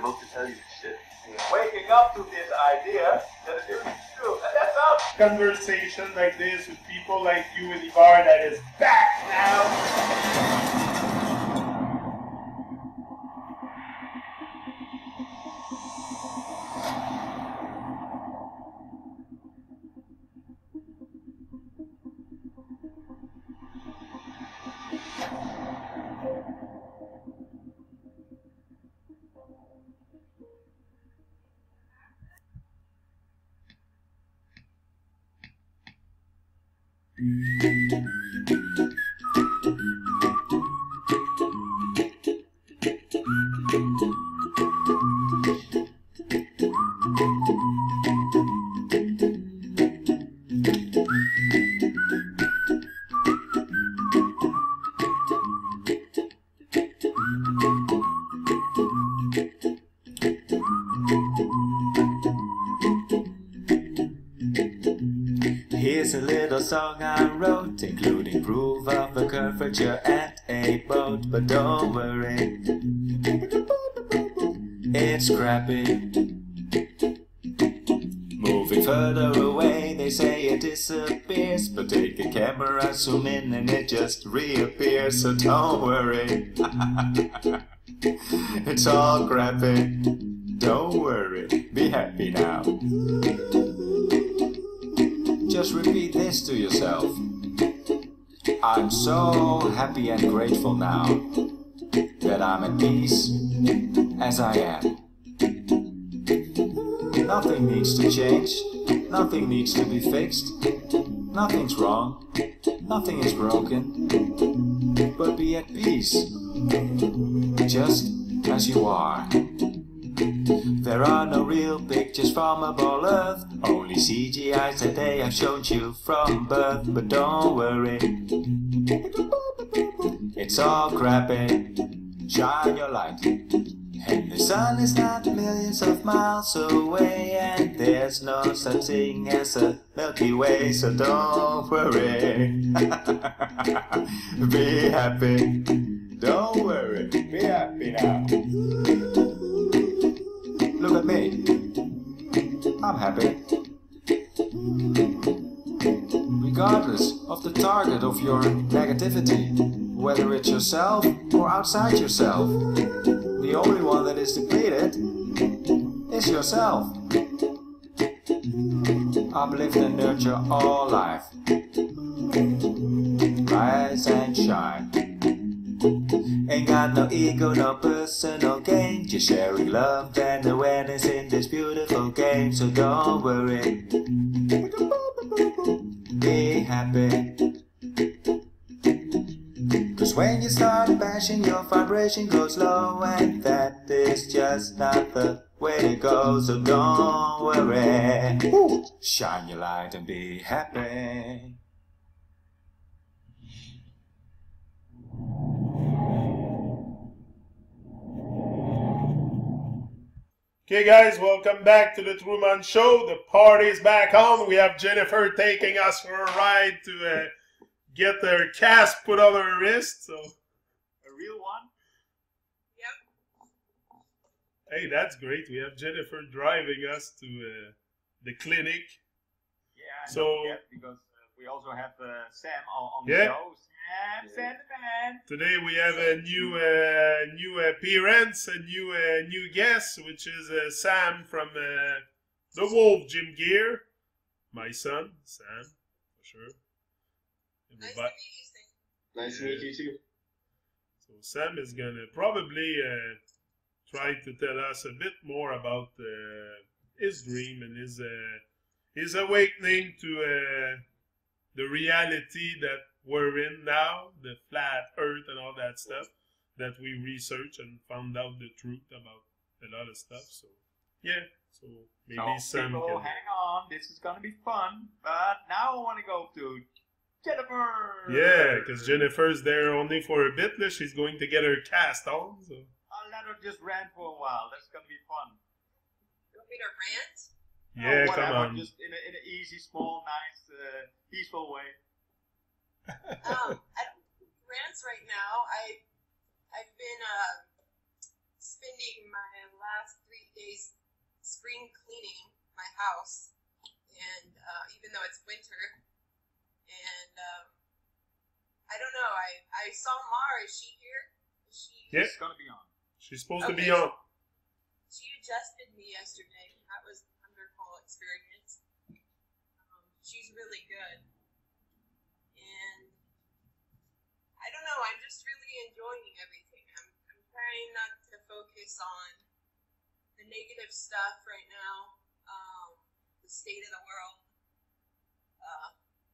able to tell you this shit. Waking up to this idea that it is true, and that's up. Conversation like this with people like you in the bar that is back now. Here's a little song I wrote, including proof of a curvature and a boat. But don't worry, it's scrappy. Moving further away, they say it disappears. But take a camera, zoom in, and it just reappears. So don't worry, it's all crappy. Don't worry, be happy now. Just repeat this to yourself. I'm so happy and grateful now that I'm at peace as I am. Nothing needs to change, nothing needs to be fixed, nothing's wrong, nothing is broken, but be at peace, just as you are. There are no real pictures from a ball earth, only CGIs that they have shown you from birth. But don't worry, it's all crappy. Shine your light, and the sun is not millions of miles away, and there's no such thing as a Milky Way. So don't worry, be happy. Don't worry, be happy now. Look at me, I'm happy. Regardless of the target of your negativity, whether it's yourself or outside yourself, the only one that is depleted is yourself. Uplift and nurture all life. Rise and shine. Ain't got no ego, no personal gain, just sharing love and awareness in this beautiful game. So don't worry, be happy. Cause when you start bashing, your vibration goes low, and that is just not the way to go. So don't worry, shine your light and be happy. Okay guys, welcome back to the Tru-Mon Show. The party's back on. We have Jennifer taking us for a ride to get her cast put on her wrist. So, A real one? Yep. hey, that's great. We have Jennifer driving us to the clinic. Yeah, and So- don't forget, because we also have Sam on the Yeah. show. Sam the man. Today we have a new appearance, a new guest, which is Sam from the Wolf Gym Gear. My son, Sam, for sure. Nice to meet you, Sam. Nice to meet you too. So Sam is gonna probably try to tell us a bit more about his dream and his awakening to the reality that we're in now, the flat earth and all that stuff that we researched and found out the truth about a lot of stuff. So yeah, so maybe So Sam people, can. hang on, this is gonna be fun. But now I want to go to Jennifer. Yeah, because Jennifer's there only for a bit. She's going to get her cast on. So. I'll let her just rant for a while. That's gonna be fun. You want me to rant? Yeah, come whatever, on. just in an easy, small, nice, peaceful way. At rants right now, I've been spending my last days spring cleaning my house, and even though it's winter, and I don't know. I saw Mar. Is she here? Is she? Yeah. She's gonna be on. She's supposed to be on. She adjusted me yesterday. That was a wonderful experience. She's really good. And I don't know, I'm just really enjoying everything. I'm trying not to focus on the negative stuff right now, the state of the world,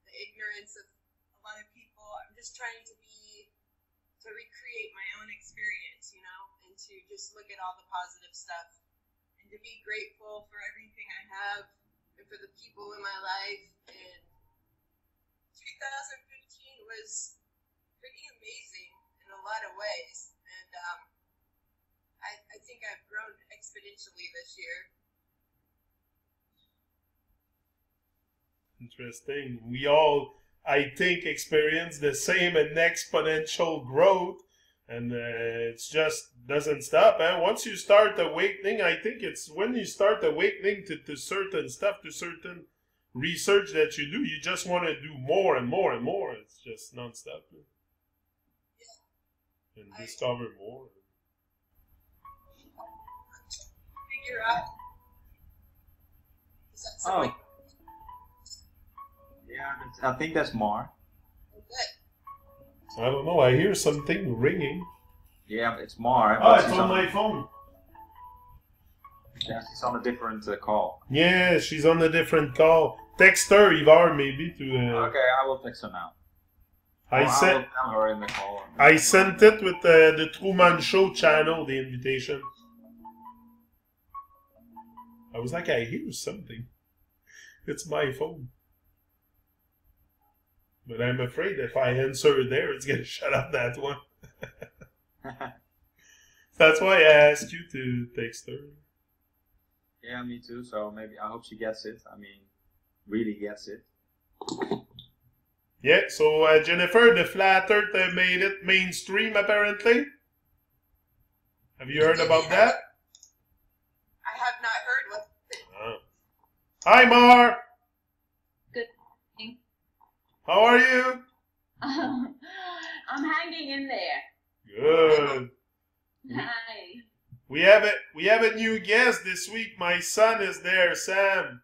the ignorance of a lot of people. I'm just trying to recreate my own experience, you know, and to just look at all the positive stuff and to be grateful for everything I have and for the people in my life. And 2015 was pretty amazing in a lot of ways, and I think I've grown exponentially this year. Interesting. We all, I think, experience the same and exponential growth, and it's just doesn't stop. And once you start awakening, I think it's when you start awakening to certain stuff, to certain research that you do, you just want to do more and more and more. It's just nonstop. Yeah. And discover more. Figure out. Is that something? Oh. Yeah, I think that's Mar. Good. I don't know. I hear something ringing. Yeah, it's Mar. Oh, but it's she's on my phone. Yeah, she's on a different call. Yeah, she's on a different call. Text her, Ivar, maybe to. Okay, I will text her now. I will tell her in the call. I sent it with the Tru-Mon Show channel, the invitation. I was like, I hear something. It's my phone. But I'm afraid if I answer there, it's going to shut up that one. That's why I asked you to text her. Yeah, me too. So maybe I hope she gets it. I mean, really gets it. Yeah, so Jennifer, the flat earth made it mainstream apparently. Have you heard about that? I have not heard what. Oh. Hi, Mar. Good evening. How are you? I'm hanging in there. Good. Hi. We have a new guest this week. My son is there, Sam.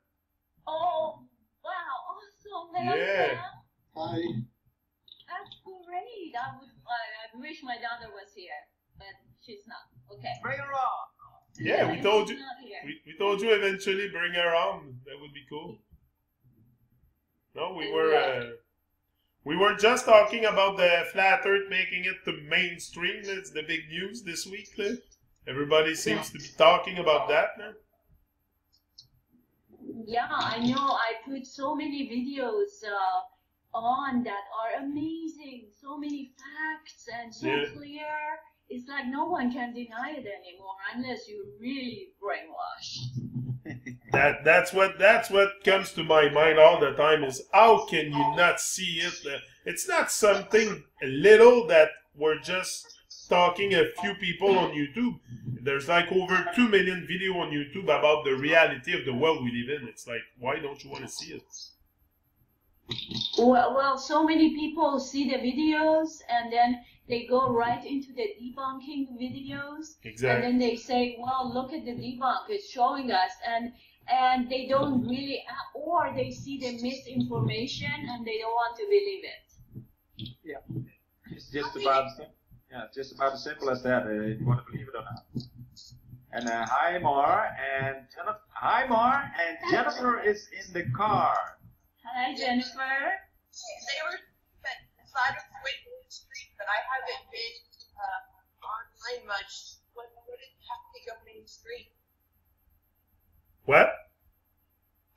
Oh, wow, awesome. Hello, Yeah. Sam. Hi. That's great. I wish my daughter was here, but she's not. Okay. Bring her on. Yeah, we told you. She's not here. We told you eventually bring her on. That would be cool. No, we were just talking about the flat Earth making it to mainstream. It's the big news this week. Everybody seems to be talking about that now. Yeah, I know. I put so many videos on that are amazing. So many facts and so clear. It's like no one can deny it anymore unless you're really brainwashed. That's what comes to my mind all the time is how can you not see it? It's not something little that we're just talking a few people on YouTube. There's like over 2 million videos on YouTube about the reality of the world we live in. It's like, why don't you want to see it? Well, so many people see the videos and then they go right into the debunking videos. Exactly. And then they say, well, look at the debunk, it's showing us. And they don't really, or they see the misinformation and they don't want to believe it. Yeah, it's just about as simple as that. If you want to believe it or not. And hi Mar and Jennifer. Hi Mar and Jennifer is in the car. Hi, Jennifer. They were flat Earth Witness Street, but I haven't been online much. What did have to go mainstream? What?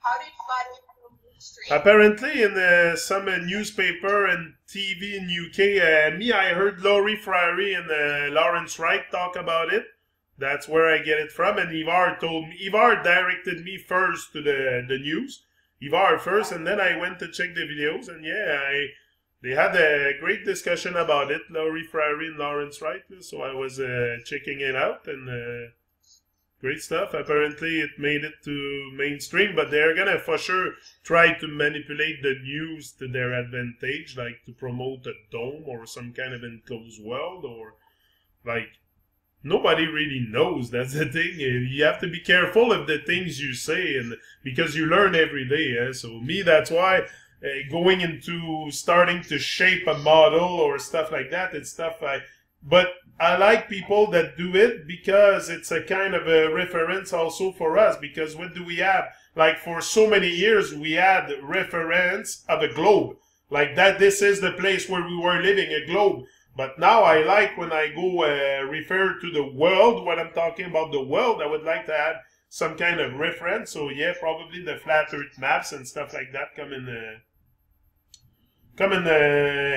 How did flat Earth go mainstream? Apparently, in some newspaper and TV in UK, I heard Laurie Frary and Lawrence Wright talk about it. That's where I get it from. And Ivar told me, Ivar directed me first to the news. Ivar first, and then I went to check the videos. And yeah, they had a great discussion about it, Laurie Frary and Lawrence Wright. So I was checking it out, and Great stuff. Apparently, it made it to mainstream, but they're gonna for sure try to manipulate the news to their advantage, like to promote a dome or some kind of enclosed world, or like nobody really knows. That's the thing. You have to be careful of the things you say, and because you learn every day. Eh? So me, that's why going into starting to shape a model or stuff like that, it's stuff but I like people that do it because it's a kind of a reference also for us, because what do we have? Like for so many years, we had reference of a globe. Like that, this is the place where we were living, a globe. But now I like when I go refer to the world, when I'm talking about the world, I would like to have some kind of reference. So yeah, probably the flat earth maps and stuff like that come and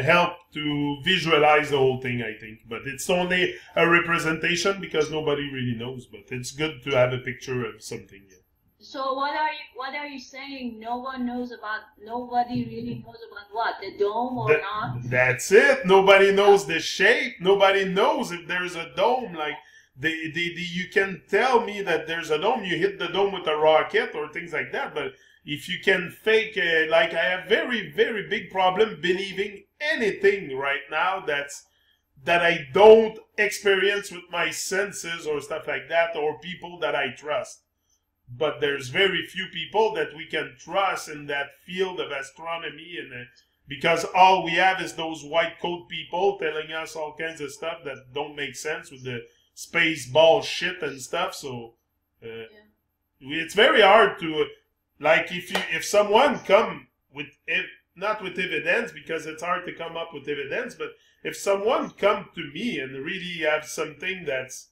help to visualize the whole thing, I think. But it's only a representation because nobody really knows. But it's good to have a picture of something. Yeah. So what are you saying? Nobody really knows about what? The dome or not? That's it. Nobody knows the shape. Nobody knows if there's a dome. Like you can tell me that there's a dome. You hit the dome with a rocket or things like that. But if you can fake, like I have very, very big problem believing anything right now that I don't experience with my senses or stuff like that, or people that I trust. But there's very few people that we can trust in that field of astronomy, and because all we have is those white coat people telling us all kinds of stuff that don't make sense with the space ball shit and stuff. So it's very hard to. Like if someone come with not with evidence, because it's hard to come up with evidence, but if someone come to me and really have something that's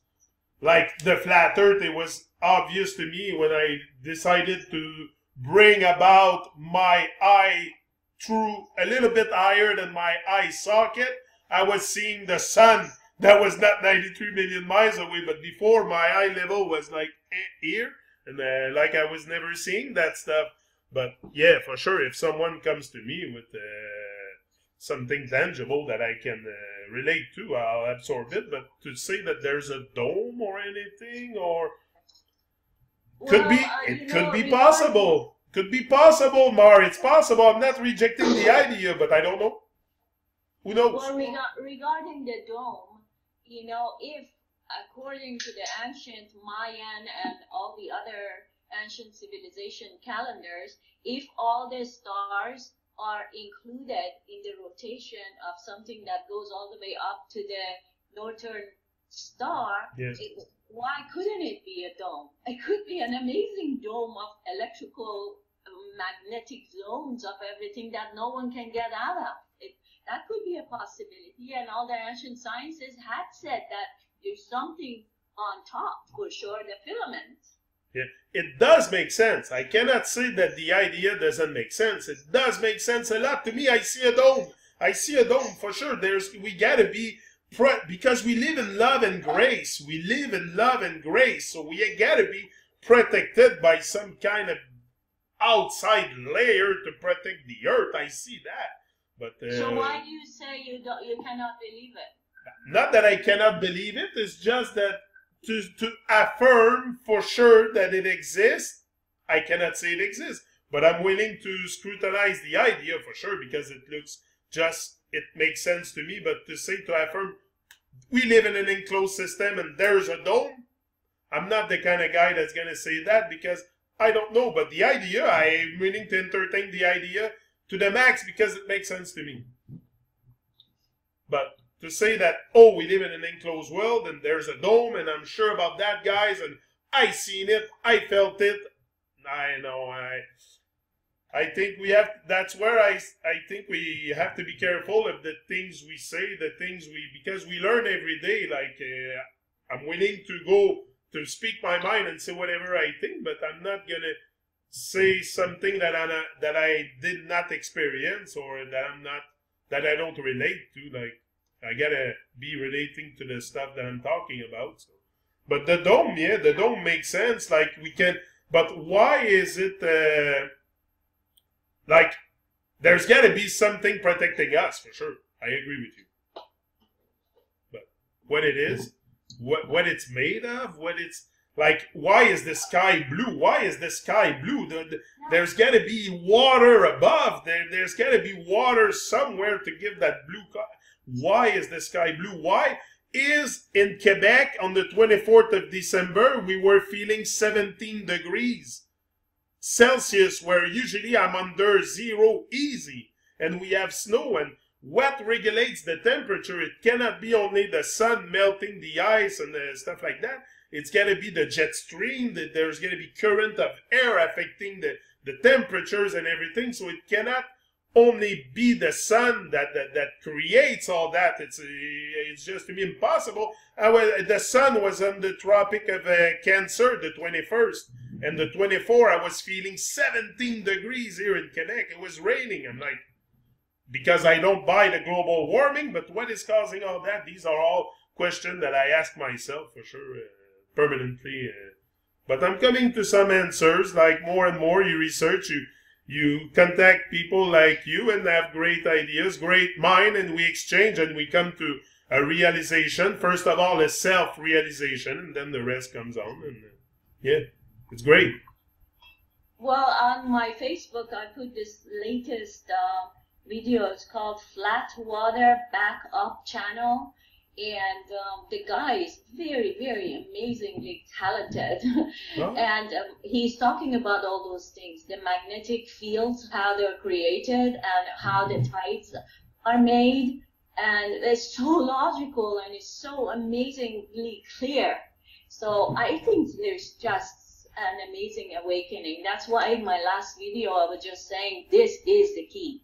like the flat earth, it was obvious to me when I decided to bring about my eye through a little bit higher than my eye socket. I was seeing the sun that was not 93 million miles away, but before my eye level was like here. And like I was never seeing that stuff. But yeah, for sure, if someone comes to me with something tangible that I can relate to, I'll absorb it. But to say that there's a dome or anything, or could be possible. Could be possible, Mar. It's possible. I'm not rejecting the idea, but I don't know. Who knows? Well, regarding the dome, if according to the ancient Mayan and all the other ancient civilization calendars, if all the stars are included in the rotation of something that goes all the way up to the northern star, yes. Why couldn't it be a dome? It could be an amazing dome of electrical, magnetic zones of everything that no one can get out of. That could be a possibility, and all the ancient sciences had said that there's something on top, for sure, the filament. Yeah, it does make sense. I cannot say that the idea doesn't make sense. It does make sense a lot. To me, I see a dome. I see a dome for sure. We gotta be, because we live in love and grace. We live in love and grace. So we gotta be protected by some kind of outside layer to protect the earth. I see that. But so why do you say you cannot believe it? Not that I cannot believe it, it's just that to affirm for sure that it exists, I cannot say it exists. But I'm willing to scrutinize the idea for sure, because it makes sense to me. But to say, to affirm, we live in an enclosed system and there's a dome, I'm not the kind of guy that's going to say that, because I don't know. But the idea, I am willing to entertain the idea to the max because it makes sense to me. But to say that, oh, we live in an enclosed world and there's a dome and I'm sure about that, guys, and I seen it, I felt it, I know, I think we have, that's where I think we have to be careful of the things we say, because we learn every day. Like, I'm willing to go to speak my mind and say whatever I think, but I'm not gonna say something that I did not experience, or that I don't relate to. Like, I gotta be relating to the stuff that I'm talking about. So. But the dome, yeah, the dome makes sense. Like, we can, but why is it, like, there's gotta be something protecting us, for sure. I agree with you. But what it is, what it's made of, what it's, Like, why is the sky blue? Why is the sky blue? There's got to be water above. There's got to be water somewhere to give that blue color. Why is the sky blue? Why is in Quebec on the 24th of December, we were feeling 17 degrees Celsius, where usually I'm under zero easy, and we have snow, and what regulates the temperature? It cannot be only the sun melting the ice and stuff like that. It's got to be the jet stream, that there's going to be current of air affecting the temperatures and everything. So it cannot only be the sun that creates all that. It's just to me impossible. The sun was on the Tropic of Cancer, the 21st. And the 24th, I was feeling 17 degrees here in Quebec. It was raining. I'm like, because I don't buy the global warming, but what is causing all that? These are all questions that I ask myself for sure. Permanently, but I'm coming to some answers. Like more and more you research, you contact people like you and have great ideas, great mind, and we exchange and we come to a realization. First of all, a self-realization, and then the rest comes on. And yeah, it's great. Well, on my Facebook, I put this latest video. It's called Flat Water Backup Channel. And the guy is very, very amazingly talented. Oh. And he's talking about all those things, the magnetic fields, how they're created and how the tides are made. And it's so logical and it's so amazingly clear. So I think there's just an amazing awakening. That's why in my last video I was just saying this is the key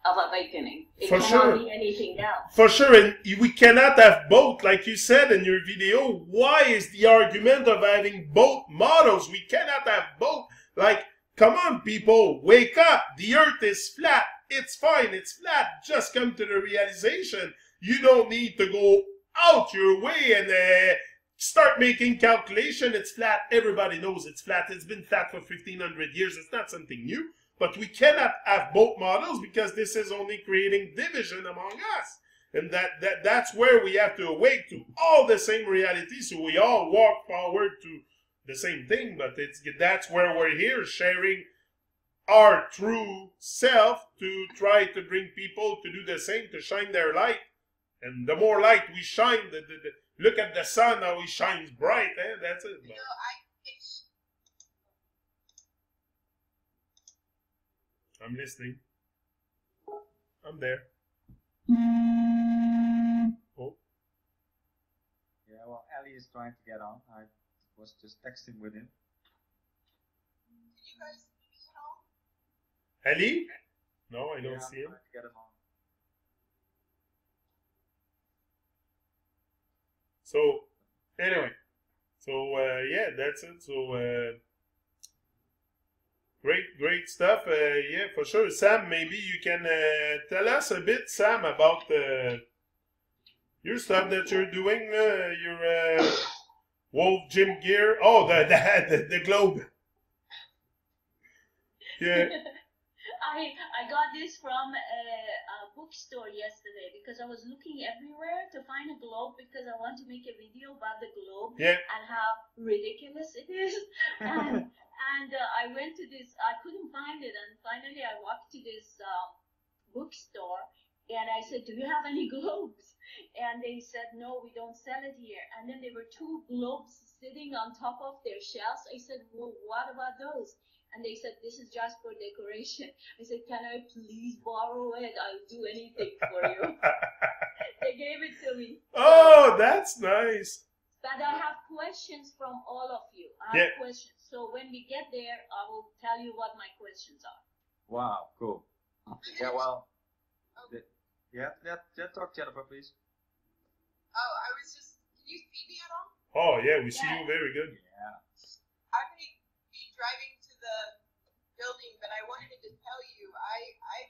of awakening. It for cannot sure. be anything else. For sure, and we cannot have both, like you said in your video. Why is the argument of having both models? We cannot have both. Like, come on, people, wake up. The earth is flat. It's fine, it's flat. Just come to the realization. You don't need to go out your way and start making calculation. It's flat. Everybody knows it's flat. It's been flat for 1,500 years. It's not something new. But we cannot have both models because this is only creating division among us. And that's where we have to awake to all the same reality. So we all walk forward to the same thing. But that's where we're here, sharing our true self to try to bring people to do the same, to shine their light. And the more light we shine, look at the sun, how he shines bright. That's it. You know, I'm listening. I'm there. Oh. Yeah, well, Ali is trying to get on. I was just texting with him. Did you guys see it all? Ali? No, I don't see him. Trying to get him on. So, anyway. So, yeah, that's it. So, great stuff. Yeah, for sure. Sam, maybe you can tell us a bit, Sam, about your stuff that you're doing, your Wolf Gym gear. Oh, the globe. Yeah. I got this from a bookstore yesterday because I was looking everywhere to find a globe because I want to make a video about the globe and how ridiculous it is. And I went to this, I couldn't find it, and finally I walked to this bookstore and I said, do you have any globes? And they said, no, we don't sell it here. And then there were two globes sitting on top of their shelves. I said, well, what about those? And they said, this is just for decoration. I said, can I please borrow it? I'll do anything for you. They gave it to me. Oh, that's nice. But I have questions from all of you. I have questions. So when we get there, I will tell you what my questions are. Wow, cool. Yeah, well. Yeah, talk, Jennifer, please. Oh, I was just, can you see me at all? Oh, yeah, we see you very good. Yeah. I may be driving to the building, but I wanted to tell you, I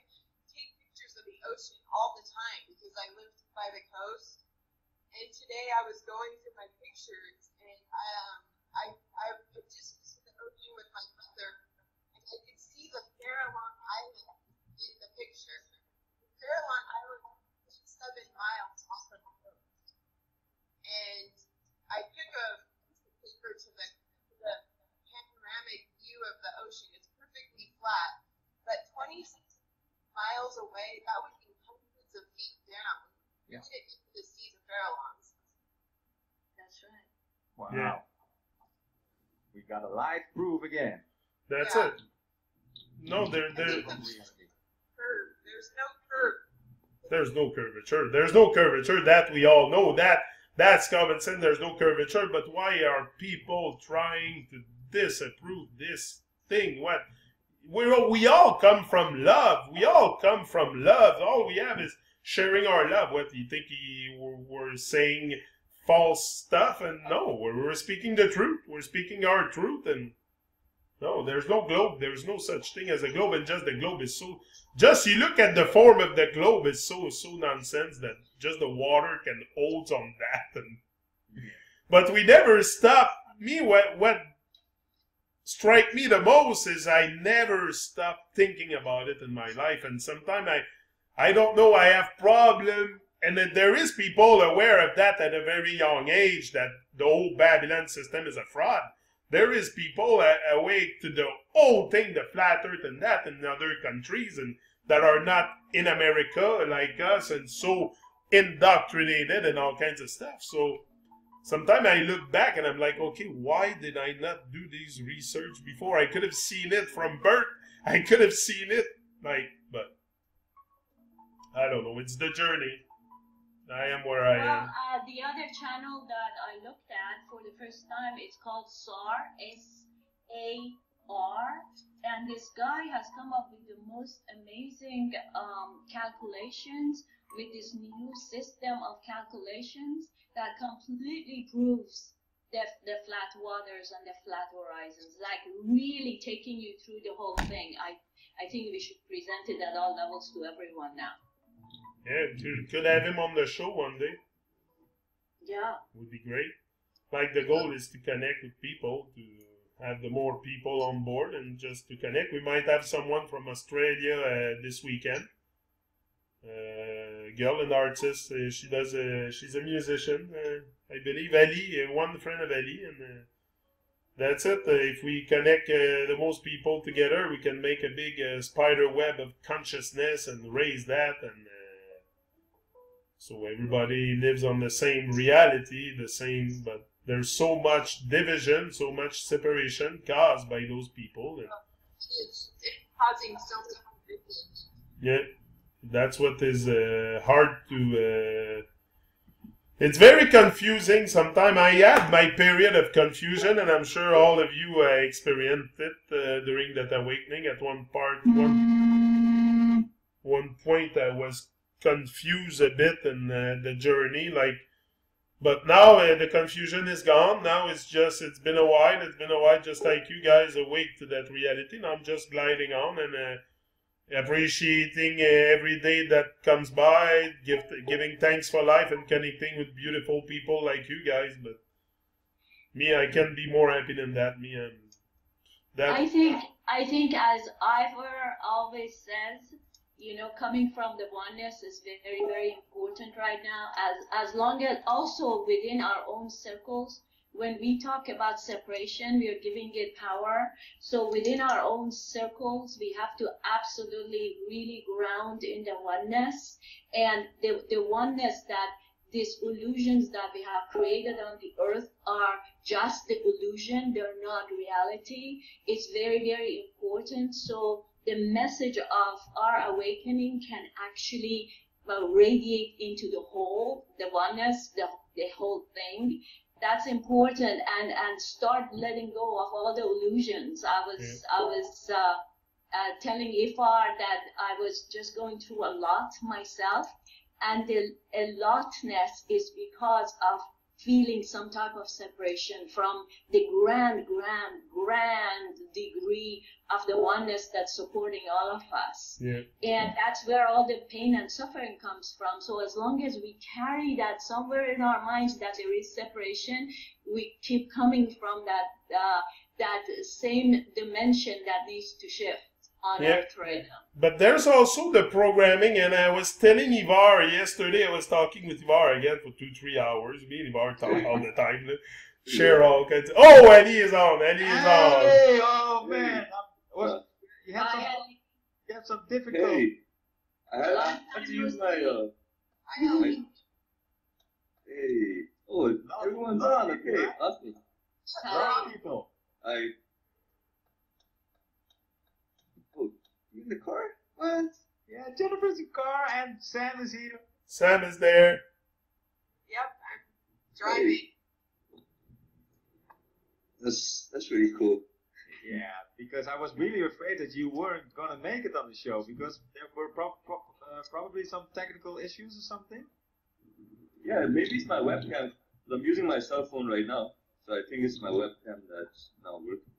take pictures of the ocean all the time because I live by the coast. And today I was going through my pictures, and I just was in the ocean with my mother, and I could see the Farallon Island in the picture. Farallon Island is 7 miles off of the coast. And I took a piece of paper to the miles away. That would be hundreds of feet down. Yeah. You didn't even to see the Farallones. That's right. Wow. Yeah. We got a live proof again. That's Yeah. it. No, Curve. There's no curve. there's no curvature. There's no curvature. That we all know. That's common sense. There's no curvature. But why are people trying to disapprove this thing? What? We all come from love. We all come from love. All we have is sharing our love. What do you think we're saying false stuff? And no, we're speaking the truth. We're speaking our truth. And no, there's no globe. There's no such thing as a globe. And just the globe is so. Just you look at the form of the globe is so nonsense that just the water can hold on that. And but we never stop. What strike me the most is I never stop thinking about it in my life, and sometimes I don't know, I have problem, and then there is people aware of that at a very young age, that the whole Babylon system is a fraud. There is people awake to the whole thing, the flat earth and that in other countries, and that are not in America like us, and so indoctrinated and all kinds of stuff. So sometimes I look back and I'm like, okay, why did I not do this research before? I could have seen it from birth. I could have seen it, but I don't know. It's the journey. I am where I am. The other channel that I looked at for the first time, it's called SAR, S-A-R, and this guy has come up with the most amazing calculations with this new system of calculations that completely proves the flat waters and the flat horizons, like really taking you through the whole thing. I think we should present it at all levels to everyone now. Yeah, could have him on the show one day. Yeah. Would be great. Like the goal is to connect with people, to have the more people on board and just to connect. We might have someone from Australia this weekend. Girl, an artist. She's a musician, I believe. Ali, one friend of Ali, and that's it. If we connect the most people together, we can make a big spider web of consciousness and raise that, and so everybody lives on the same reality, but there's so much division, so much separation caused by those people. And It's causing so many conflicts. yeah, that's what is hard to. It's very confusing. Sometimes I had my period of confusion, and I'm sure all of you experienced it during that awakening. At one point, I was confused a bit in the journey, but now the confusion is gone. Now it's been a while. It's been a while, just like you guys awake to that reality. Now I'm just gliding on and appreciating every day that comes by, giving thanks for life and connecting with beautiful people like you guys. But me, I can't be more happy than that. I think as Ivor always says, coming from the oneness is very, very important right now. As long as also within our own circles, when we talk about separation, we are giving it power. So within our own circles, we have to absolutely really ground in the oneness, and the oneness that these illusions that we have created on the earth are just the illusion. They're not reality. It's very, very important. So the message of our awakening can actually radiate into the whole, the oneness, the whole thing. That's important, and start letting go of all the illusions. I was telling Ifar that I was just going through a lot myself, and the a lotness is because of feeling some type of separation from the grand degree of the oneness that's supporting all of us. Yeah. And that's where all the pain and suffering comes from. So as long as we carry that somewhere in our minds that there is separation, we keep coming from that same dimension that needs to shift on Earth right now. But there's also the programming, and I was telling Ivar yesterday, I was talking with Ivar again for 2-3 hours. Me and Ivar talk all the time. Share all kinds of... Oh, Eddie is on. Hey, oh man. Well, you have some difficulty. Hey, I have to use my hey. Oh, everyone's on. Okay, awesome. A lot of people. Oh, you in the car? What? Yeah, Jennifer's in the car and Sam is here. Sam is there. Yep, I'm driving. That's really cool. Yeah, because I was really afraid that you weren't gonna make it on the show because there were probably some technical issues or something. Yeah, maybe it's my webcam. I'm using my cell phone right now, so I think it's my webcam that's not working.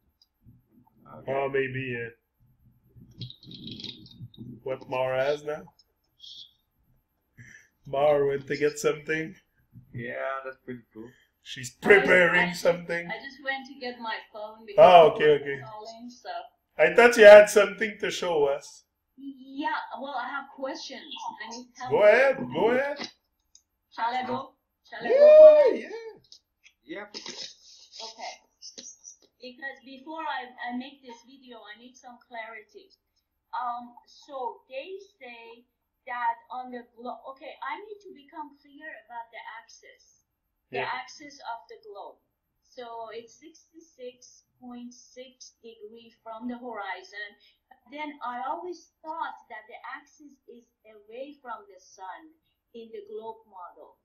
Okay. Oh, maybe what Mara has now. Mara went to get something. Yeah, that's pretty cool. She's preparing something. I just went to get my phone because Oh, okay. calling, so. I thought you had something to show us. Yeah, well, I have questions. I need help. Go ahead. Shall I go for it? Yep. Okay. Because before I make this video, I need some clarity. So they say that on the globe, okay, I need to become clear about the axis. The axis of the globe. So it's 66.6 degrees from the horizon. Then I always thought that the axis is away from the sun in the globe model.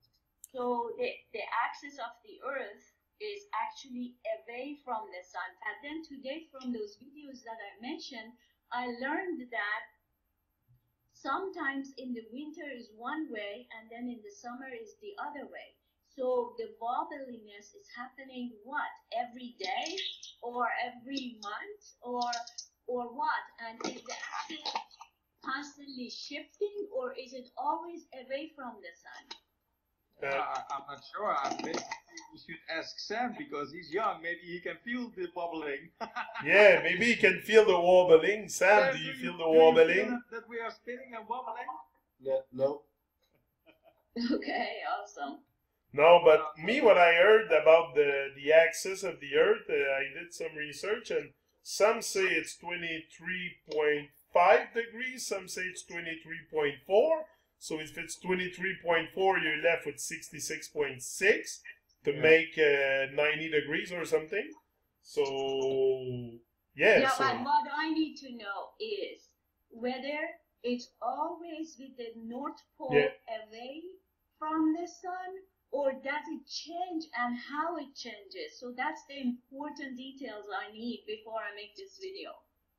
So the axis of the earth is actually away from the sun. And then today from those videos that I mentioned, I learned that sometimes in the winter is one way and then in the summer is the other way. So the wobbliness is happening what? Every day or every month or what? And is the axis constantly shifting or is it always away from the sun? I'm not sure. I think you should ask Sam because he's young. Maybe he can feel the wobbling. Yeah, maybe you can feel the wobbling. Sam, do you feel the wobbling? That we are spinning and wobbling? No. Okay, awesome. No, but me, what I heard about the axis of the Earth, I did some research, and some say it's 23.5 degrees, some say it's 23.4. So if it's 23.4, you're left with 66.6 to make 90 degrees or something. So, Yeah, but what I need to know is whether it's always with the North Pole away from the sun, or does it change and how it changes? So that's the important details I need before I make this video.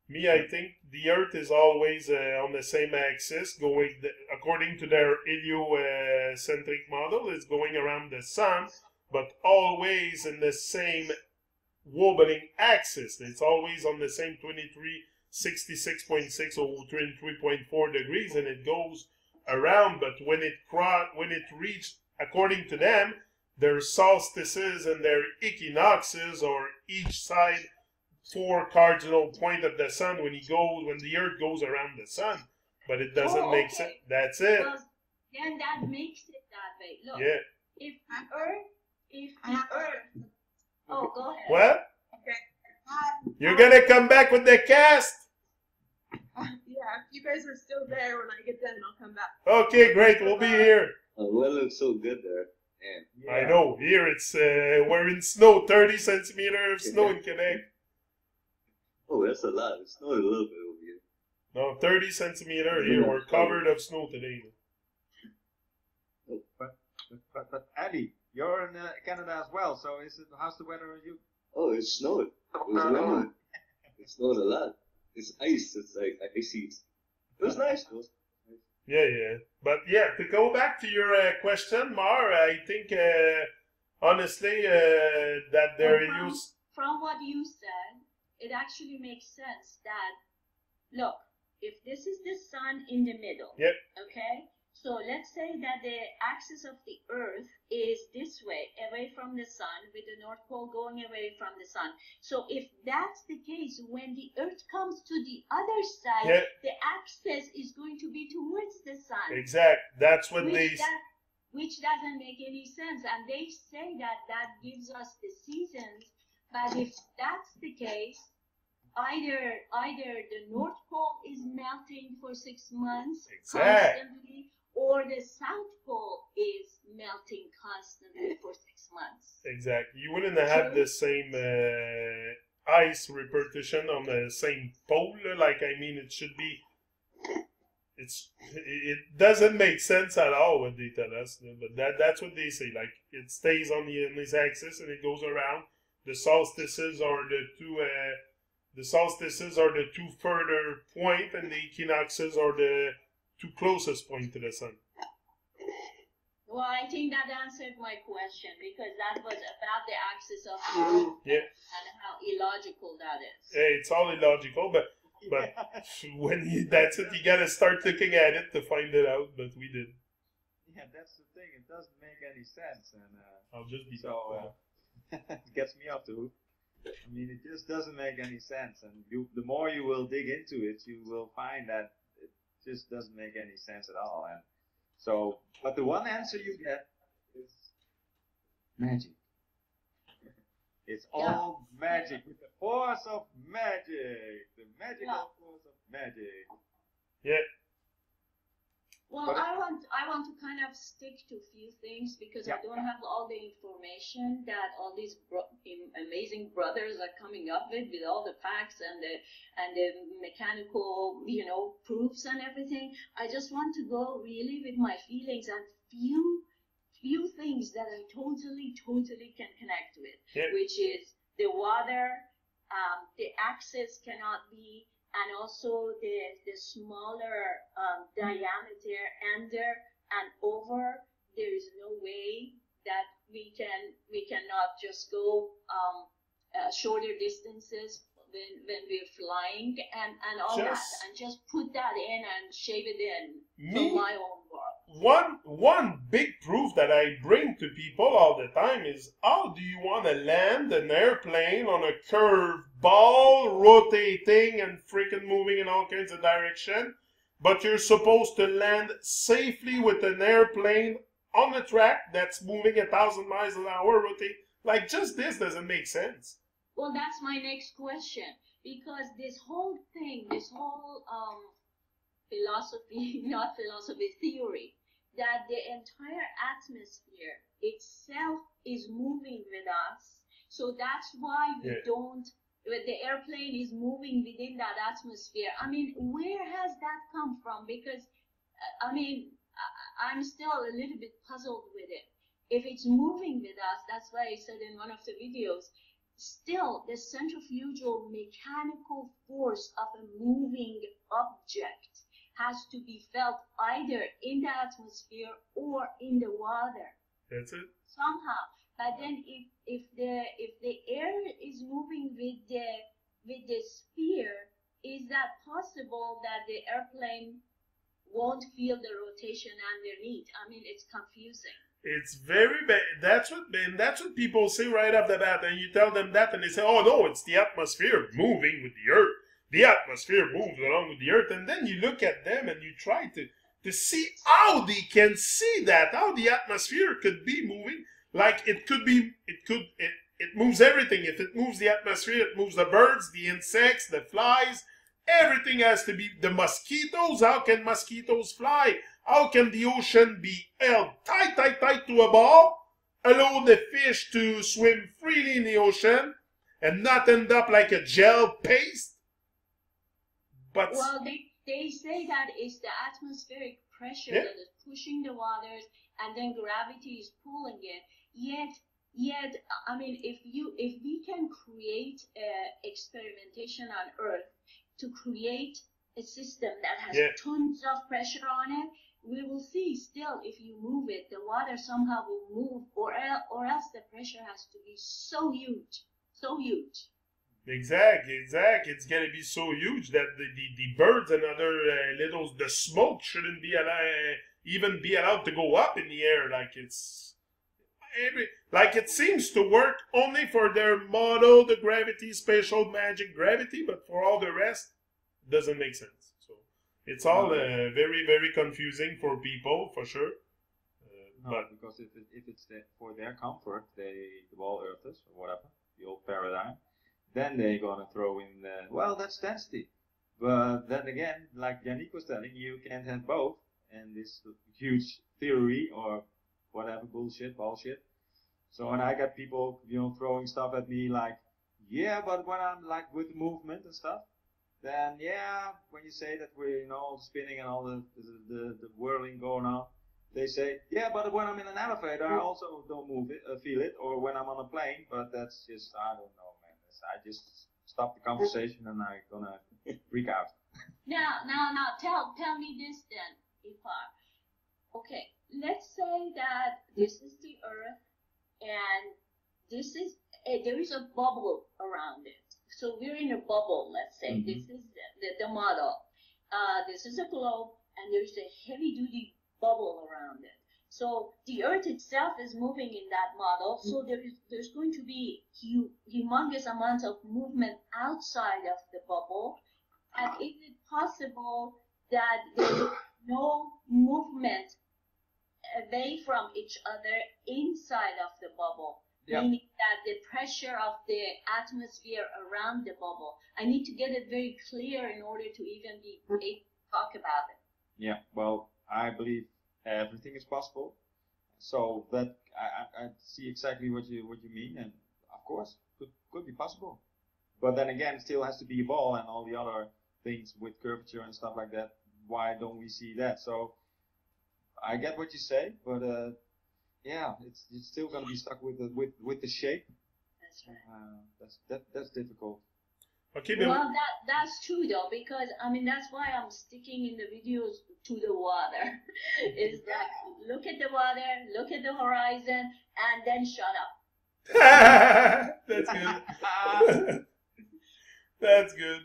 Me, I think the Earth is always on the same axis, going according to their heliocentric model, is going around the sun, but always in the same wobbling axis. It's always on the same 66.6 or 23.4 degrees, and it goes around. But when it reached, according to them, their solstices and their equinoxes, or each side 4 cardinal point of the sun when the Earth goes around the sun, but it doesn't make sense. That's it. Well, then that makes it that way. Look, if the Earth. Oh, go ahead. What? Okay. You're gonna come back with the cast? Yeah, if you guys are still there when I get done, I'll come back. Okay, great. We'll be here. Oh, well, it looks so good there. Man. Yeah. I know. Here it's we're in snow, 30 centimeters of snow in Quebec. Oh, that's a lot. It snowed a little bit over here. No, 30 centimeters here. We're covered of snow today. But Eddie, you're in Canada as well. So how's the weather with you? Oh, it snowed. It was windy. It snowed a lot. It's ice. It's like icy. It was nice though. Yeah. But yeah, to go back to your question, Mar, I think honestly that there is. From what you said, it actually makes sense that, look, if this is the sun in the middle, okay? So let's say that the axis of the Earth is this way, away from the sun, with the North Pole going away from the sun. So if that's the case, when the Earth comes to the other side, the axis is going to be towards the sun. Exact. That's what which doesn't make any sense. And they say that gives us the seasons. But if that's the case, either the North Pole is melting for 6 months Exactly. constantly, or the South Pole is melting constantly for 6 months. Exactly. You wouldn't have the same ice repetition on the same pole. Like, I mean, it should be. It doesn't make sense at all what they tell us, but that's what they say. Like, it stays on this axis and it goes around. The solstices are the two further point, and the equinoxes are the two closest point to the sun. Well, I think that answered my question, because that was about the axis of Europe and how illogical that is. Hey, it's all illogical, but when that's it, you gotta start looking at it to find it out. But we did. Yeah, that's the thing. It doesn't make any sense, and I'll just be so it gets me off the hook. I mean, it just doesn't make any sense, and the more you will dig into it, you will find that it just doesn't make any sense at all. And so, but the one answer you get is magic. It's all magic, with the force of magic, the magical force of magic. Yeah. Well, I want to kind of stick to a few things, because I don't have all the information that all these amazing brothers are coming up with all the facts and the mechanical, proofs and everything. I just want to go really with my feelings and few things that I totally can connect with, which is the water, the axis cannot be, and also the smaller diameter under and over. There is no way that we cannot just go shorter distances when we're flying and all that, and just put that in and shave it in from my own world. One big proof that I bring to people all the time is, how do you want to land an airplane on a curved ball, rotating and freaking moving in all kinds of direction, but you're supposed to land safely with an airplane on a track that's moving 1,000 miles an hour, rotate? Like, just this doesn't make sense. Well, that's my next question, because this whole thing, this whole theory, that the entire atmosphere itself is moving with us. So that's why we don't, the airplane is moving within that atmosphere. I mean, where has that come from? Because, I'm still a little bit puzzled with it. If it's moving with us, that's why I said in one of the videos, still the centrifugal mechanical force of a moving object has to be felt either in the atmosphere or in the water. That's it. Somehow. But then if the air is moving with the sphere, is that possible that the airplane won't feel the rotation underneath? I mean, it's confusing. It's very bad. That's what people say right off the bat, and you tell them that, and they say, "Oh no, it's the atmosphere moving with the Earth. The atmosphere moves along with the Earth." And then you look at them and you try to see how they can see that, how the atmosphere could be moving. Like, it moves everything. If it moves the atmosphere, it moves the birds, the insects, the flies. Everything has to be. The mosquitoes. How can mosquitoes fly? How can the ocean be held tight to a ball? Allow the fish to swim freely in the ocean and not end up like a gel paste? But well, they say that it's the atmospheric pressure that is pushing the waters, and then gravity is pulling it. Yet, I mean, if we can create experimentation on Earth to create a system that has tons of pressure on it, we will see still, if you move it, the water somehow will move, or else the pressure has to be so huge. Exactly. It's gonna be so huge that the birds and other the smoke shouldn't be even be allowed to go up in the air. Like it seems to work only for their model, the gravity, spatial magic gravity, but for all the rest, it doesn't make sense. So it's all very, very confusing for people, for sure. But because if it's for their comfort, the wall earthers or whatever, the old paradigm, then they're gonna throw in, well, that's density. But then again, like Yannick was telling you, can't have both. And this huge theory or whatever bullshit. So when I got people, throwing stuff at me like, yeah, but when I'm like with the movement and stuff, then yeah, when you say that we're, all the spinning and all the whirling going on, they say, yeah, but when I'm in an elevator, I also don't feel it, or when I'm on a plane, but that's just, I don't know, man. I just stop the conversation and I'm gonna freak out. Now, tell me this then, okay, let's say that this is the Earth, and this is there is a bubble around it. So we're in a bubble, let's say. Mm-hmm. This is the model. This is a globe, and there's a heavy-duty bubble around it. So the Earth itself is moving in that model. So there's going to be humongous amounts of movement outside of the bubble. And is it possible that there's no movement away from each other inside of the bubble? Yeah. Meaning that the pressure of the atmosphere around the bubble. I need to get it very clear in order to even be able to talk about it. Yeah, well, I believe everything is possible. So that I see exactly what you mean, and of course, could be possible. But then again, it still has to be a ball and all the other things with curvature and stuff like that. Why don't we see that? So I get what you say, but yeah, it's still gonna be stuck with the shape. That's right. That's difficult. Okay, well, that's true though, because I mean that's why I'm sticking in the videos to the water. Is that look at the water, look at the horizon, and then shut up. That's good. That's good.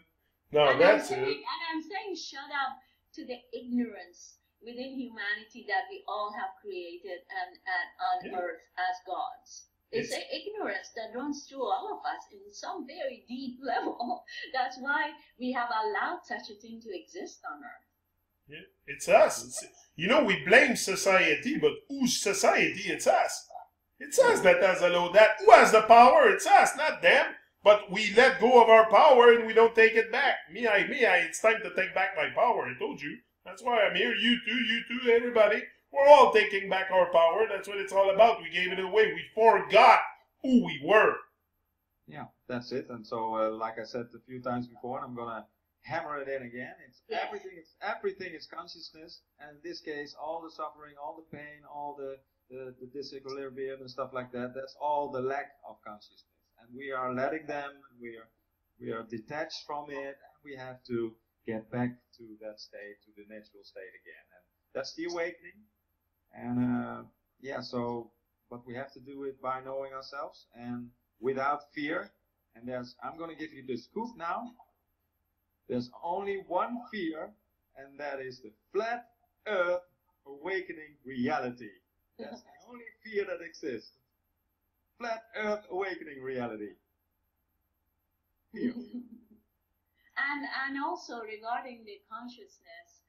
No, and that's it. And I'm saying shut up to the ignorance within humanity that we all have created and on earth as gods. It's an ignorance that runs through all of us in some very deep level. That's why we have allowed such a thing to exist on earth. Yeah, it's us. We blame society, but whose society? It's us. It's us that has allowed that. Who has the power? It's us, not them. But we let go of our power and we don't take it back. It's time to take back my power. I told you. That's why I'm here. You too, everybody. We're all taking back our power. That's what it's all about. We gave it away. We forgot who we were. Yeah, that's it. And so, like I said a few times before, and I'm gonna hammer it in again. It's everything is consciousness, and in this case, all the suffering, all the pain, all the disequilibrium and stuff like that. That's all the lack of consciousness, and we are letting them. We are detached from it, and we have to get back to that state, to the natural state again, and that's the awakening. And but we have to do it by knowing ourselves and without fear. And I'm going to give you the scoop now. There's only one fear, and that is the flat earth awakening reality. That's the only fear that exists. Flat earth awakening reality. Fear. And also regarding the consciousness,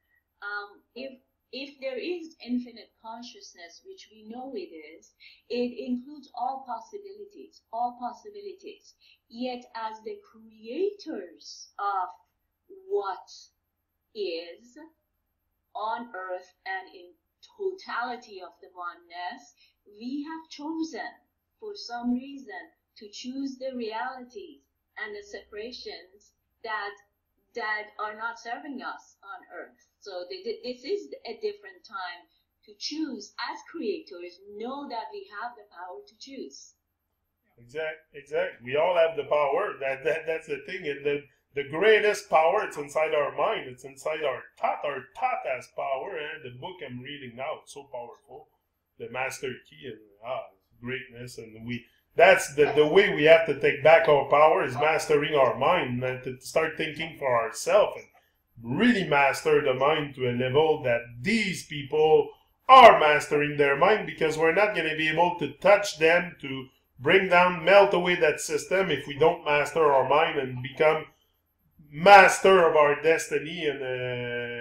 if there is infinite consciousness, which we know it is, it includes all possibilities. Yet as the creators of what is on earth and in totality of the oneness, we have chosen for some reason to choose the realities and the separations that are not serving us on earth. So this is a different time to choose. As creators, know that we have the power to choose. Exactly. We all have the power. That's the thing. And the greatest power, it's inside our mind. It's inside our thought. Our thought has power. And the book I'm reading now, it's so powerful. The Master Key and greatness. And that's the way we have to take back our power, is mastering our mind, and to start thinking for ourselves and really master the mind to a level that these people are mastering their mind, because we're not going to be able to touch them to bring down, melt away that system if we don't master our mind and become master of our destiny and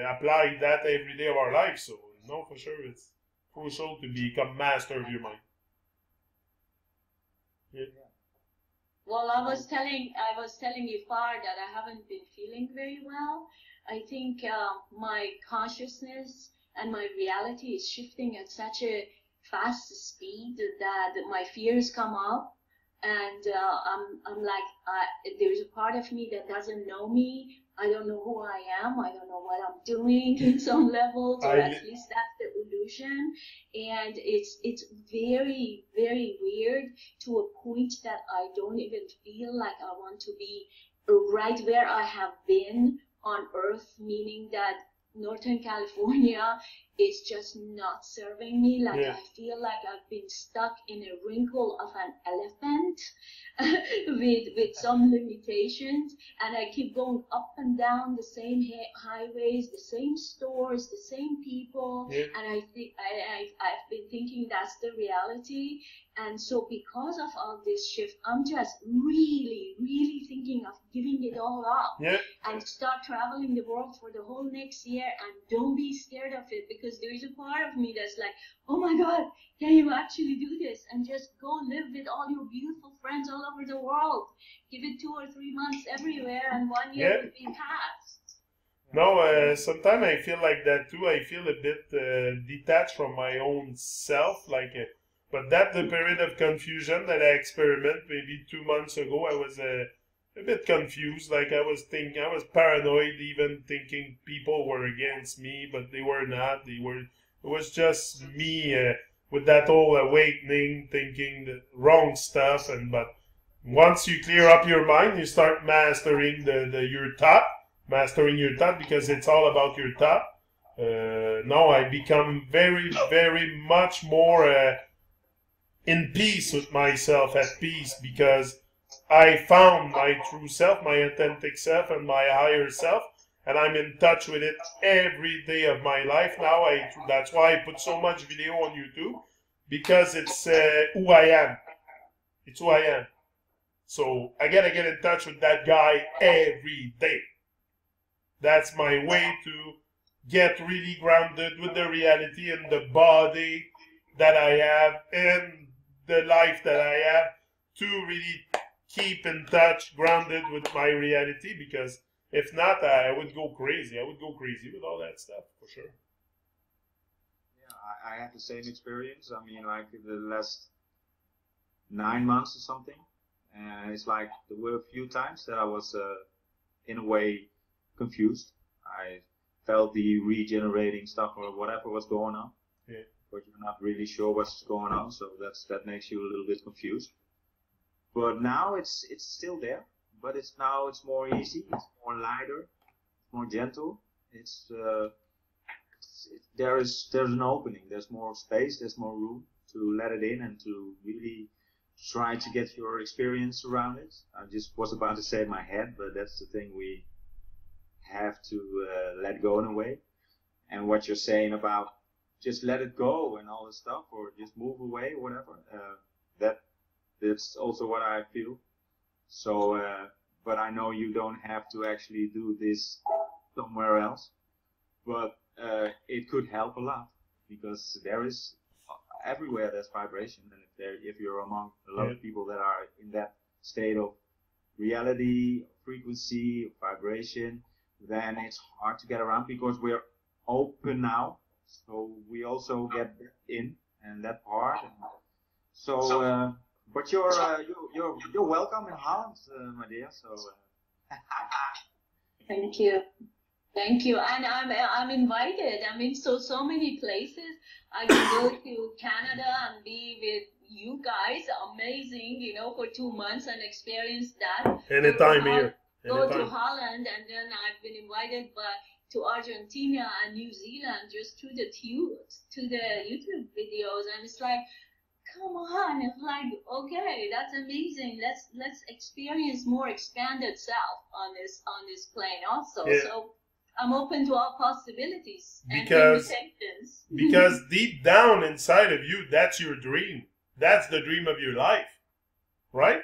apply that every day of our life. So, no, for sure, it's crucial to become master of your mind. Yeah. Well, I was telling Ifar that I haven't been feeling very well. I think my consciousness and my reality is shifting at such a fast speed that my fears come up, and I'm like, there's a part of me that doesn't know me. I don't know who I am. I don't know what I'm doing in some levels, or at least that's the illusion. And it's very, very weird, to a point that I don't even feel like I want to be right where I have been on Earth, meaning that Northern California is just not serving me. Like, I feel like I've been stuck in a wrinkle of an elephant with some limitations, and I keep going up and down the same highways, the same stores, the same people, and I think I've been thinking that's the reality. And so because of all this shift, I'm just really, really thinking of giving it all up and start traveling the world for the whole next year, and don't be scared of it, because there is a part of me that's like, oh my God, can you actually do this? And just go live with all your beautiful friends all over the world. Give it 2 or 3 months everywhere, and 1 year will be past. No, sometimes I feel like that too. I feel a bit detached from my own self, like. But that the period of confusion that I experienced maybe 2 months ago, I was a bit confused. Like I was paranoid, even thinking people were against me, but they were not. It was just me with that whole awakening, thinking the wrong stuff. But once you clear up your mind, you start mastering mastering your thought, because it's all about your thought. Now I become very, very much more in peace with myself, at peace, because I found my true self, my authentic self, and my higher self, and I'm in touch with it every day of my life now. That's why I put so much video on YouTube, because it's who I am. It's who I am. So I gotta get in touch with that guy every day. That's my way to get really grounded with the reality and the body that I have and the life that I have, to really keep in touch, grounded with my reality, because if not, I would go crazy. I would go crazy with all that stuff, for sure. Yeah, I had the same experience. I mean, like the last 9 months or something. And it's like there were a few times that I was, in a way, confused. I felt the regenerating stuff or whatever was going on. Yeah. But you're not really sure what's going on, so that makes you a little bit confused. But now it's still there, but it's more easy, it's more lighter, it's more gentle. There's an opening, there's more space, there's more room to let it in and to really try to get your experience around it. I just was about to say in my head, but that's the thing we have to let go in a way. And what you're saying about just let it go and all this stuff, or just move away, whatever. That's also what I feel. So, but I know you don't have to actually do this somewhere else. But it could help a lot, because there is everywhere there's vibration, and if you're among a lot of people that are in that state of reality, frequency, vibration, then it's hard to get around, because we're open now. So we also get in and that part. So, but you're welcome in Holland, my dear. So. Thank you, and I'm invited. I mean, so many places. I can go to Canada and be with you guys. Amazing, for 2 months and experience that. Anytime here. Go to Holland, and then I've been invited to Argentina and New Zealand just through the YouTube videos, and it's like, come on, it's like, okay, that's amazing. Let's experience more expanded self on this plane also. Yeah. So I'm open to all possibilities and invitations. Because deep down inside of you, that's your dream. That's the dream of your life, right?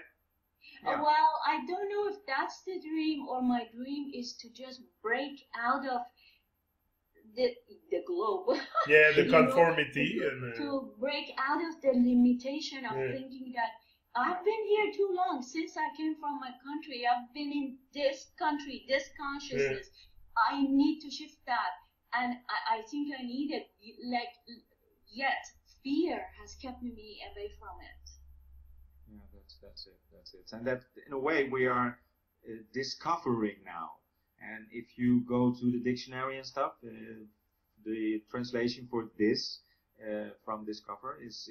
Yeah. Well, I don't know if that's the dream, or my dream is to just break out of the globe. Yeah, the conformity. To break out of the limitation of thinking that I've been here too long since I came from my country. I've been in this country, this consciousness. I need to shift that, and I think I need it. Like, yet fear has kept me away from it. Yeah, that's it. And that, in a way, we are discovering now. And if you go to the dictionary and stuff, the translation for this from discover is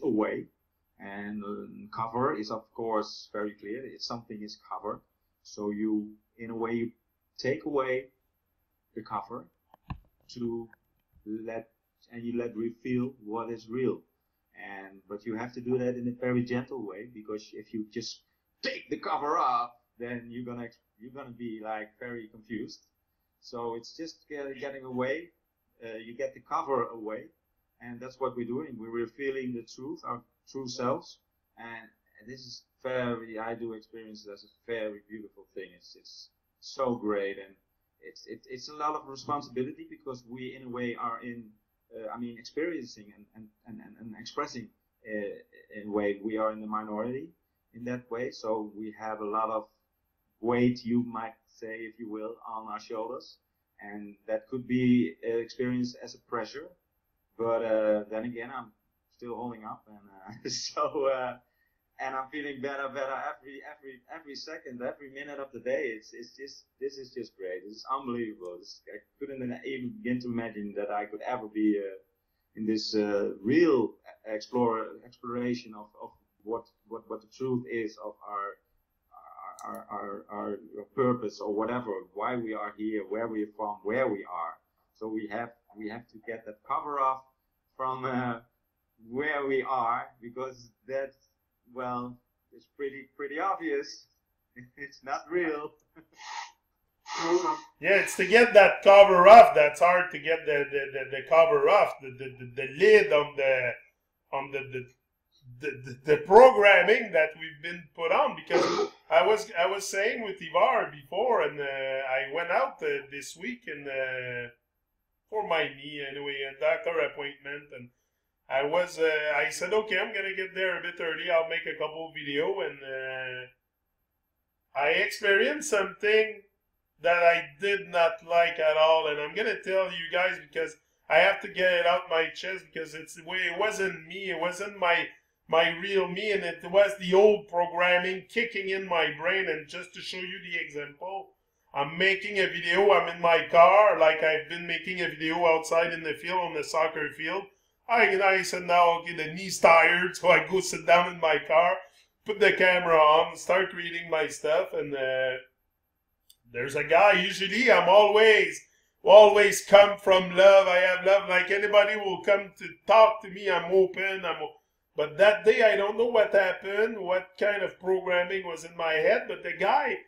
away, and cover is of course very clear. If something is covered, so you, in a way, you take away the cover to let reveal what is real. But you have to do that in a very gentle way, because if you just take the cover off, then you're gonna be like very confused. So it's just getting away. You get the cover away, and that's what we're doing. We're revealing the truth, our true selves, and this is I do experience it as a very beautiful thing. It's so great, and it's a lot of responsibility, because we in a way are experiencing and expressing in a way we are in the minority in that way. So we have a lot of weight, you might say, if you will, on our shoulders, and that could be experienced as a pressure. But then again, I'm still holding up, and and I'm feeling better every second, every minute of the day. This is just great. This is unbelievable. I couldn't even begin to imagine that I could ever be in this real exploration of what the truth is of our purpose, or whatever, why we are here, where we are from, where we are. So we have to get that cover off from where we are, because that's, well, it's pretty obvious. It's not real. Yeah, it's to get that cover off. That's hard to get the cover off, the lid on the programming that we've been put on. Because I was saying with Ivar before, and I went out this week and for my knee anyway, a doctor appointment, and I said, okay, I'm gonna get there a bit early. I'll make a couple video, and I experienced something that I did not like at all, and I'm gonna tell you guys, because I have to get it out my chest, because it wasn't me, it wasn't my real me, and it was the old programming kicking in my brain. And just to show you the example, I'm making a video, I'm in my car, like I've been making a video outside in the field, on the soccer field. I said, now, okay, the knee's tired, so I go sit down in my car, put the camera on, start reading my stuff, and there's a guy. Usually I'm always come from love. I have love, like anybody will come to talk to me, I'm open, but that day, I don't know what happened, what kind of programming was in my head, but the guy,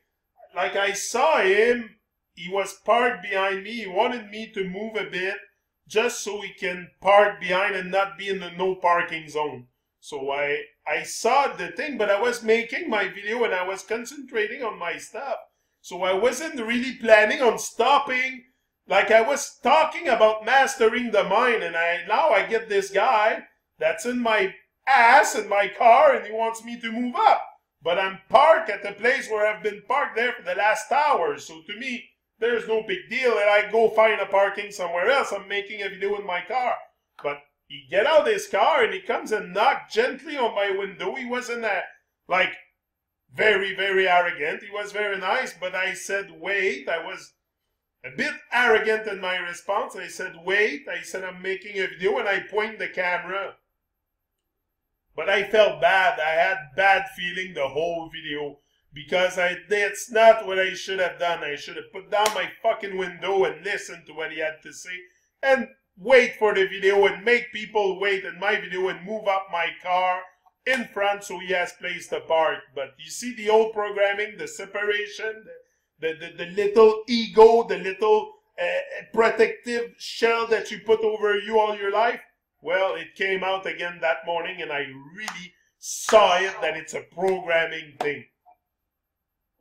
like I saw him, he was parked behind me. He wanted me to move a bit just so he can park behind and not be in the no parking zone. So I saw the thing, but I was making my video and I was concentrating on my stuff. So I wasn't really planning on stopping. Like, I was talking about mastering the mind, and now I get this guy that's in my ass in my car, and he wants me to move up. But I'm parked at the place where I've been parked there for the last hour. So to me, there's no big deal, and I go find a parking somewhere else. I'm making a video in my car. But he get out his car, and he comes and knock gently on my window. He wasn't like very, very arrogant. He was very nice, but I said, wait. I was a bit arrogant in my response. I said, wait. I said, I'm making a video, and I point the camera. But I felt bad. I had bad feeling the whole video, because that's not what I should have done. I should have put down my fucking window and listened to what he had to say, and wait for the video and make people wait in my video and move up my car in front so he has place to park. But you see the old programming, the separation, the little ego, the little protective shell that you put over you all your life. Well, it came out again that morning, and I really saw it, that it's a programming thing.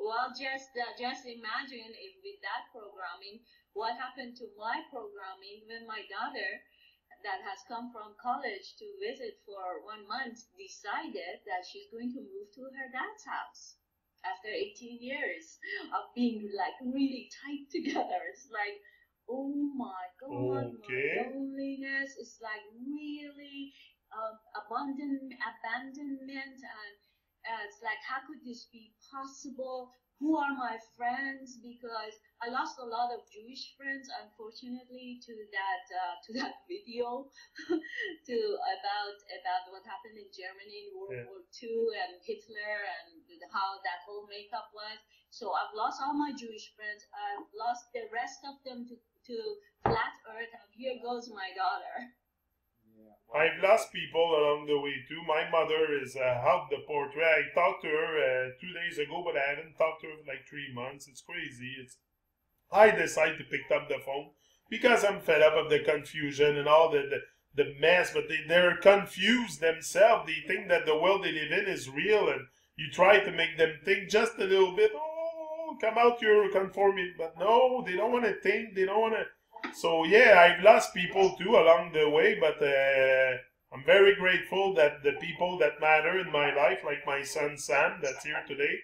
Well, just imagine if with that programming, what happened to my programming when my daughter that has come from college to visit for 1 month decided that she's going to move to her dad's house after 18 years of being like really tight together. It's like, oh my God, Okay. my loneliness is like really abandonment, and it's like, how could this be possible? Who are my friends? Because I lost a lot of Jewish friends, unfortunately, to that video, to about what happened in Germany in World War II and Hitler and how that whole makeup was. So I've lost all my Jewish friends. I've lost the rest of them to flat Earth, and here goes my daughter. I've lost people along the way too. My mother is out the portrait. I talked to her 2 days ago, but I haven't talked to her for like 3 months. It's crazy. I decided to pick up the phone because I'm fed up of the confusion and all the mess. But they're confused themselves. They think that the world they live in is real, and you try to make them think just a little bit. Oh, come out your conformity. But no, they don't want to think. They don't want to. So yeah, I've lost people too along the way, but I'm very grateful that the people that matter in my life, like my son Sam, that's here today,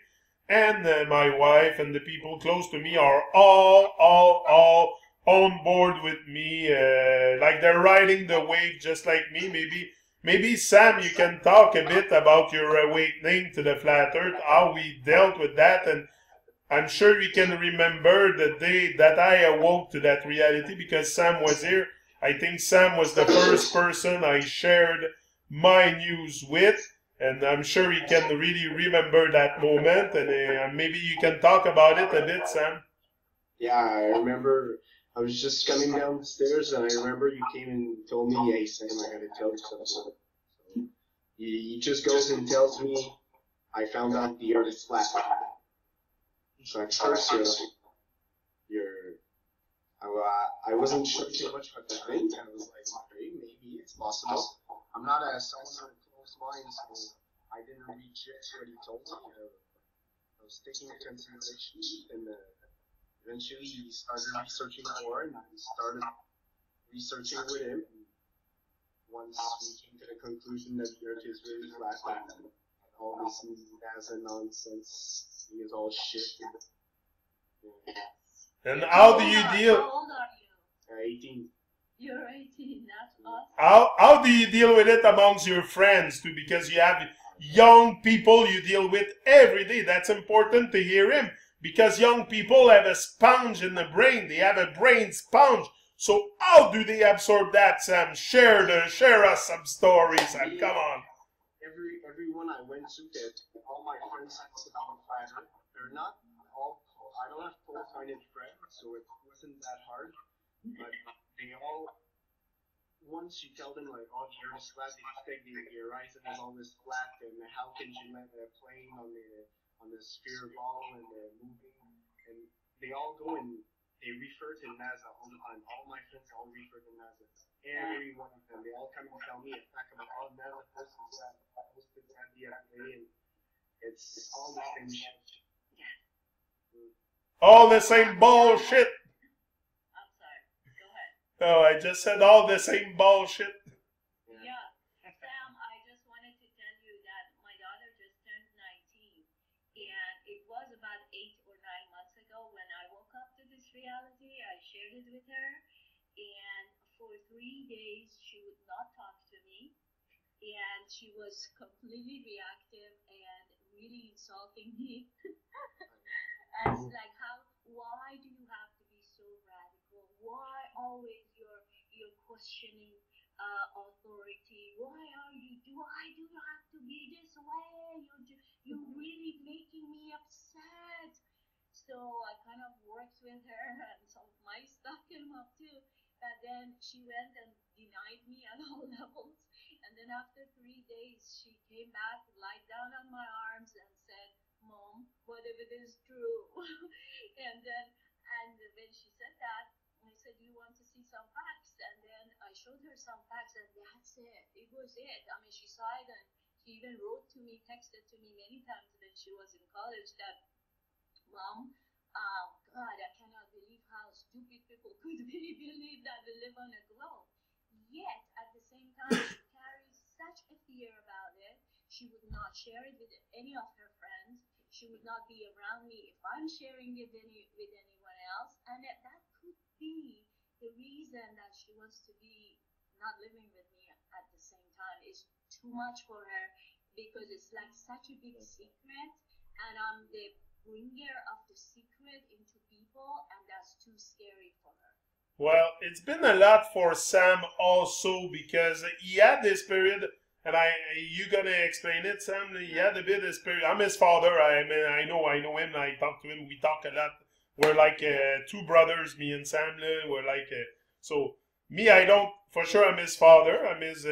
and my wife and the people close to me are all on board with me. Like they're riding the wave just like me. Maybe Sam, you can talk a bit about your awakening to the flat Earth, how we dealt with that, and I'm sure you can remember the day that I awoke to that reality because Sam was here. I think Sam was the first person I shared my news with, and I'm sure he can really remember that moment, and maybe you can talk about it a bit, Sam. Yeah, I remember I was just coming down the stairs, and I remember you came and told me, hey, Sam, I gotta tell you something. So he just goes and tells me, I found out the Earth is flat. So at first, I wasn't sure too much what to think. I was like, okay, maybe it's possible. I'm not someone with close mind, so I didn't reject what he told me. I was taking into consideration, and eventually he started researching more, and I started researching with him. And once we came to the conclusion that the Earth is really flat, and all this NASA nonsense is all shit. And how do you deal? How old are you? 18. You're 18. That's awesome. How do you deal with it amongst your friends too? Because you have young people you deal with every day. That's important to hear him because young people have a sponge in the brain. They have a brain sponge. So how do they absorb that, Sam? Share us some stories, Sam. Come on. Everyone I went to, all my friends about flat Earth, they're not all. I don't have full-minded friends, so it wasn't that hard. But they all, once you tell them like, oh, the Earth is flat, they think the horizon is always flat, and how can you land a plane on the sphere ball and moving? And they all go and they refer to NASA all the time. All my friends all refer to NASA. Every one of them, they all come and tell me a fact about all NASA posted at the FA, and it's all the same shit. All the same bullshit. I'm sorry. Go ahead. Oh, I just said all the same bullshit. Yeah. Sam, I just wanted to tell you that my daughter just turned 19, and it was about 8 or 9 months ago when I woke up to this reality. I shared it with her, and for 3 days she would not talk to me, and she was completely reactive and really insulting me. And it's like, why do you have to be so radical? Why always you're questioning authority? Why do you have to be this way? You're really making me upset. So I kind of worked with her, and some of my stuff came up too. But then she went and denied me at all levels. And then after 3 days, she came back, lied down on my arms, and said, Mom, what if it is true? and when she said that, I said, you want to see some facts? And then I showed her some facts, and that's it. It was it. I mean, she saw it, and she even wrote to me, texted to me many times when she was in college that, Mom, God, I cannot believe how stupid people could believe that we live on a globe. yet at the same time she carries such a fear about it. She would not share it with any of her friends. She would not be around me if I'm sharing it with anyone else. And that could be the reason that she wants to be not living with me at the same time. It's too much for her because it's like such a big secret, and I'm the bringer of the secret into people, and that's too scary for her. Well, it's been a lot for Sam also because he had this period, and you gonna explain it, Sam? He had a bit of this period. I'm his father. I mean, I know him. I talk to him. We talk a lot. We're like two brothers, me and Sam. We're like so. Me, I don't. For sure, I'm his father. I'm his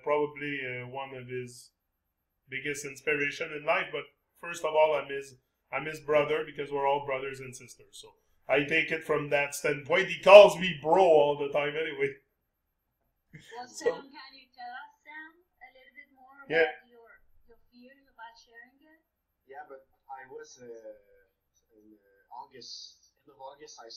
probably one of his biggest inspiration in life. But first of all, I'm his brother because we're all brothers and sisters. So I take it from that standpoint. He calls me bro all the time anyway. Well, Sam, can you tell us, Sam, a little bit more about your fears about sharing it? Yeah, but I was in August, end of August, I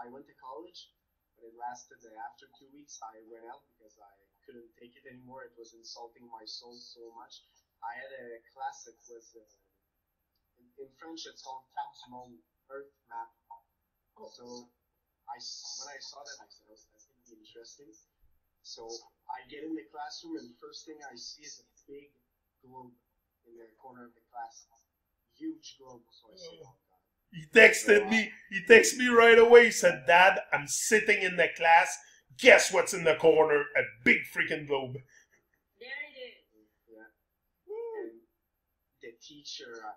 went to college, but it lasted after 2 weeks. I went out because I couldn't take it anymore. It was insulting my soul so much. I had a class that was, in French, it's called Tru-Mon Earth Map. So when I saw that, I said, oh, that's going to be interesting. So I get in the classroom, and the first thing I see is a big globe in the corner of the class. Huge globe. So I said, oh, God. He texted me right away. He said, Dad, I'm sitting in the class. Guess what's in the corner? A big freaking globe. There it is. Yeah. And the teacher,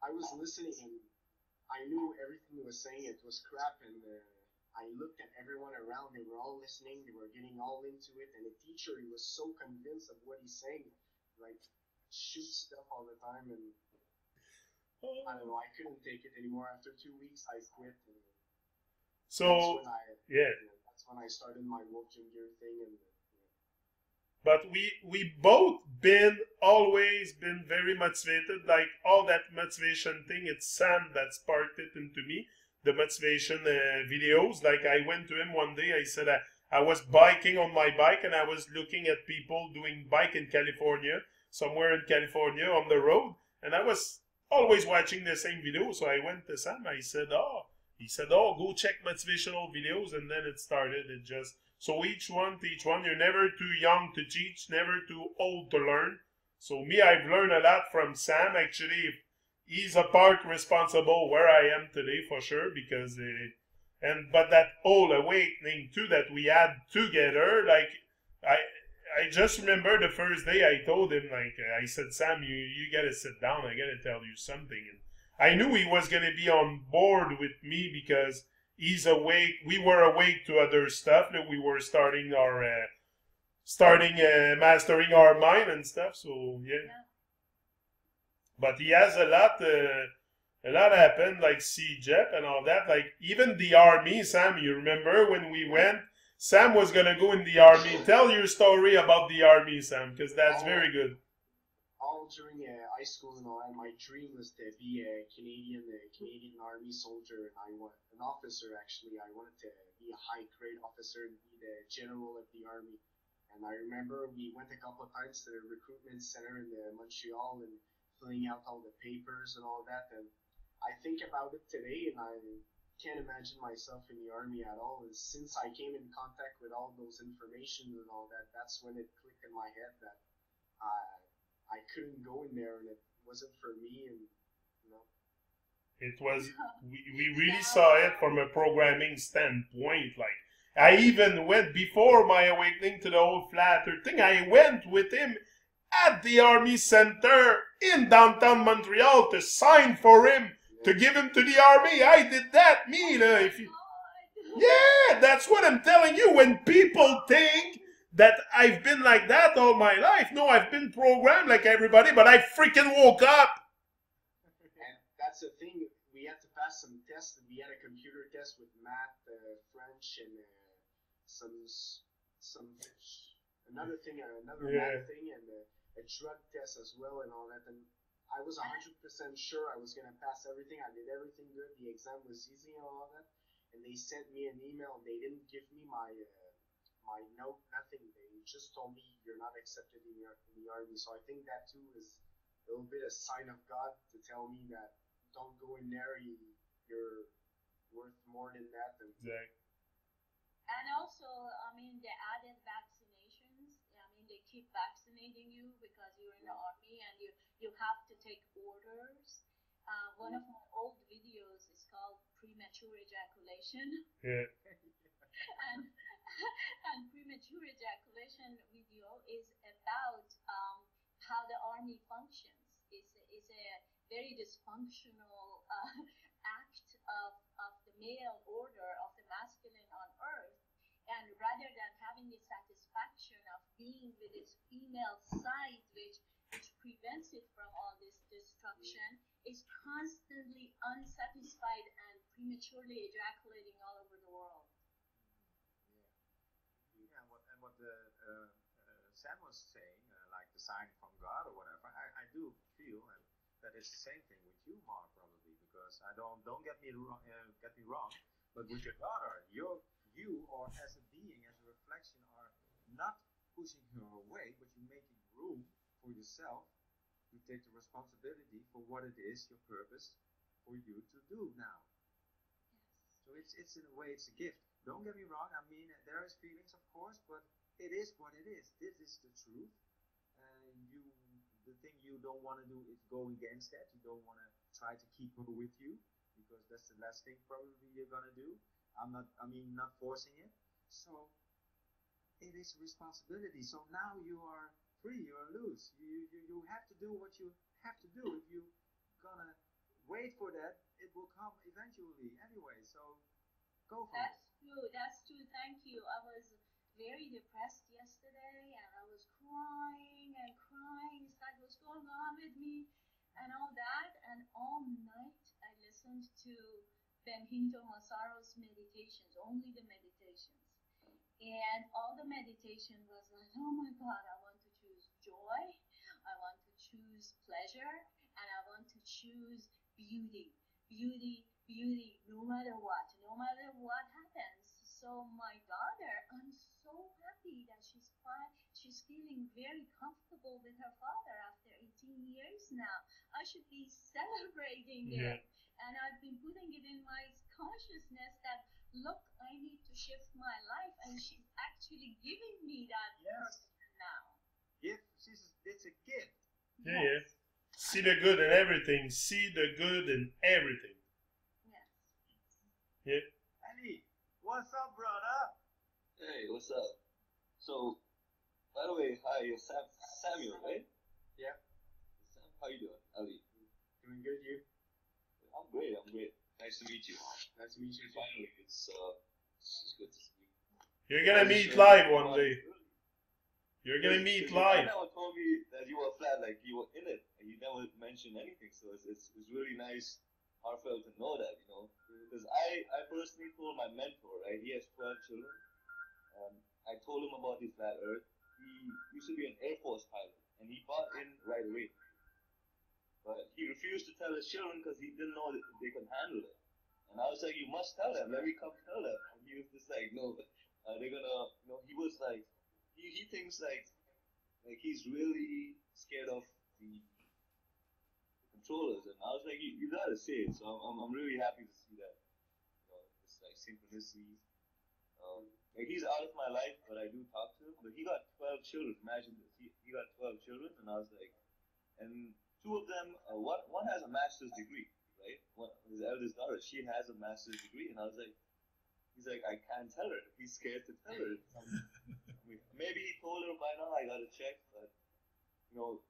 I was listening, and I knew everything he was saying. It was crap, and I looked at everyone around. They were all listening. They were getting all into it. And the teacher, he was so convinced of what he's saying, like shoot stuff all the time. And I don't know. I couldn't take it anymore. After 2 weeks, I quit. And so that's when I started my Wolf Gym Gear thing. And but we both always been very motivated. Like all that motivation thing, it's Sam that sparked it into me. The motivation videos. Like I went to him one day. I said I was biking on my bike, and I was looking at people doing bike in California, somewhere in California on the road, and I was always watching the same video. So I went to Sam. He said, go check motivational videos, and then it started. It just so each one. You're never too young to teach, never too old to learn. So me, I've learned a lot from Sam. Actually, he's a part responsible where I am today for sure, because but that whole awakening too that we had together, like I just remember the first day I told him, like I said, Sam, you gotta sit down. I gotta tell you something. And I knew he was gonna be on board with me because he's awake. We were awake to other stuff. That we were starting mastering our mind and stuff. So yeah. But he has a lot happened, like CJEP and all that. Like even the army, Sam, you remember when we went? Sam was going to go in the army. Tell your story about the army, Sam, because that's very good. All during high school and all that, my dream was to be a Canadian Army soldier, and I want an officer, actually. I wanted to be a high-grade officer and be the general of the army. And I remember we went a couple of times to the recruitment center in Montreal and filling out all the papers and all that. And I think about it today, and I can't imagine myself in the army at all. And since I came in contact with all those information and all that, that's when it clicked in my head that I couldn't go in there, and it wasn't for me. And it was we really saw it from a programming standpoint. Like I even went before my awakening to the whole flat earth thing. I went with him at the Army Center in downtown Montreal to sign for him, to give him to the Army. I did that, Yeah, that's what I'm telling you. When people think that I've been like that all my life, no, I've been programmed like everybody, but I freaking woke up. And that's the thing. We had to pass some tests. We had a computer test with math, French, and another math thing, and a drug test as well, and all that. And I was 100% sure I was going to pass everything. I did everything good. The exam was easy and all that. And they sent me an email. They didn't give me my my note, nothing. They just told me you're not accepted in the army. So I think that too is a little bit a sign of God to tell me that don't go in there. You're worth more than that. And Exactly. And also, I mean, the added vaccinations. I mean, they keep vaccinating you because you're in the army and you have to take orders. One of my old videos is called premature ejaculation. Yeah. and and premature ejaculation video is about how the army functions. It's a very dysfunctional act of the male order of the masculine on earth. And rather than having the satisfaction of being with its female side, which prevents it from all this destruction, is constantly unsatisfied and prematurely ejaculating all over the world. Yeah, what Sam was saying, like the sign from God or whatever, I do feel that it's the same thing with you, Mark, probably, because I don't get me wrong, but with your daughter, you or as a being, as a reflection, are not pushing her away, but you're making room for yourself to take the responsibility for what it is, your purpose, for you to do now. So it's in a way, it's a gift. Don't get me wrong. I mean, there is feelings, of course, but it is what it is. This is the truth. The thing you don't want to do is go against that. You don't want to try to keep her with you, because that's the last thing probably you're gonna do. Not forcing it. So it is a responsibility. So now you are free. You're loose. You have to do what you have to do. If you're gonna wait for that, it will come eventually anyway. So go for it. That's true. Thank you. I was very depressed yesterday, and I was crying and crying. It's like, what's going on with me, and all that. And all night I listened to Benito Massaro's meditations, only the meditations. And all the meditation was like, oh my God, I want to choose joy, I want to choose pleasure, and I want to choose beauty. Beauty, beauty, no matter what happens. So my daughter, I'm so happy that she's feeling very comfortable with her father after 18 years now. I should be celebrating it. And I've been putting it in my consciousness that, look, I need to shift my life, and she's actually giving me that person now. It's a gift. Yeah. See the good in everything. See the good in everything. Yes. Yeah. Ali, what's up, brother? Hey, what's up? So, by the way, hi, you're Samuel, right? Yeah. Sam, how you doing? Ali. Doing good, you? I'm great. Nice to meet you. Nice to meet you. Finally, it's good to see you. You're gonna meet live one day. You're gonna meet live. You never told me that you were flat, like you were in it, and you never mentioned anything. So it's really nice, heartfelt to know that, you know. Because I personally told my mentor, right? He has 12 children. I told him about the flat Earth. He used to be an Air Force pilot, and he bought in right away. But he refused to tell his children because he didn't know that they could handle it. And I was like, you must tell them. Let me come tell them. And he was just like, no, they're gonna, you know, he was like, he thinks like he's really scared of the controllers. And I was like, you gotta say it. So I'm really happy to see that, you know, it's like synchronicity. Like he's out of my life, but I do talk to him. But he got 12 children. Imagine this. He got 12 children, and I was like, and two of them, one has a master's degree, right? His eldest daughter, she has a master's degree, and I was like, he's like, I can't tell her. He's scared to tell her. Maybe he told her by now. I gotta check, but you know,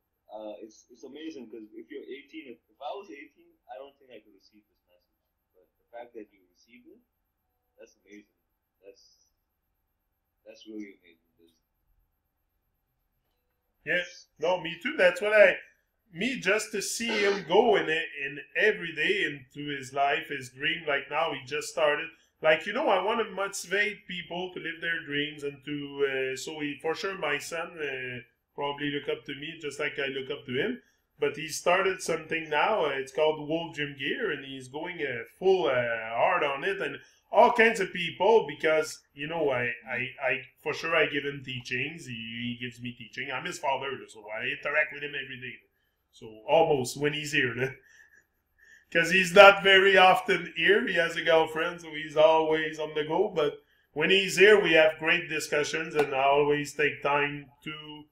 it's amazing because if you're 18, if I was 18, I don't think I could receive this message. But the fact that you received it, that's amazing. That's really amazing. Yes. No, me too. That's what just to see him go in every day into his life, his dream. Like now, he just started. Like, you know, I want to motivate people to live their dreams and to, for sure, my son probably look up to me just like I look up to him. but he started something now. It's called Wolf Gym Gear, and he's going full hard on it, and all kinds of people, because you know, I for sure I give him teachings. He gives me teaching. I'm his father, so I interact with him every day. So almost when he's here, because he's not very often here. He has a girlfriend, so he's always on the go. But when he's here, we have great discussions, and I always take time to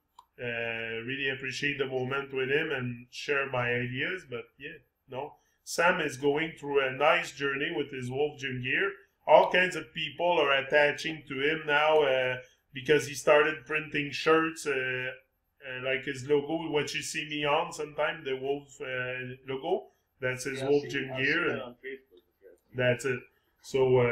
really appreciate the moment with him and share my ideas. But yeah, no, Sam is going through a nice journey with his Wolf Gym Gear. All kinds of people are attaching to him now because he started printing shirts like his logo, what you see me on sometimes, the Wolf logo. That's his Wolf Gym Gear. That on Facebook. That's it. So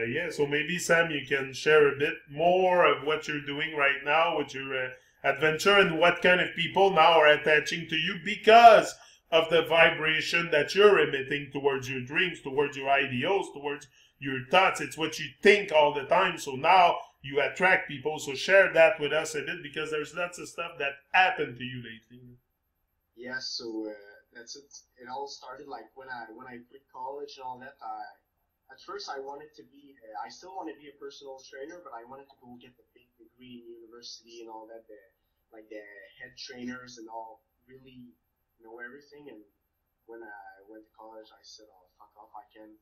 yeah, so maybe Sam, you can share a bit more of what you're doing right now with your adventure and what kind of people now are attaching to you because of the vibration that you're emitting towards your dreams, towards your ideals, towards your thoughts. It's what you think all the time. So now you attract people. So share that with us a bit because there's lots of stuff that happened to you lately. Yeah, so that's it. It all started like when I quit college and all that. At first I wanted to be, I still want to be a personal trainer, but I wanted to go get the big degree in university and all that. Like the head trainers and all really know everything. And when I went to college, I said, "Oh, fuck off! I can't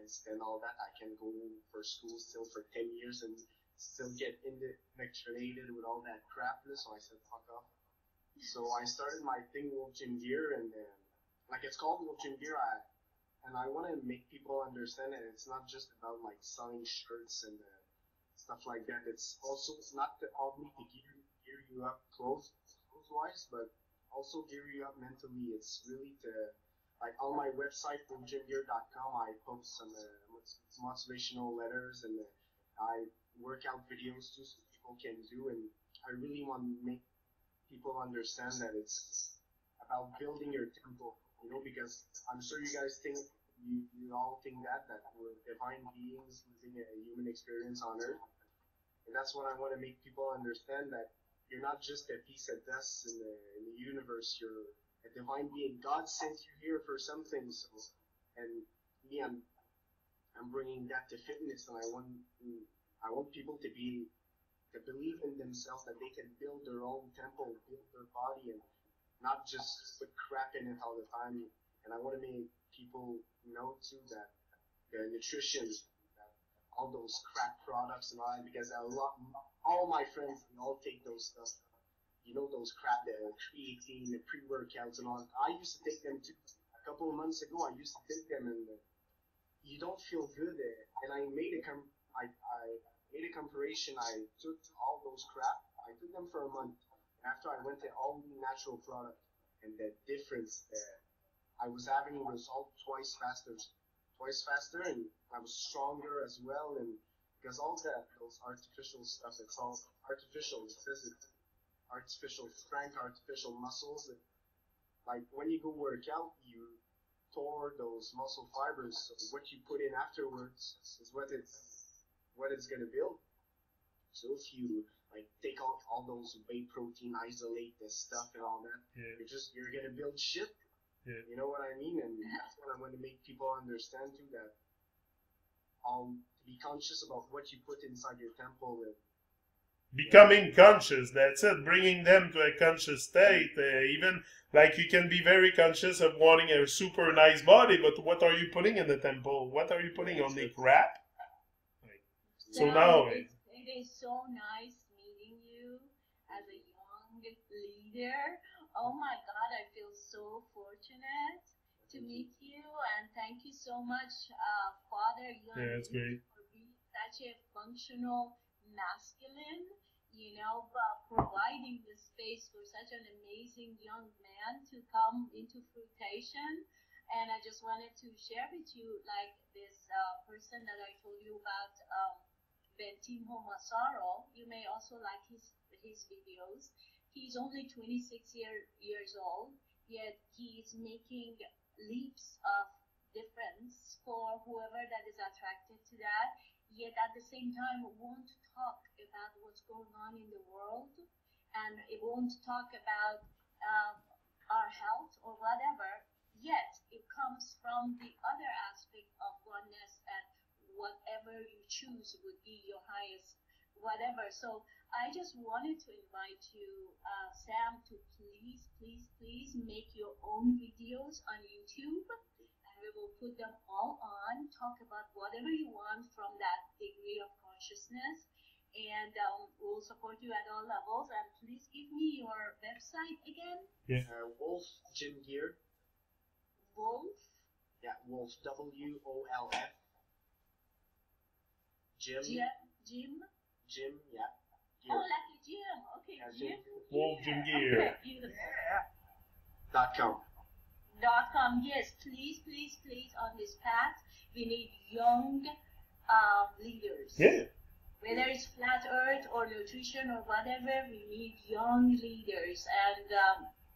stand all that. I can go for school still for 10 years and still get indoctrinated with all that crapness." So I said, "Fuck off." So I started my thing, Wolf Gym Gear, and like it's called Wolf Gym Gear. I want to make people understand that it's not just about like selling shirts and stuff like that. It's also not only to gear you up clothes wise, but also gear you up mentally. It's really to, like on my website, wolfgymgear.com, I post some motivational letters and I workout videos too, so people can do. And I really want to make people understand that it's about building your temple, you know, because I'm sure you guys think, you all think that we're divine beings living a human experience on Earth. And that's what I want to make people understand, that you're not just a piece of dust in the universe. You're a divine being. God sent you here for something. So, and me, I'm bringing that to fitness, and I want people to believe in themselves, that they can build their own temple, build their body, and not just put crap in it all the time. And I want to make people know too that the nutrition, all those crap products and all that, because all my friends, they all take those stuff. You know, those crap, the creatine, the pre-workouts and all that. I used to take them too. A couple of months ago, I used to take them, and you don't feel good. And I made a comparison. I took all those crap. I took them for a month. After I went to all natural product, and the difference there, I was having a result twice faster, and I was stronger as well. And because all those artificial stuff, it's all artificial. It says it's artificial strength, artificial muscles. Like when you go work out, you tore those muscle fibers. So what you put in afterwards is what it's gonna build. So if you like take out all those whey protein, isolate the stuff and all that, you're gonna build shit. Yeah. You know what I mean? And that's what I want to make people understand too, that to be conscious about what you put inside your temple. Becoming conscious, that's it. Bringing them to a conscious state. Even like you can be very conscious of wanting a super nice body, but what are you putting in the temple? What are you putting on the crap? So now it is so nice meeting you as a young leader. Oh my God, I feel so fortunate to meet you, and thank you so much, Father. Yeah, that's great. For being such a functional masculine, providing the space for such an amazing young man to come into fruition. And I just wanted to share with you, like this person that I told you about, Bentinho Massaro. You may also like his videos. He's only 26 years old, yet he is making leaps of difference for whoever that is attracted to that, yet at the same time won't talk about what's going on in the world, and it won't talk about our health or whatever, yet it comes from the other aspect of oneness, and whatever you choose would be your highest whatever. So I just wanted to invite you, Sam, to please make your own videos on YouTube, and we will put them all on, talk about whatever you want from that degree of consciousness, and we'll support you at all levels. And please give me your website again. Yeah. Wolf Gym Gear. Wolf. Yeah, Wolf, WOLF. Gym. Gym. Gym, yeah. Oh, like a gym. Okay, Yeah, gym. Wolf Gym Gear. Okay, beautiful. .com. .com. Yes, please on this path. We need young leaders. Yeah. Whether it's flat earth or nutrition or whatever, we need young leaders. And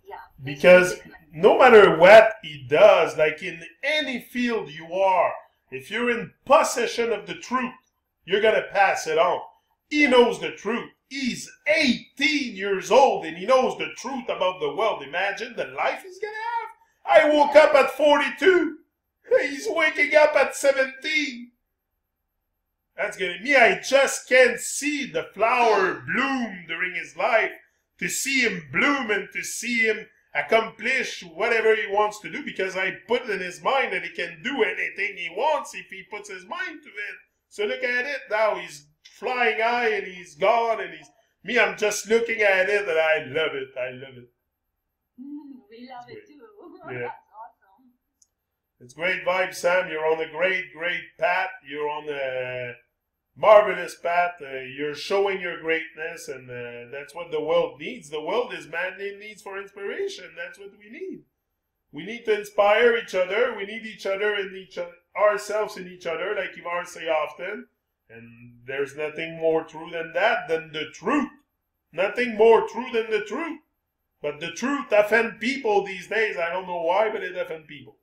yeah. Because no matter what he does, like in any field you are, if you're in possession of the truth, you're going to pass it on. He knows the truth. He's 18 years old and he knows the truth about the world. Imagine the life he's going to have. I woke up at 42. He's waking up at 17. That's going to me. I just can't see the flower bloom during his life. To see him bloom and to see him accomplish whatever he wants to do, because I put in his mind that he can do anything he wants if he puts his mind to it. So look at it now. He's flying high and he's gone and he's... Me, I'm just looking at it and I love it. I love it. We love it too. Yeah. That's awesome. It's great vibes, Sam. You're on a great path. You're on a marvelous path. You're showing your greatness, and that's what the world needs. The world is manly needs for inspiration. That's what we need. We need to inspire each other. We need each other and ourselves in each other, like Ivar say often. And there's nothing more true than that, than the truth. Nothing more true than the truth. But the truth offends people these days. I don't know why, but it offends people.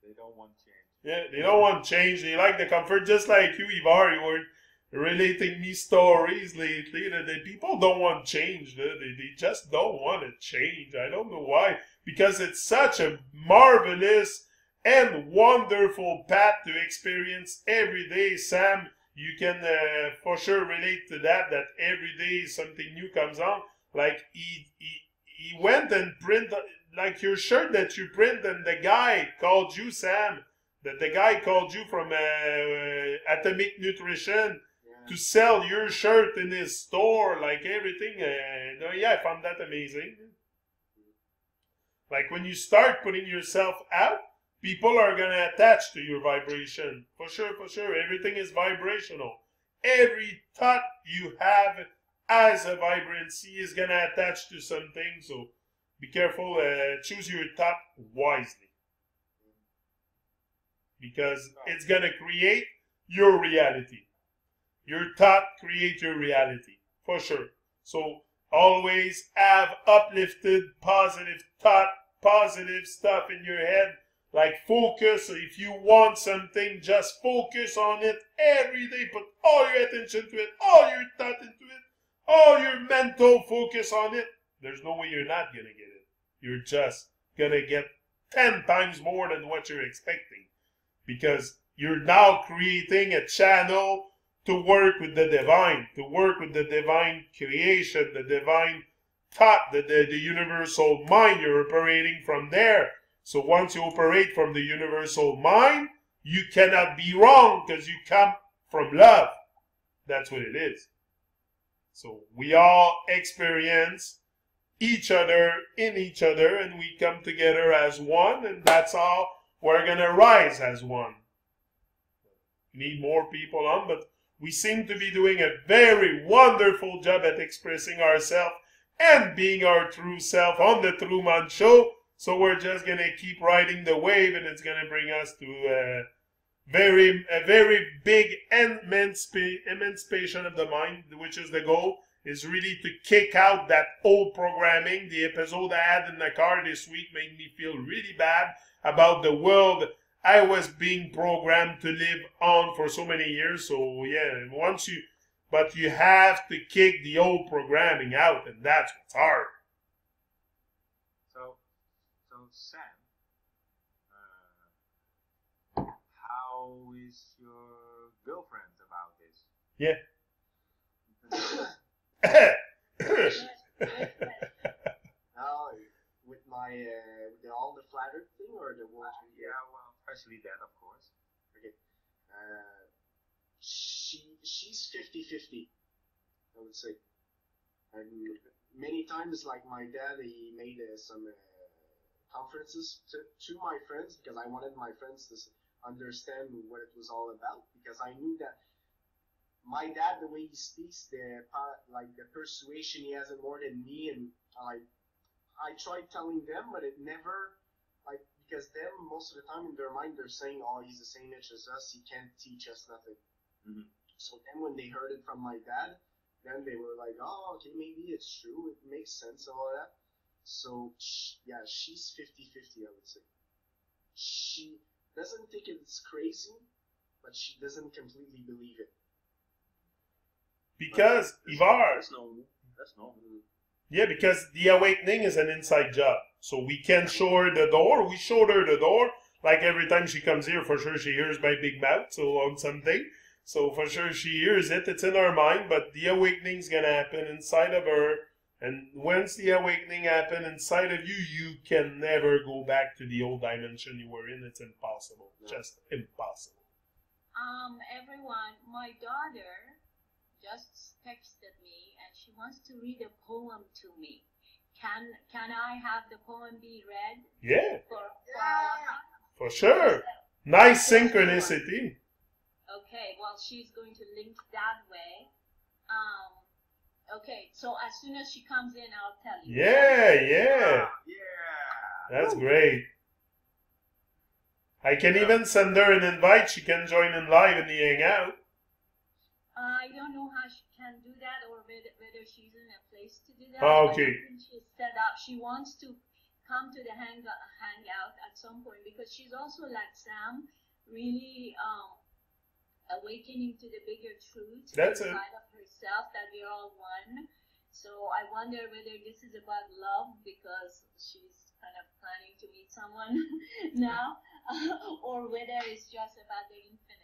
They don't want change. Yeah, they don't want change. They like the comfort, just like you, Ivar. You were relating me stories lately that the people don't want change. They just don't want to change. I don't know why. Because it's such a marvelous and wonderful path to experience every day. Sam, you can for sure relate to that every day something new comes on. Like he went and print like your shirt that you print, and the guy called you, Sam, that the guy called you from Atomic Nutrition to sell your shirt in his store, like everything. Yeah, I found that amazing. Like when you start putting yourself out, people are going to attach to your vibration. For sure. Everything is vibrational. Every thought you have as a vibrancy is going to attach to something. So be careful. Choose your thought wisely. Because it's going to create your reality. Your thought creates your reality. For sure. So always have uplifted, positive thought, positive stuff in your head. Like focus. If you want something, just focus on it every day. Put all your attention to it, all your thought into it, all your mental focus on it. There's no way you're not going to get it. You're just going to get 10 times more than what you're expecting. Because you're now creating a channel to work with the divine, creation, the divine thought, the universal mind. You're operating from there. So once you operate from the universal mind, you cannot be wrong because you come from love. That's what it is. So we all experience each other in each other, and we come together as one, and that's all. We're going to rise as one. We need more people on, but we seem to be doing a very wonderful job at expressing ourselves and being our true self on the Tru-Mon show. So we're just going to keep riding the wave, and it's going to bring us to a very big emancipation of the mind, which is the goal, is really to kick out that old programming. The episode I had in the car this week made me feel really bad about the world I was being programmed to live on for so many years. So yeah, but you have to kick the old programming out, and that's what's hard. Sam, how is your girlfriend about this? Yeah. Now, with my with all the flat earth thing or the world? Yeah, well, especially that, of course. Okay. She's 50-50, I would say. And many times, like my dad, he made some conferences to my friends because I wanted my friends to understand what it was all about, because I knew that my dad, the way he speaks, the persuasion he has more than me, and I tried telling them, but it never, because them, most of the time in their mind, they're saying, oh, he's the same age as us, he can't teach us nothing. Mm-hmm. So then when they heard it from my dad, then they were like, oh, okay, maybe it's true, it makes sense and all that. So, yeah, she's 50-50, I would say. She doesn't think it's crazy, but she doesn't completely believe it. Because, Ivar, That's normal. That's normal. yeah, because the awakening is an inside job. So we can't show her the door. We showed her the door. Like every time she comes here, for sure she hears my big mouth, so on something. So for sure she hears it. It's in her mind, but the awakening's going to happen inside of her. And once the awakening happens inside of you, you can never go back to the old dimension you were in. It's impossible. Just impossible. Everyone, my daughter just texted me and she wants to read a poem to me. Can I have the poem be read? Yeah. For For sure. Nice synchronicity. Okay, well, she's going to link that way. Okay, so as soon as she comes in, I'll tell you. Yeah. Yeah. That's great. I can even send her an invite. She can join in live in the hangout. I don't know how she can do that, or whether she's in a place to do that. Oh, okay. I think she's set up. She wants to come to the hangout at some point, because she's also like Sam, really awakening to the bigger truth inside of herself, that we're all one. So I wonder whether this is about love, because she's kind of planning to meet someone now, or whether it's just about the infinite.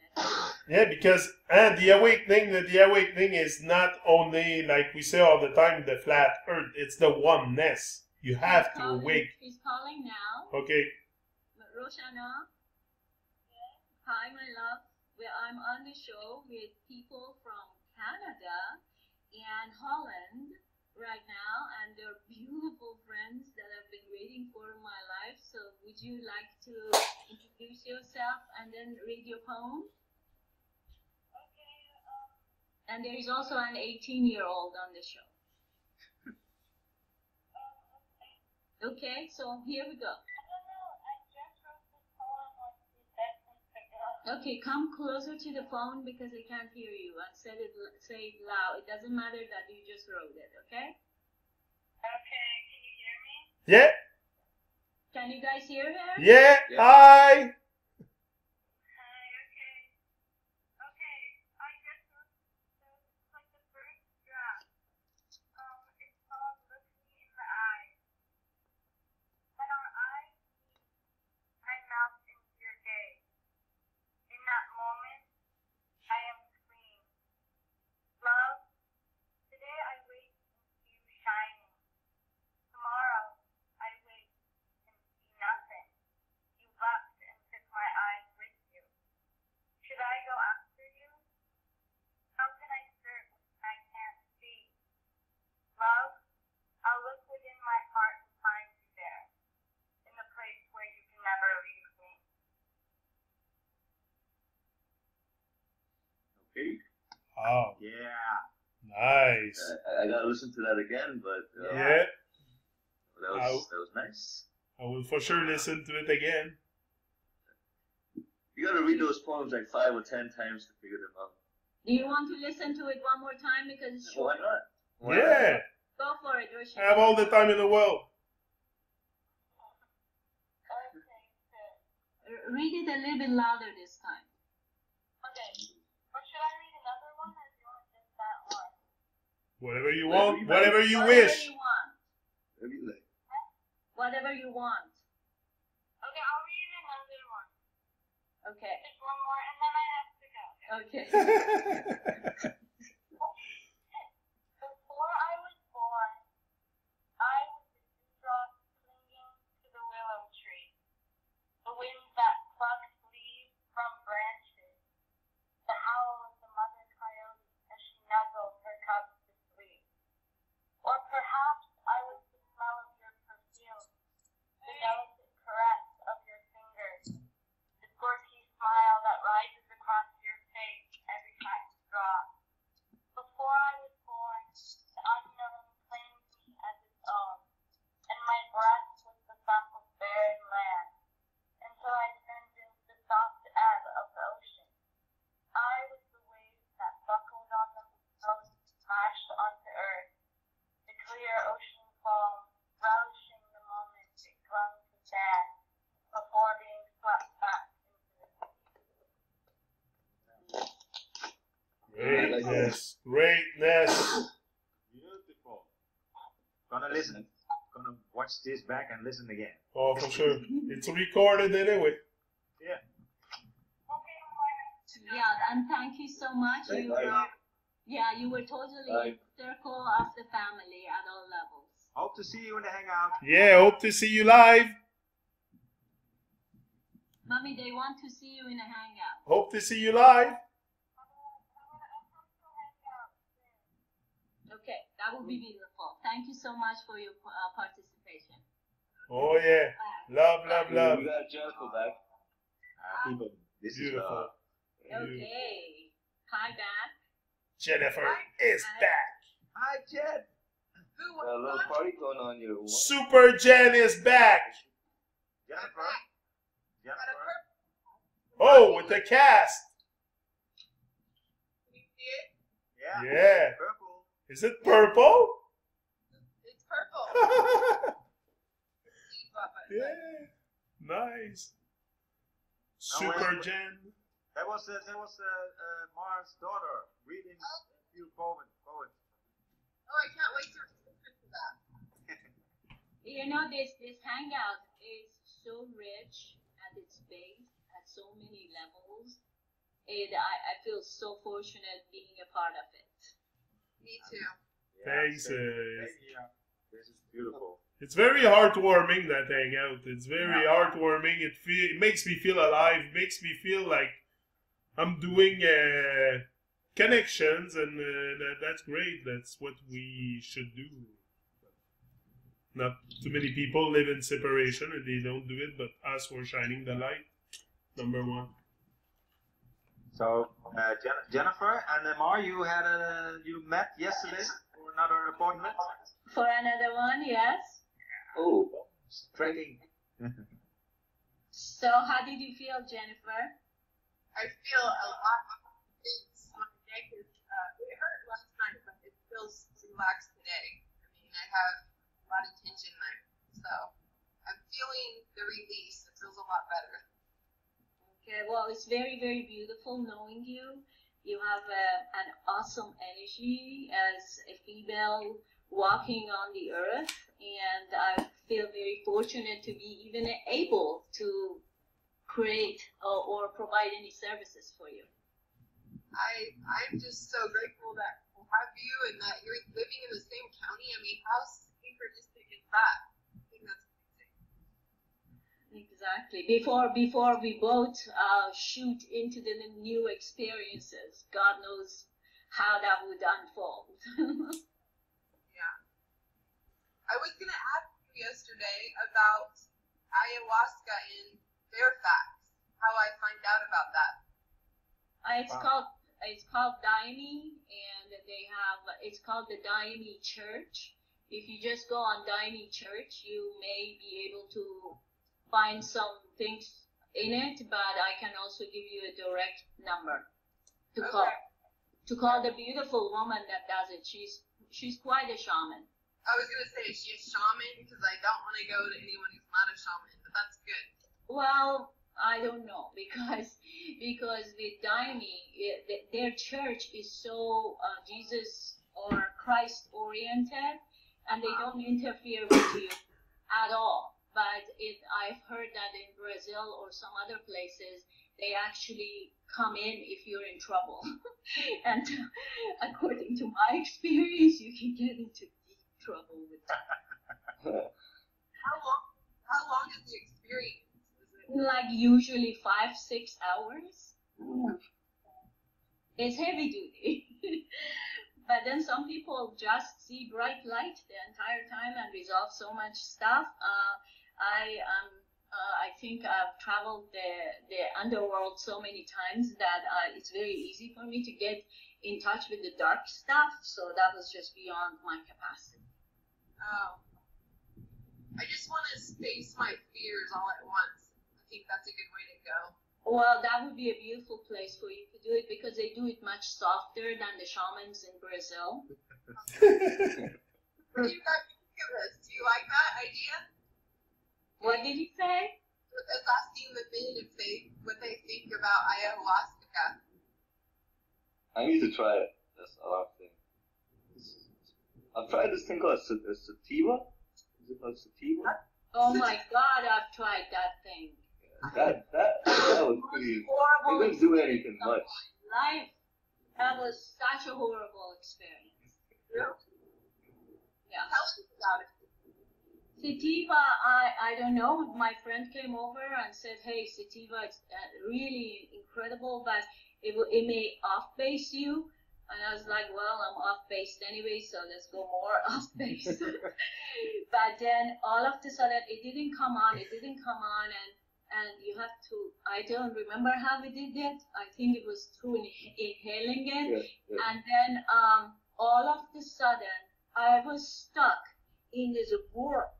Yeah, because the awakening is not only, like we say all the time, the flat earth. It's the oneness. You have to awake. She's calling now. Okay. Roshana. Hi, my love. I'm on the show with people from Canada and Holland right now, and they're beautiful friends that I've been waiting for in my life. So would you like to introduce yourself and then read your poem? Okay. And there is also an 18-year-old on the show. Okay, so here we go. Okay, come closer to the phone because I can't hear you. And say it loud. It doesn't matter that you just wrote it, okay? Okay, can you hear me? Yeah. Can you guys hear her? Yeah. Hi. Hi, okay. Okay, I just wrote like the first draft. It's called Look Me in the Eye. When our eyes meet, I melt into your day. In that moment, I am clean. Love, today I wake and see you shining. Tomorrow, I wake and see nothing. You left and took my eyes with you. Should I go after you? How can I search when I can't see? Love, I'll look within my heart and find you there, in the place where you can never leave me. Okay. Oh, Yeah. nice. I gotta listen to that again, but Yeah. that was nice. I will for sure listen to it again. You gotta read those poems like 5 or 10 times to figure them out. Do you want to listen to it one more time because it's Why short? not? Why Yeah. Go for it, Roshi. I have all the time in the world. Read it a little bit louder this time. Okay. Or should I read another one, or do you want just that one? Whatever you Whatever want, you whatever you Whatever wish. you want. Maybe like, Whatever you want. Okay. Just one more, and then I have to go. Okay. Before I was born, I was a dewdrop clinging to the willow tree. The wind that plucks leaves from branches. The howl of the mother coyote as she nuzzles her cubs to sleep. Or perhaps I was the smell of your perfume, the delicate caress of your fingers, the quirky smile that rises across your face every time you drop. Before I was born, the unknown claimed me as its own, and my breath was the thump of barren land, until I turned into the soft ebb of the ocean. I was the waves that buckled on the coast, smashed onto earth, the clear ocean foam, relishing the moment it clung to sand, before being swept back into the Greatness. Greatness. Beautiful. Gonna listen. Gonna watch this back and listen again. Oh, for sure. It's recorded anyway. Yeah. Yeah, and thank you so much. Hey, You bye. were, yeah, you were totally Bye. in the circle of the family at all levels. Hope to see you in the hangout. Yeah, hope to see you live. Mommy, they want to see you in a hangout. Hope to see you live. Okay, that would be beautiful. Thank you so much for your participation. Oh yeah. Bye. Love, love, love. We got Jennifer back. People, this Beautiful. Okay. Hi, back. Jennifer is back. Hi, Jed. Got a little party going on here. What? Super Jen is back. Jennifer. Jennifer. Oh, with the cast. You see it? Yeah. Yeah. Purple. Is it purple? It's purple. Yeah. Nice. Super Jen. That was Mars' daughter reading a few poets. Oh, I can't wait to listen to that. You know, this hangout is so rich at its base, at so many levels. I feel so fortunate being a part of it. Me too. Thanks. Yeah. This is beautiful. It's very heartwarming, that hangout. It's very heartwarming. It makes me feel alive. Makes me feel like I'm doing connections, and that's great. That's what we should do. Not too many people live in separation and they don't do it, but us, we're shining the light. Number one. So, Jennifer and Mar, you met yesterday for another appointment? For another one, yes. Oh, trading. So, how did you feel, Jennifer? I feel a lot. My neck is. It hurt last night, but it feels relaxed today. I mean, I have a lot of tension there, so I'm feeling the release. It feels a lot better. Okay, well, it's very, very beautiful knowing you. You have an awesome energy as a female walking on the earth, and I feel very fortunate to be even able to create or provide any services for you. I'm just so grateful that we'll have you and that you're living in the same county. I mean, how synchronistic is that? I think that's amazing. Exactly. Before we both shoot into the new experiences, God knows how that would unfold. Yeah. I was gonna ask you yesterday about ayahuasca in Fairfax. How I find out about that. It's called Daime, and it's called the Daime Church. If you just go on Daime Church, you may be able to find some things in it, but I can also give you a direct number to call. To call the beautiful woman that does it. She's quite a shaman. I was gonna say, is she a shaman? Because I don't want to go to anyone who's not a shaman, but that's good. Well, I don't know, because with Daime, their church is so Jesus or Christ oriented, and they don't interfere with you at all. But I've heard that in Brazil or some other places, they actually come in if you're in trouble. And according to my experience, you can get into deep trouble with that. How long is the experience? Is it Like usually 5-6 hours. It's heavy duty. But then some people just see bright light the entire time and resolve so much stuff. I think I've traveled the underworld so many times that it's very easy for me to get in touch with the dark stuff. So that was just beyond my capacity. Oh. I just want to face my fears all at once. I think that's a good way to go. Well, that would be a beautiful place for you to do it because they do it much softer than the shamans in Brazil. What do you guys think of this? Do you like that idea? What did you say? It's asking the men what they think about ayahuasca. I need to try it. That's all I'm saying. I've tried this thing called sativa. Is it called sativa? Oh my God, I've tried that thing. That was pretty. Horrible. It didn't do anything much. Life. That was such a horrible experience. Yeah. Yeah. Tell us about it. Sativa, I don't know. My friend came over and said, "Hey, sativa, it's really incredible, but it may off-base you." And I was like, "Well, I'm off-based anyway, so let's go more off-base." But then all of a sudden, it didn't come on, and you have to, I don't remember how we did it. I think it was through inhaling it. Yeah. And then all of a sudden, I was stuck in this warp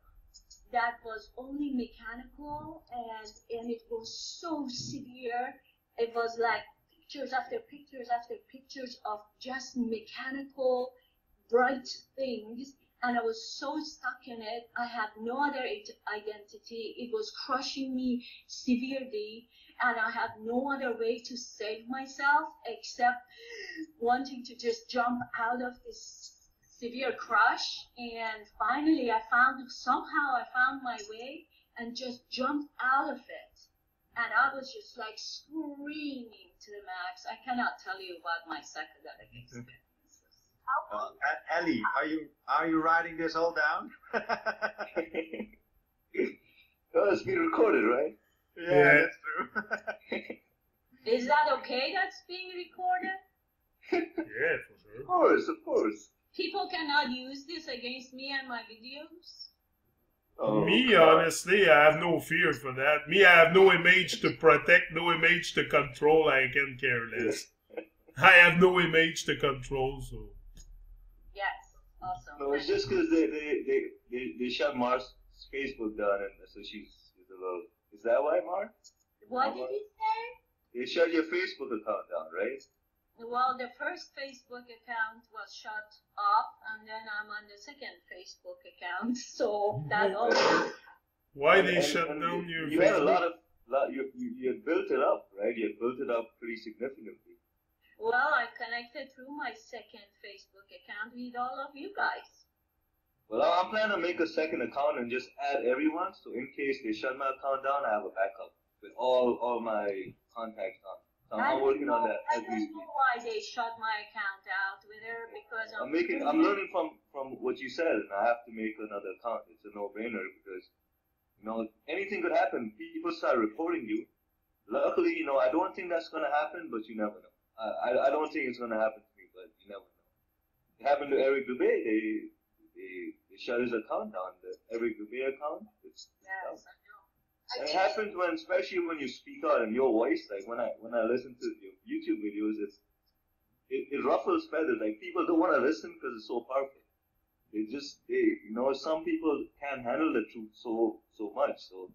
that was only mechanical, and it was so severe. It was like pictures after pictures after pictures of just mechanical, bright things. And I was so stuck in it. I had no other identity. It was crushing me severely. And I had no other way to save myself except wanting to just jump out of this severe crush. And finally, somehow I found my way and just jumped out of it. And I was just like screaming to the max. I cannot tell you about my psychedelic experience. Ellie, are you writing this all down? Oh, it's being recorded, right? Yeah, that's true. Is that okay that's being recorded? Yeah, for sure. Of course. People cannot use this against me and my videos? Oh, Me, God. honestly, I have no fear for that. Me, I have no image to protect, no image to control. I can care less. I have no image to control, so. Yes, awesome. No, it's just because they shut Mar's Facebook down, and so she's a little. Is that why, Mar? What did you say? They shut your Facebook account down, right? Well, the first Facebook account was shut off, and then I'm on the second Facebook account, so that also. Why they And shut down your you had a Facebook? you had built it up, right? You had built it up pretty significantly. Well, I connected through my second Facebook account with all of you guys. Well, I'm planning to make a second account and just add everyone, so in case they shut my account down, I have a backup with all my contacts on. So I'm working on that I as we don't speak. know why they shut my account out, whether because I'm learning from what you said, and I have to make another account. It's a no-brainer because, anything could happen. People start reporting you. Luckily, I don't think that's going to happen, but you never know. I don't think it's going to happen to me, but you never know. It happened to Eric Dubé. They shut his account down, the Eric Dubé account. Yes, I know. And it happens especially when you speak out in your voice. Like when I listen to your YouTube videos, it ruffles feathers. Like people don't want to listen because it's so powerful. Some people can't handle the truth so much. So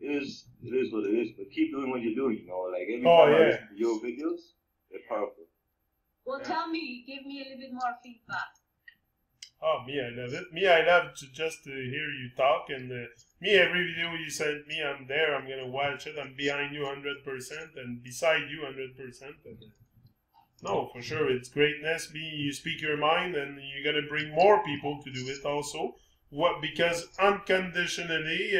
it is what it is. But keep doing what you're doing. Like every time I listen to your videos, they're powerful. Well, tell me, give me a little bit more feedback. Oh, me, I love it. Me, I love just to hear you talk. And me, every video you sent me, I'm there. I'm going to watch it. I'm behind you 100% and beside you 100%. And, no, for sure, it's greatness. You speak your mind and you're going to bring more people to do it also. What, because unconditionally,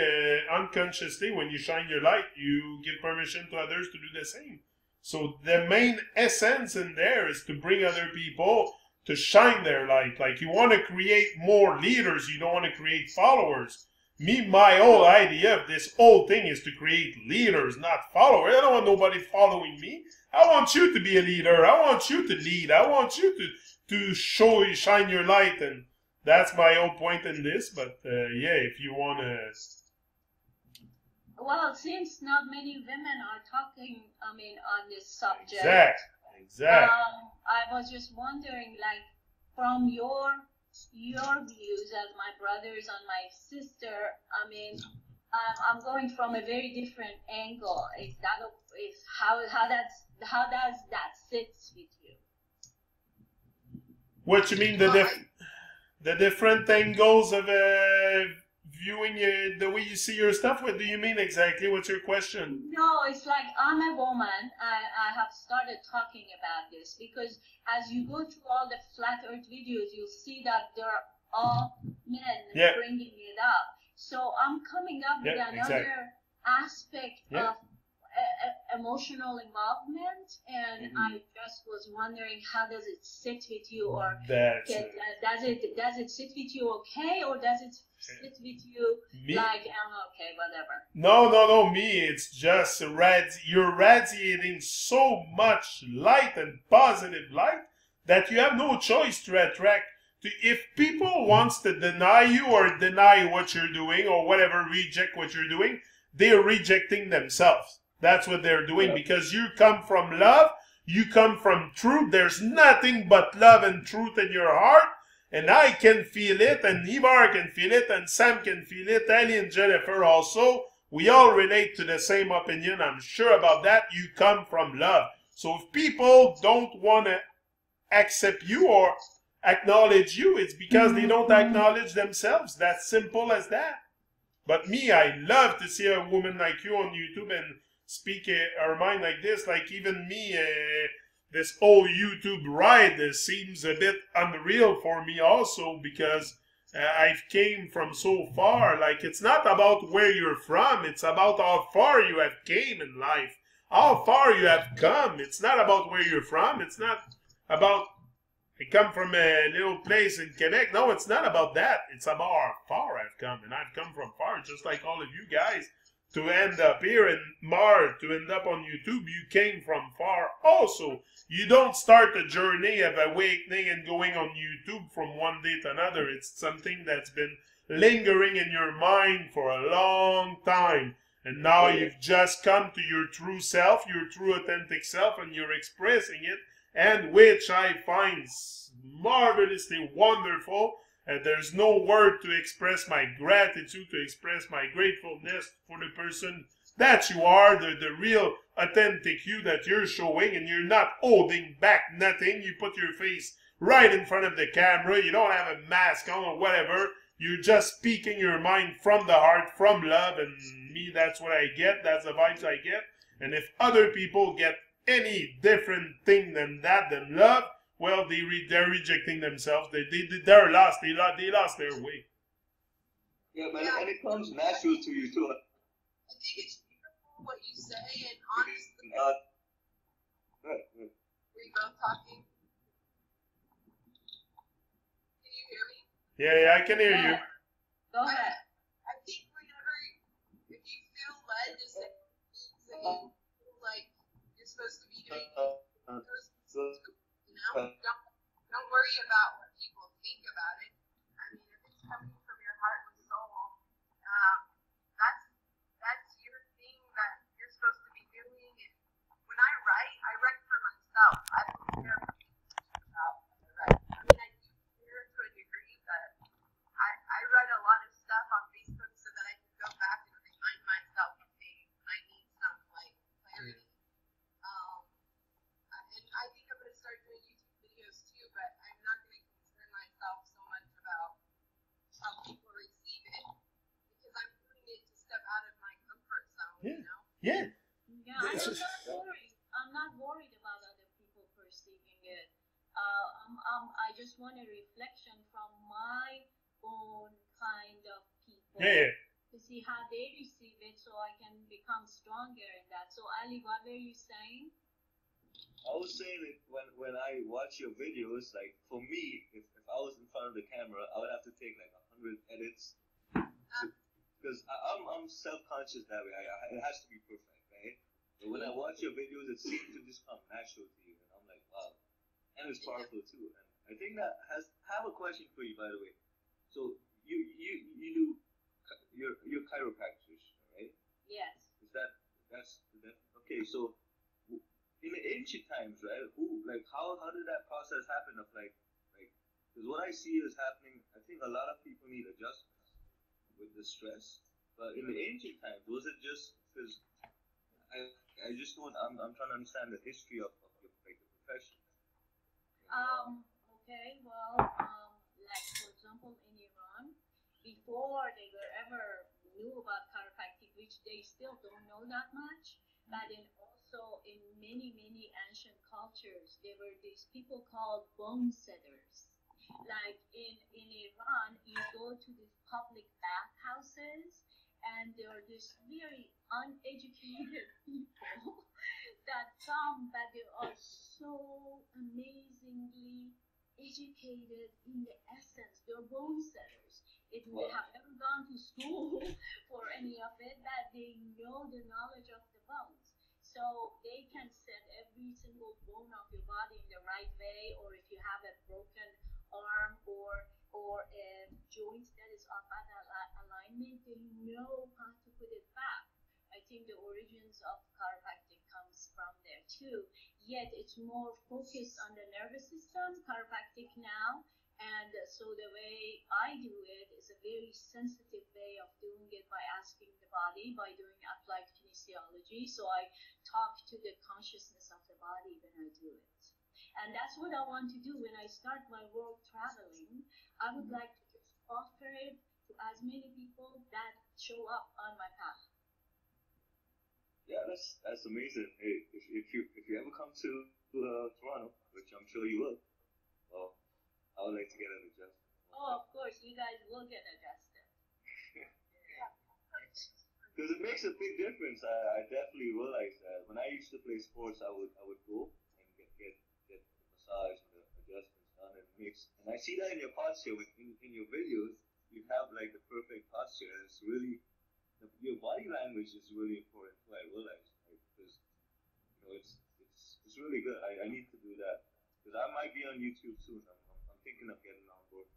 unconsciously, when you shine your light, you give permission to others to do the same. So the main essence in there is to bring other people to shine their light. Like, you want to create more leaders, you don't want to create followers. My whole idea of this whole thing is to create leaders, not followers. I don't want nobody following me. I want you to be a leader. I want you to lead. I want you to shine your light. And that's my whole point in this. But yeah, if you want to... Well, since not many women are talking, on this subject. Exactly. I was just wondering, like, from your views as my brothers and my sister, I'm going from a very different angle. How does that sit with you? What you mean, the different angles of viewing the way you see your stuff? What do you mean exactly? What's your question? No, it's like, I'm a woman. I have started talking about this because as you go through all the flat earth videos, you'll see that they're all men bringing it up. So I'm coming up with another aspect of emotional involvement, and I just was wondering, how does it sit with you, or does it sit with you okay, or does it sit with you like, okay, whatever? No, it's just you're radiating so much light and positive light that you have no choice to attract. If people wants to deny you or deny what you're doing or whatever, reject what you're doing, they're rejecting themselves. That's what they're doing, because you come from love, you come from truth. There's nothing but love and truth in your heart, and I can feel it, and Ivar can feel it, and Sam can feel it, Ali and Jennifer also. We all relate to the same opinion, I'm sure about that. You come from love. So if people don't want to accept you or acknowledge you, it's because they don't acknowledge themselves. That's simple as that. But me, I love to see a woman like you on YouTube and speak her mind like this. Like, even me, this whole YouTube ride seems a bit unreal for me also, because I've came from so far. Like, it's not about where you're from, it's about how far you have came in life, how far you have come. It's not about where you're from. It's not about, I come from a little place in Quebec. No, it's not about that. It's about how far I've come, and I've come from far, just like all of you guys. To end up here in Mars, to end up on YouTube, you came from far also. You don't start a journey of awakening and going on YouTube from one day to another. It's something that's been lingering in your mind for a long time. And now you've just come to your true self, your true authentic self, and you're expressing it, and which I find marvelously wonderful. There's no word to express my gratitude, to express my gratefulness for the person that you are, the real authentic you that you're showing, and you're not holding back nothing. You put your face right in front of the camera. You don't have a mask on or whatever. You're just speaking your mind from the heart, from love, and me, that's what I get. That's the vibes I get. And if other people get any different thing than that, than love, well, they're rejecting themselves. They're lost. They lost their way. Yeah, but and it comes natural to you too. I think it's beautiful what you say, and honestly, were you both talking? Can you hear me? Yeah, I can hear you. Go ahead. I think whenever, if you feel led to say like you're supposed to be doing those things, don't worry about what people think about it. I mean, if it's coming from your heart and soul, that's your thing that you're supposed to be doing. And when I write for myself. I don't care about what I write. I mean, I do care to a degree, but I write a lot of stuff on Facebook so that I can go back and remind myself of things when I need some clarity. And I think I'm going to start doing YouTube videos too, but I'm not going to concern myself so much about how people receive it, because I'm doing it to step out of my comfort zone, you know? Yeah, I'm not worried about other people perceiving it. I just want a reflection from my bone kind of people Yeah. to see how they receive it so I can become stronger in that. So Ali, what were you saying? I was saying that when I watch your videos, like for me, if I was in front of the camera, I would have to take like 100 edits because I'm self-conscious that way. It has to be perfect, right? But when I watch your videos, it seems to just come natural to you, and I'm like, wow, and it's powerful too. And I think that I have a question for you, by the way. So you do you're chiropractors, right? Yes. Is that's okay? So in the ancient times, right? How did that process happen? Of because what I see is happening. I think a lot of people need adjustments with the stress. But in the ancient times, was it just because I just don't. I'm trying to understand the history of your like the profession. Okay, well, like for example in Iran, before they were ever knew about chiropractic, which they still don't know that much, but also in many ancient cultures, there were these people called bone setters. Like in Iran, you go to these public bathhouses, and there are these very uneducated people that come, but they are so amazingly educated in the essence. They're bone setters. They have never gone to school for any of it, but they know the knowledge of the bones. So they can set every single bone of your body in the right way, or if you have a broken arm or a joint that is off at alignment, they know how to put it back. I think the origins of chiropractic comes from there too. Yet it's more focused on the nervous system, chiropractic now. And so the way I do it is a very sensitive way of doing it by asking the body, by doing applied kinesiology. So I talk to the consciousness of the body when I do it. And that's what I want to do when I start my world traveling. I would like to just offer it to as many people that show up on my path. Yeah, that's amazing. Hey, if you ever come to Toronto, which I'm sure you will, well, I would like to get an adjustment. Oh, of course, you guys will get adjusted. Because it makes a big difference. I definitely realized that when I used to play sports, I would go and get the massage and the adjustments done, and it makes. And I see that in your posture, in your videos, you have like the perfect posture, and it's really your body language is really important too. I realize, right? Because it's really good. I need to do that because I might be on YouTube soon. I'm thinking of getting on board.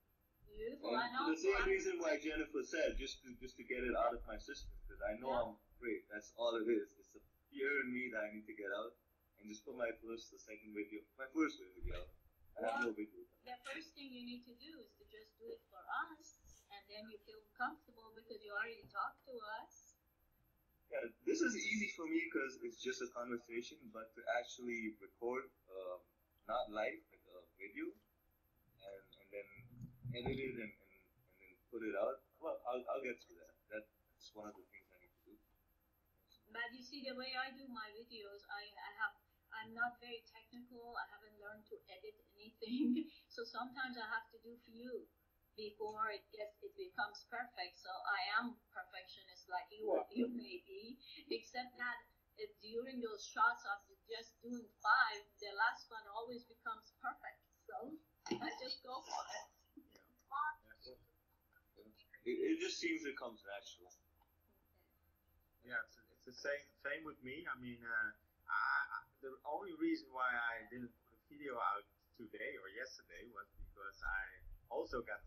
Beautiful. And for the same reason why Jennifer said, just to get it out of my system, because I know I'm great. That's all it is. It's a fear in me that I need to get out, and just put my first video out. I have no video. The first thing you need to do is to just do it for us, and then you feel comfortable because you already talked to us. Yeah, this is easy for me because it's just a conversation, but to actually record, not live, like a video, and then edit it and then put it out. Well, I'll get to that. That's one of the things I need to do. But you see, the way I do my videos, I'm not very technical. I haven't learned to edit anything, so sometimes I have to do few before it becomes perfect. So I am perfectionist like you may be, except that during those shots of just doing 5, the last one always becomes perfect. So I just go for it. It just seems it comes natural. Yeah, it's the same with me. I mean, the only reason why I didn't put a video out today or yesterday was because I also got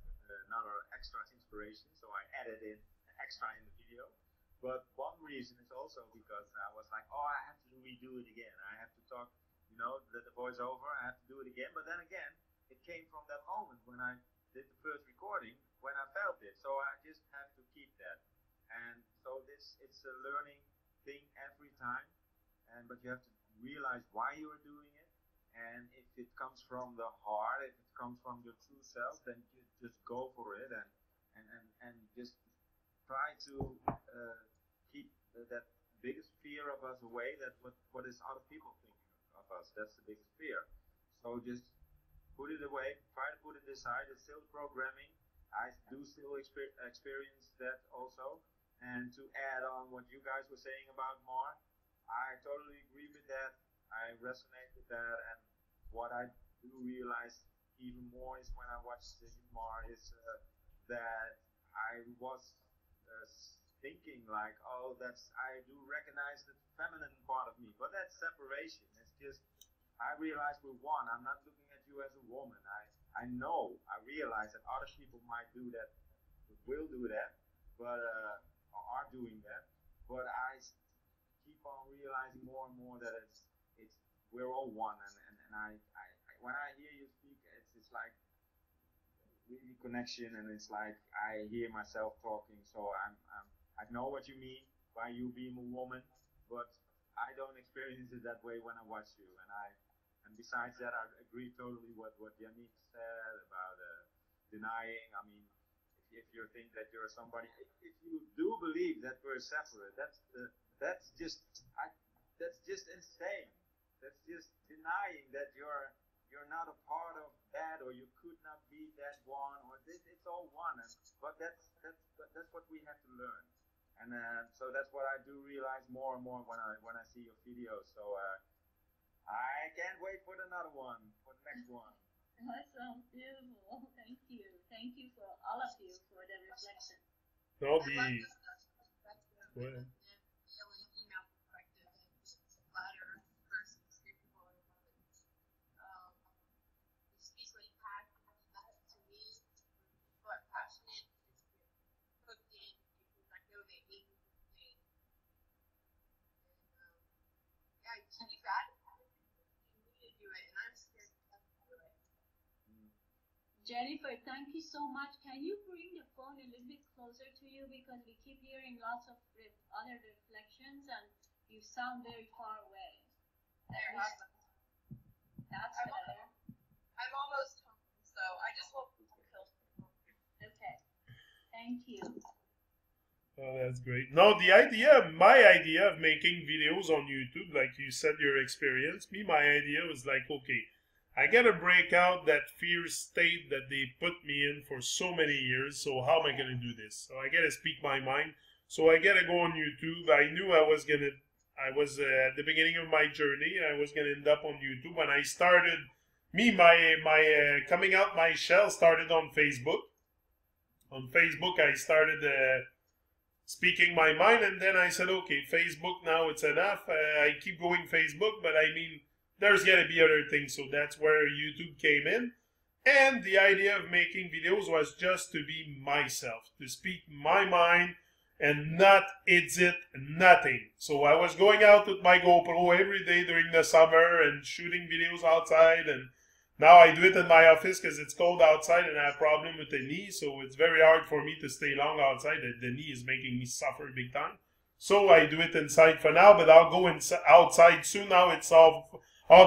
another extra inspiration, so I added in extra in the video. But one reason is also because I was like, oh, I have to redo it again. I have to talk, let the voice over. I have to do it again. But then again, it came from that moment when I did the first recording, when I felt it. So I just have to keep that. And so it's a learning thing every time. But you have to realize why you are doing it. And if it comes from the heart, if it comes from your true self, then you just go for it and just try to keep that biggest fear of us away. That what is other people thinking of us? That's the biggest fear. So just put it away. Try to put it aside. It's still programming. I do still experience that also. And to add on what you guys were saying about Mar, I totally agree with that. I resonate with that, and what I do realize even more is when I watch the Mar is that I was thinking like, oh, that's I do recognize the feminine part of me, but that's separation. It's just I realize we're one. I'm not looking at you as a woman. I realize that other people might do that, will do that, but or are doing that. But keep on realizing more and more that it's we're all one, and when I hear you speak, it's like really connection, and it's like I hear myself talking. So I know what you mean by you being a woman, but I don't experience it that way when I watch you. And besides that, I agree totally what Yannick said about denying. I mean, if you think that you're somebody, if you do believe that we're separate, that's just that's just insane. That's just denying that you're not a part of that, or you could not be that one, or it's all one. But that's what we have to learn, and so that's what I do realize more and more when I see your videos. So I can't wait for another one, for the next one. Awesome, beautiful. Thank you. Thank you for all of you for the reflection. No, I like this perspective, well, male and female perspective, and flatter versus people or women. You speak like passion. That to me, what passionate is hooked in because I know they need thing. And yeah, you keep at it. You need to do it, and I'm scared to do it. Jennifer, thank you so much. Can you bring the phone a little bit closer to you because we keep hearing lots of other reflections and you sound very far away. There, That's better. I'm almost home, so I just won't kill. Okay. Thank you. oh, that's great. No, my idea of making videos on YouTube, like you said, your experience, my idea was like, okay, I gotta break out that fear state that they put me in for so many years. So how am I gonna do this? So I gotta speak my mind. So I gotta go on YouTube. I knew I was at the beginning of my journey. I was gonna end up on YouTube, and I started. My coming out my shell started on Facebook. On Facebook, I started speaking my mind, and then I said, okay, Facebook now it's enough. I keep going Facebook, but I mean, there's got to be other things. So that's where YouTube came in. And the idea of making videos was just to be myself, to speak my mind and not edit nothing. So I was going out with my GoPro every day during the summer and shooting videos outside. And now I do it in my office because it's cold outside and I have a problem with the knee. So it's very hard for me to stay long outside. The knee is making me suffer big time. So I do it inside for now, but I'll go outside soon. Now it's all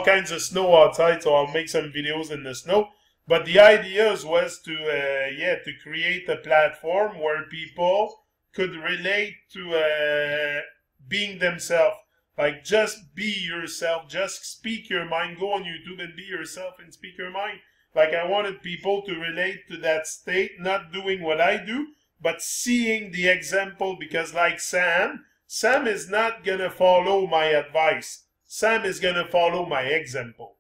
kinds of snow outside, so I'll make some videos in the snow. But the idea was to create a platform where people could relate to being themselves. Like, just be yourself, just speak your mind, go on YouTube and be yourself and speak your mind. Like, I wanted people to relate to that state, not doing what I do, but seeing the example, because like Sam is not gonna follow my advice. Sam is going to follow my example.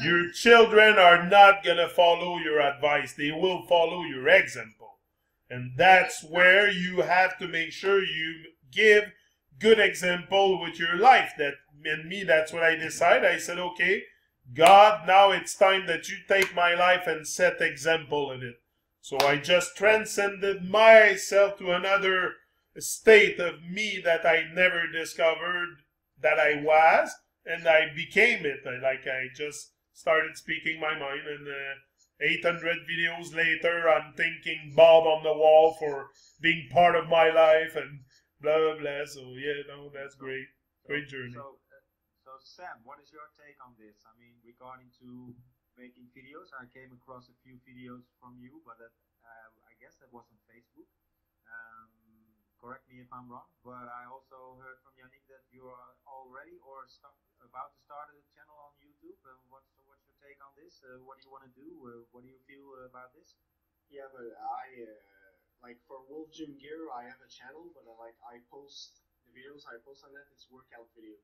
Your children are not going to follow your advice. They will follow your example. And that's where you have to make sure you give good example with your life. That's what I decided. I said, okay, God, now it's time that you take my life and set example in it. So I just transcended myself to another state of me that I never discovered that I was, and I became it. I just started speaking my mind, and 800 videos later, I'm thanking Bob on the wall for being part of my life, and blah, blah, blah. So, yeah, no, that's great. Great journey. So Sam, what is your take on this? I mean, regarding to making videos, I came across a few videos from you, but I guess that was on Facebook. Correct me if I'm wrong, but I also heard from Yannick that you are already or about to start a channel on YouTube. What's your take on this? What do you want to do? What do you feel about this? Yeah, but I like for Wolf Gym Gear, I have a channel, but I post the videos I post on that. It's workout videos.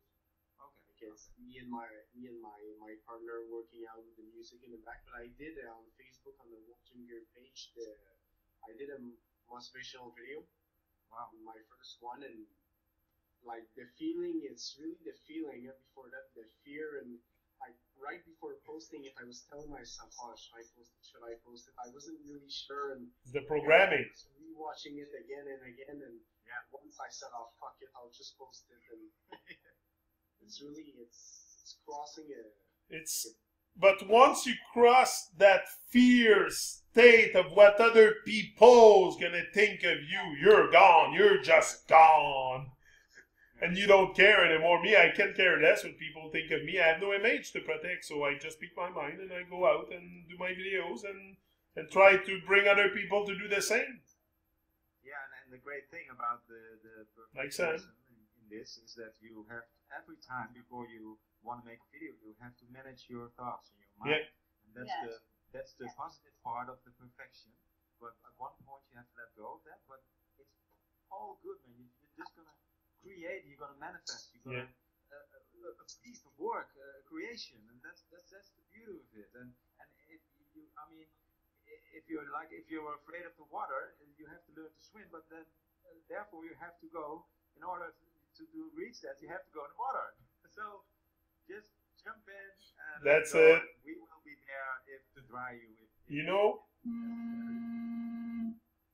Okay. Like it's me and my partner working out with the music in the back. But I did on Facebook on the Wolf Gym Gear page. I did a motivational video. Wow. My first one, and like the feeling, it's really the feeling. And before that, the fear, and like right before posting it, I was telling myself, "Oh, should I post it?" I wasn't really sure, and The programming. I was rewatching it again and again, and Yeah. once I said, "Oh, fuck it, I'll just post it," and it's crossing a. But once you cross that fear state of what other people's gonna think of you, you're gone. You're just gone. And you don't care anymore. Me, I can care less what people think of me. I have no image to protect, so I just speak my mind and I go out and do my videos and try to bring other people to do the same. Yeah, and the great thing about the Like Sam. perfectionism in this is that you have every time before you want to make a video, you have to manage your thoughts in your mind. Yeah. And that's the Yes. positive part of the perfection. But at one point you have to let go of that. But it's all good, man. You're just gonna create. You're gonna manifest. You're gonna a piece of work, creation, and that's the beauty of it. And if you, I mean, if you're afraid of the water, you have to learn to swim. But then, therefore, you have to go in order to reach that. You have to go in the water. So just jump in. And That's let go. it. We will be there to dry you. You know?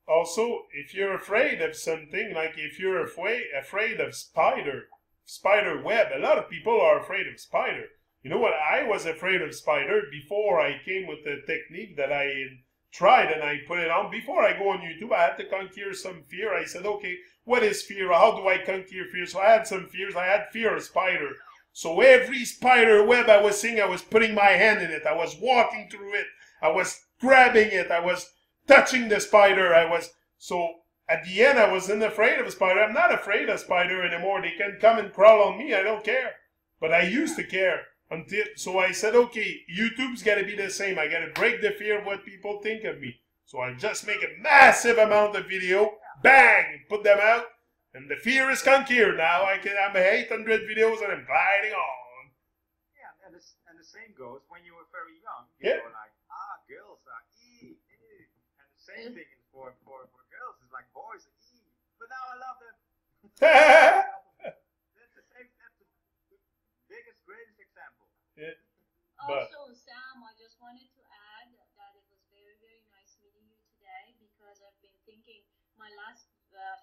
Also, if you're afraid of something, like if you're afraid of spider web, a lot of people are afraid of spider. You know what? I was afraid of spider before I came with the technique that I tried and I put it on. Before I go on YouTube, I had to conquer some fear. I said, okay, what is fear? How do I conquer fear? So I had some fears. I had fear of spider. So every spider web I was seeing, I was putting my hand in it. I was walking through it. I was grabbing it. I was touching the spider. So at the end, I wasn't afraid of a spider. I'm not afraid of spider anymore. They can come and crawl on me. I don't care. But I used to care. So I said, okay, YouTube's got to be the same. I got to break the fear of what people think of me. So I just make a massive amount of video, bang, put them out, and the fear is conquered. Now I'm 800 videos and I'm gliding on. Yeah, and the same goes when you were very young. Yeah. You were like, girls are E. And the same thing is for girls. It's like boys are E. But now I love them. That's the same. That's the biggest, greatest example. Yeah. But Also, Sam, I just wanted to add that it was very, very nice meeting you today because I've been thinking my last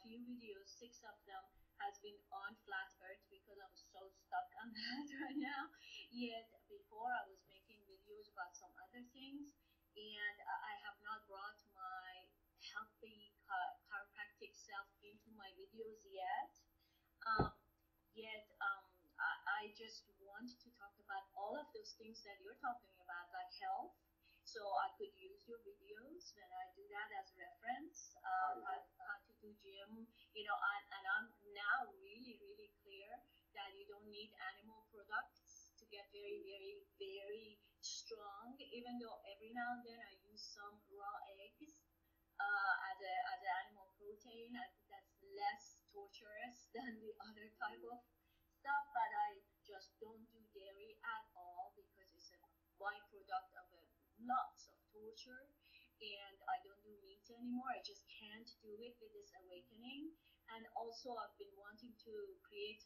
few videos, 6 of them, has been on flat earth because I'm so stuck on that right now. Yet before I was making videos about some other things, and I have not brought my healthy chiropractic self into my videos yet. I just want to talk about all of those things that you're talking about, like health. So I could use your videos when I do that as reference. How to do gym, and I'm now really, really clear that you don't need animal products to get very, very, very strong. Even though every now and then I use some raw eggs as an animal protein, I think that's less torturous than the other type of stuff, but I just don't do dairy at all because it's a byproduct of lots of torture, and I don't do meat anymore. I just can't do it with this awakening. And also, I've been wanting to create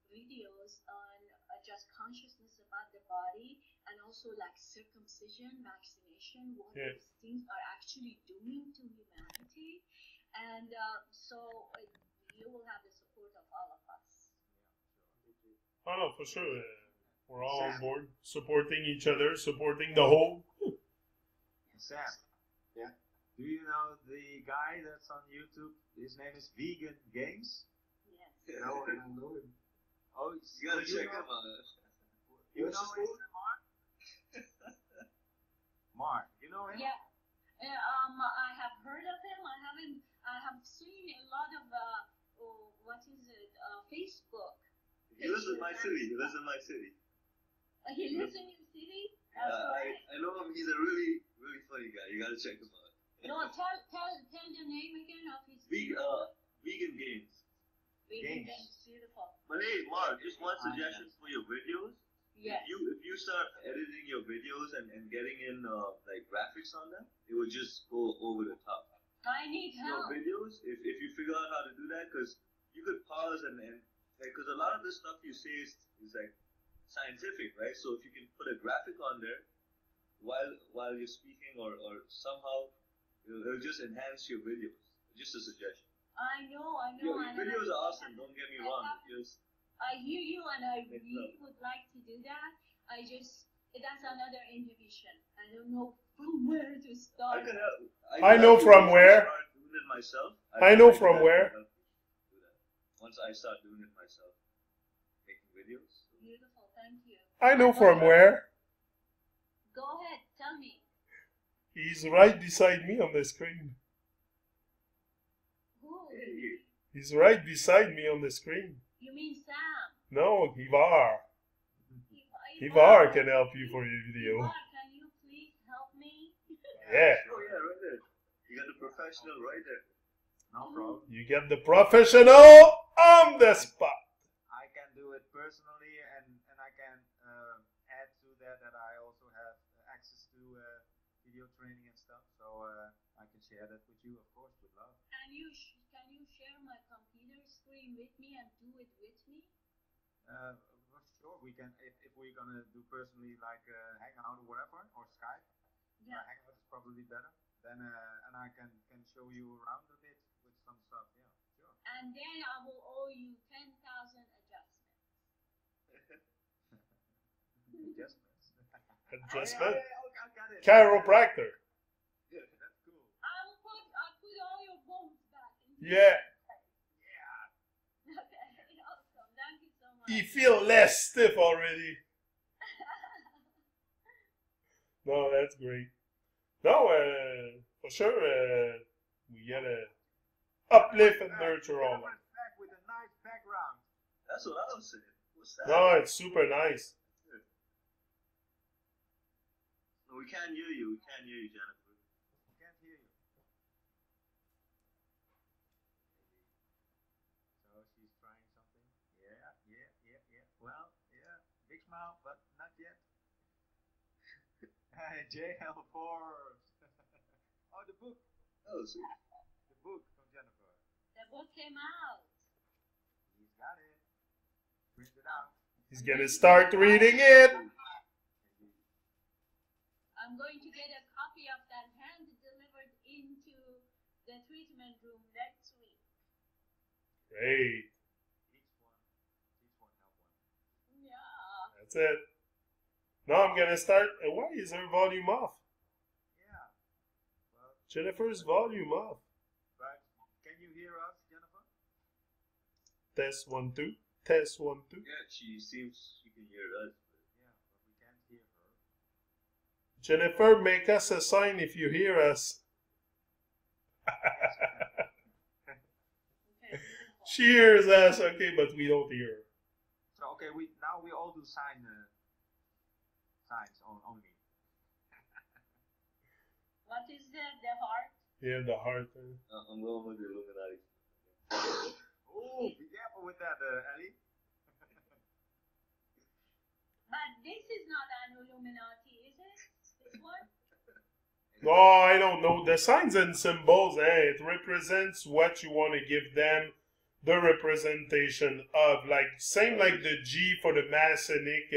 videos on just consciousness about the body, and also like circumcision, vaccination, what these things are actually doing to humanity. And so you will have the support of all of us. oh no, for sure. We're all on board, supporting each other, supporting the whole. Sam. Yeah. Do you know the guy that's on YouTube? His name is Vegan Games. Yes. No, I don't know him. Oh, You gotta check him out. You What's know his him, Mark? Mark, you know him? Yeah. I have heard of him. I have seen a lot of Facebook. He lives in my city. He lives in my city. He lives in your city? I know him. He's a really, really funny guy. You gotta check him out. No, tell the name again of his Vegan Games. Vegan Games. Beautiful. But hey, Mark, just one suggestion for your videos. Yes. If you start editing your videos and getting in like graphics on them, it would just go over the top. I need help. Your videos, if you figure out how to do that, because you could pause and like, because a lot of the stuff you say is like scientific, right? So if you can put a graphic on there while you're speaking, or somehow it'll just enhance your videos. Just a suggestion. I know. Your videos are awesome. Don't get me wrong. I hear you, and I really would like to do that. That's another inhibition. I don't know from where to start. I know from where. I know from where. Once I start doing it myself, making videos. Beautiful, thank you. I know from where. Go ahead, tell me. He's right beside me on the screen. Who? He's right beside me on the screen. You mean Sam? No, Ivar. Ivar can help you for your video. Ivar, can you please help me? Yeah. Oh yeah, right there. You got the professional right there. No problem. You get the professional on the spot. I can do it personally, and I can add to that I also have access to video training and stuff, so I can share that with you, of course, with love. Can you share my computer screen with me and do it with me? For sure, we can. If we're gonna do personally, like Hangout or whatever, or Skype. Yeah. Hangout is probably better. Then and I can show you around a bit with some stuff. Yeah, sure. And then I will owe you 10,000 adjustments. Adjustments. Adjustment. I got it. Chiropractor. Yeah, that's cool. I'll put all your bones back in. Yeah. Okay, awesome. Thank you so much. You feel less stiff already. No, that's great. No, for sure, we gotta uplift and nurture all of them. Back with a nice background. That's what I was saying. What's that? No, it's super nice. No, we can't hear you. We can't hear you, Jennifer. We can't hear you. So she's trying something. Yeah. Well, yeah. Big smile, but not yet. JL Forbes. Oh, the book. Oh, sweet. The book from Jennifer. The book came out. He's got it. Print it out. He's gonna start reading it. I'm going to get a copy of that hand delivered into the treatment room next week. Great. Each one help one. Yeah. That's it. Now I'm gonna start. Why is her volume off? Yeah. Well, Jennifer's volume off. but can you hear us, Jennifer? Test 1 2. Test 1 2. Yeah, she seems she can hear us. Yeah, but we can't hear her. Jennifer, make us a sign if you hear us. Okay. She hears us, okay, but we don't hear her. So okay, we all do signs only. What is that? The heart? Yeah, the heart. I'm going with the Illuminati. Oh, be careful with that, Ellie. But this is not an Illuminati, is it? This one? Oh, I don't know. The signs and symbols, it represents what you want to give them. The representation of, like, same like the G for the Masonic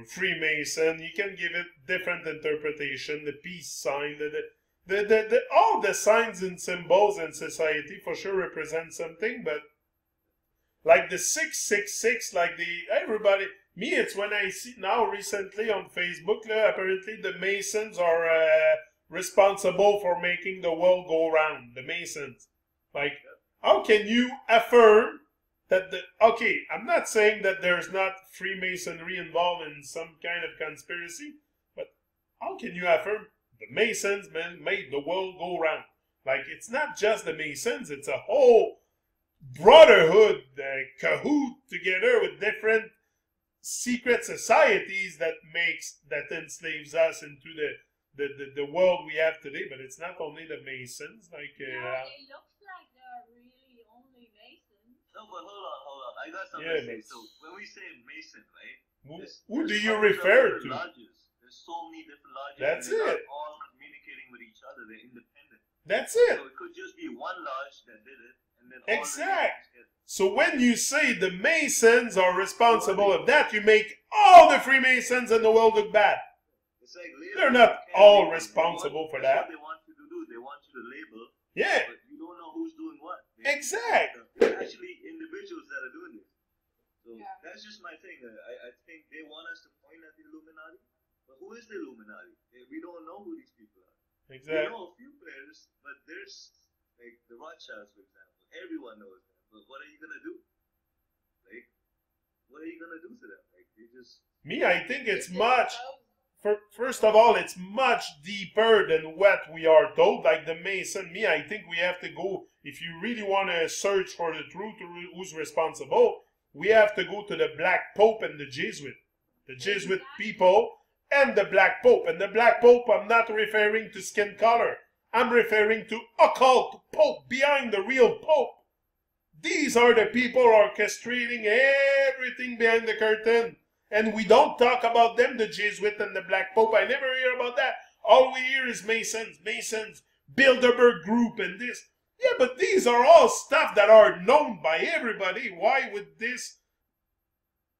Freemason. You can give it different interpretation. The peace sign, all the signs and symbols in society for sure represent something. But like the 666, like everybody. Me, it's when I see now recently on Facebook, apparently the Masons are responsible for making the world go round. The Masons, like. How can you affirm that okay, I'm not saying that there's not Freemasonry involved in some kind of conspiracy, but how can you affirm the Masons made the world go round? Like, it's not just the Masons, it's a whole brotherhood, cahoot together with different secret societies that enslaves us into the world we have today, but it's not only the Masons. Like, No, it looks like they're really only Masons. No, but hold on. I got something Yeah, to say. but- So when we say Mason, right? who do there's you hundreds of refer different to? Lodges. There's so many different lodges. That's and they're it. not all communicating with each other. They're independent. That's So it. it could just be one lodge that did it, and then Exact. all the others So when you say the Masons are responsible of that, you make all the Freemasons in the world look bad. It's like label. They're not You can't all label. responsible for That's that. what they want you to do. They want you to label, Yeah, but you don't know who's doing what. exact. They're actually individuals that are doing this. So Yeah. that's just my thing. I think they want us to point at the Illuminati, but who is the Illuminati? We don't know who these people are. We Exactly. know a few players, but there's like the Rothschilds, for example. Everyone knows them, but what are you gonna do? Like, what are you gonna do to them? Like, they just Me, I think it's much. First of all, it's much deeper than what we are told. Like the Mason, me, I think we have to go. If you really want to search for the truth, who's responsible, we have to go to the Black Pope and the Jesuit. The Jesuit people and the Black Pope. And the Black Pope, I'm not referring to skin color. I'm referring to occult Pope behind the real Pope. These are the people orchestrating everything behind the curtain. And we don't talk about them, the Jesuit and the Black Pope. I never hear about that. All we hear is Masons, Bilderberg Group and this. Yeah, but these are all stuff that are known by everybody. Why would this?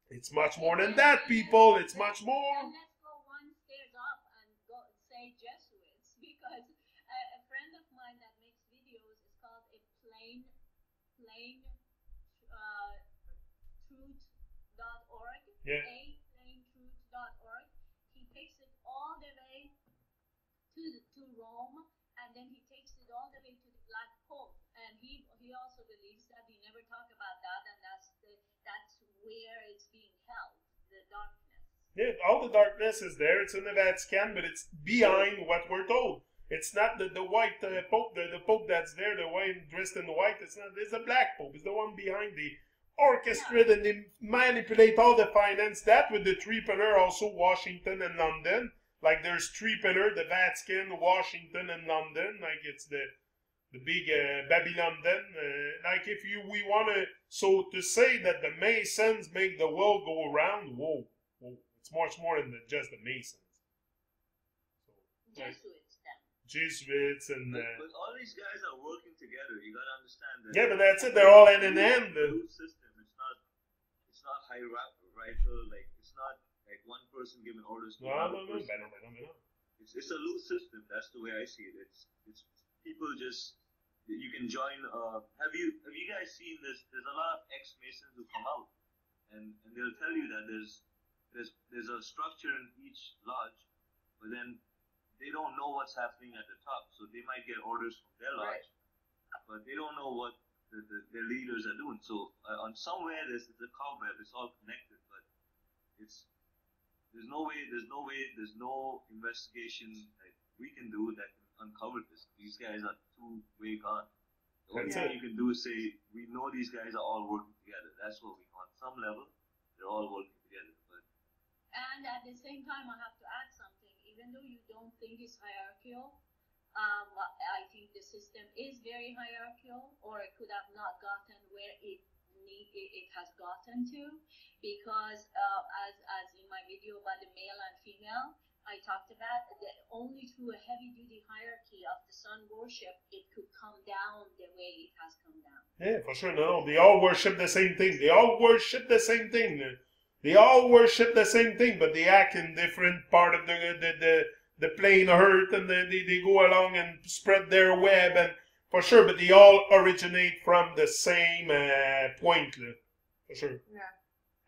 It's much more than that, people. It's much more. And let's go one stairs up and go say Jesuits, because a friend of mine that makes videos is called a plain truth.org. Yeah. plaintruth.org. He takes it all the way to Rome, and then he takes it all the way to the Black Pope. And he also believes that we never talk about that, and that's where it's being held, the darkness. Yeah, all the darkness is there. It's in the Vatican, but it's behind what we're told. It's not the white Pope, the Pope that's there, the one dressed in white. It's not. It's the Black Pope. It's the one behind the orchestrate and they manipulate all the finance. That with the three pillar, also Washington and London. Like there's three pillar, the Vatican, Washington, and London. Like it's the big Babylon. Like if we want to, so to say that the Masons make the world go around, whoa, it's much more than just the Masons. So, Jesuits, then. Jesuits and. But all these guys are working together. You gotta understand that. Yeah, but that's it. They're all hand in hand. Loose system. It's not hierarchical. Like it's not like one person giving orders to another person. No. It's a loose system. That's the way I see it. It's people just you can join. Have you guys seen this? There's a lot of ex-Masons who come out, and they'll tell you that there's a structure in each lodge, but then they don't know what's happening at the top. So they might get orders from their lodge, but they don't know what their leaders are doing. So on somewhere there's a cobweb. It's all connected, but there's no investigation that we can do that can uncover this. These guys are too way gone. The only thing you can do is say we know these guys are all working together. That's what we know. On some level, they're all working together. And at the same time, I have to add something. Even though you don't think it's hierarchical, I think the system is very hierarchical, or it could have not gotten where it has gotten to, because as in my video about the male and female, I talked about that only through a heavy-duty hierarchy of the sun worship it could come down the way it has come down. Yeah, for sure. No, they all worship the same thing. They all worship the same thing. They all worship the same thing, but they act in different part of the plane of earth, and they go along and spread their web, and for sure. But they all originate from the same point, for sure. Yeah.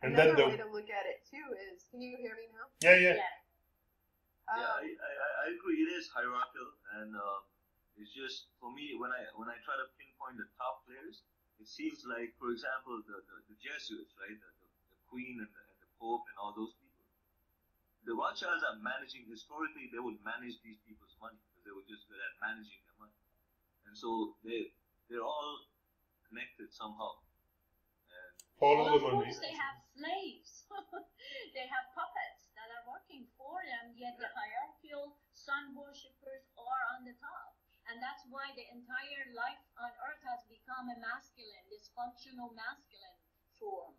And Another then way to look at it too is, can you hear me now? Yeah. I agree. It is hierarchical, and it's just for me when I try to pinpoint the top players, it seems like, for example, the Jesuits, right, the Queen and the Pope and all those people. The Rothschilds are managing. Historically, they would manage these people's money because they were just good at managing their money, and so they're all connected somehow. And follow the of money. course, they have slaves. They have puppets that are working for them. Yet the hierarchical sun And that's why the entire life on Earth has become a masculine, dysfunctional masculine form.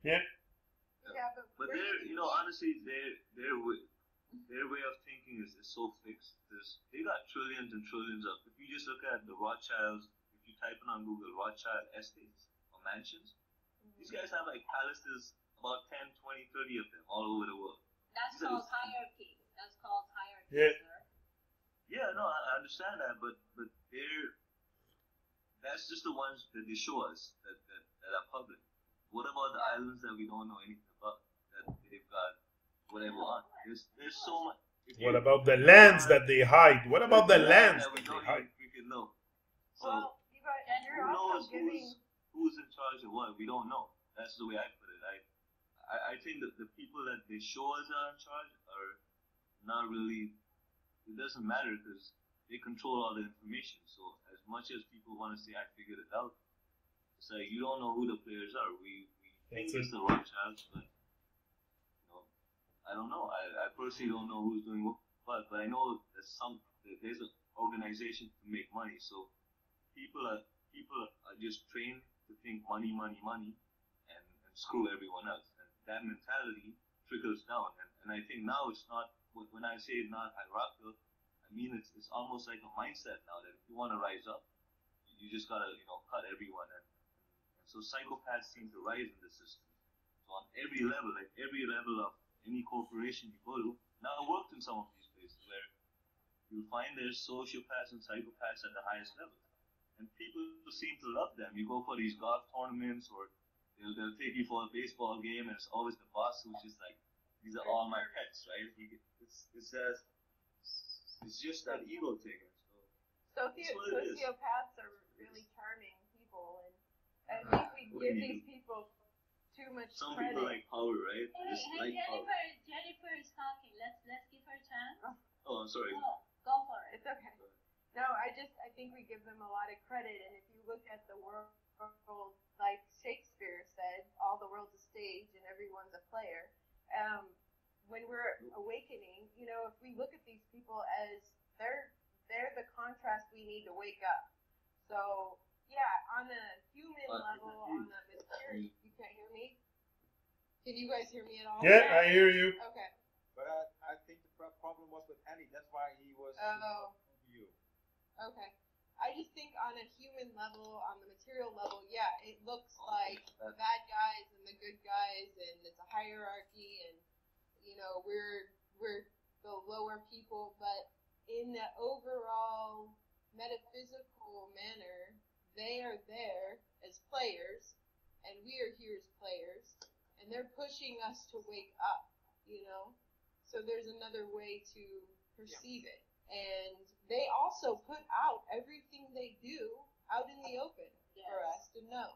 Yeah. Yeah, But honestly, their way of thinking is so fixed. They got trillions and trillions of. If you just look at the Rothschilds, if you type in on Google Rothschild estates or mansions, these guys have like palaces, about 10, 20, 30 of them all over the world. That's called hierarchy. That's called hierarchy, Yeah. sir. Yeah, no, I understand that, but that's just the ones that they show us that are public. What about the islands that we don't know anything about, that they've got whatever on? There's so much. What about the lands that they hide? What about the lands that we that they don't hide? even freaking know? So well, you're who knows also giving. who's in charge of what? We don't know. That's the way I put it. I think that the people that they show us are in charge are not really. It doesn't matter because they control all the information. So as much as people want to say I figured it out, it's like you don't know who the players are. We think it's the Rothschilds, but I don't know. I personally don't know who's doing what, but I know there's an organization to make money. So people are just trained to think money, money, money, and screw everyone else. And that mentality trickles down. And I think now it's not. When I say not hierarchical, I mean it's almost like a mindset now that if you want to rise up, you just gotta cut everyone. And so psychopaths seem to rise in the system. So on every level, like every level of any corporation you go to, now I worked in some of these places where you'll find there's sociopaths and psychopaths at the highest level. And people seem to love them. You go for these golf tournaments or they'll take you for a baseball game and it's always the boss who's just like, these are all my pets, right? It's just that ego thing. So Sociopaths are really charming people, and I think we give these people too much Some credit. people like power, right? Hey, Jennifer is talking. Let's give her a chance. Oh, I'm sorry. Go for it. It's okay. No, I think we give them a lot of credit, and if you look at the world, like Shakespeare said, all the world's a stage and everyone's a player. When we're awakening, if we look at these people as they're the contrast we need to wake up. So yeah, on a human level, on a material, you can't hear me? Can you guys hear me at all? Yeah, I hear you. Okay. But I think the problem was with Andy. That's why he was over you. Okay. I just think on a human level, on the material level, yeah, it looks like the bad guys and the good guys, and it's a hierarchy, and we're the lower people, but in the overall metaphysical manner, they are there as players, and we are here as players, and they're pushing us to wake up, So there's another way to perceive it. And they also put out everything they do out in the open for us to know.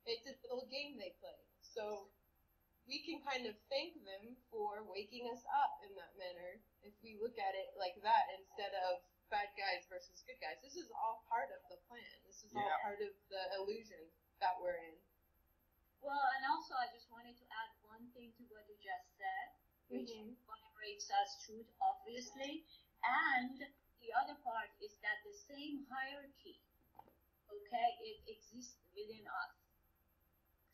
It's a little game they play. So we can kind of thank them for waking us up in that manner if we look at it like that instead of bad guys versus good guys. This is all part of the plan. This is all part of the illusion that we're in. Well, and also I just wanted to add one thing to what you just said, which vibrates as truth, obviously. And the other part is that the same hierarchy, it exists within us.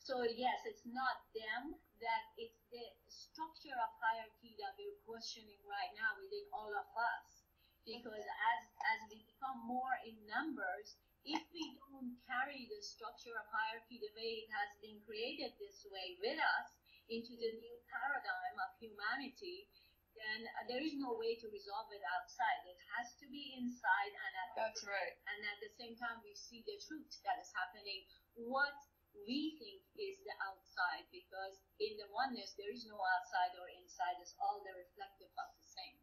So yes, it's not them, that it's the structure of hierarchy that we're questioning right now within all of us. Because as we become more in numbers, if we don't carry the structure of hierarchy the way it has been created this way with us into the new paradigm of humanity, then there is no way to resolve it outside. It has to be inside, and at the same time we see the truth that is happening. What we think is the outside, because in the oneness there is no outside or inside. It's all the reflective of the same.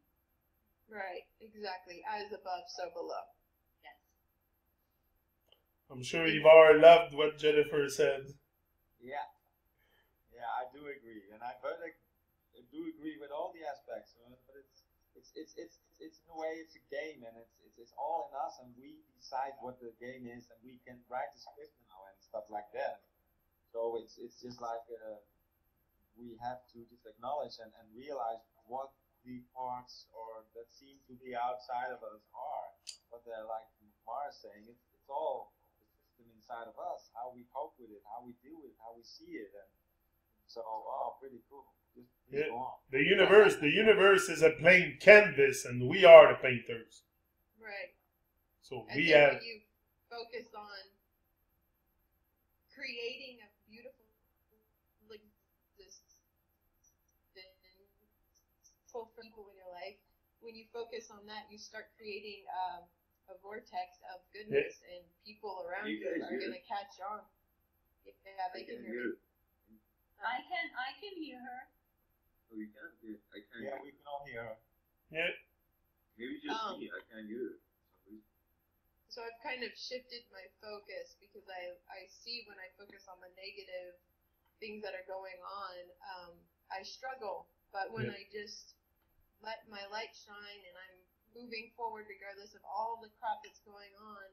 Right, exactly. As above, so below. Yes. I'm sure Ivar loved what Jennifer said. Yeah, I do agree, and I do agree with all the aspects. But it's in a way it's a game, and it's all in us, and we decide what the game is, and we can write the script now and stuff like that. So it's just like we have to just acknowledge and realize what the parts or that seem to be outside of us are. but like Mars saying, it's all the system inside of us, how we cope with it, how we deal with it, how we see it, and so pretty cool. Just Yeah. go on. The universe is a plain canvas, and we are the painters. Right. So I we think have. when you focus on creating a beautiful existence for people in your life, when you focus on that, you start creating a vortex of goodness, and people around you are going to catch on. Yeah, they can hear me. I can hear her. Oh, you can? Yeah, I can. Yeah, we can all hear her. Yeah. Maybe just me. I can't hear it. So I've kind of shifted my focus because I see when I focus on the negative things that are going on, I struggle. But when I just let my light shine and I'm moving forward regardless of all the crap that's going on,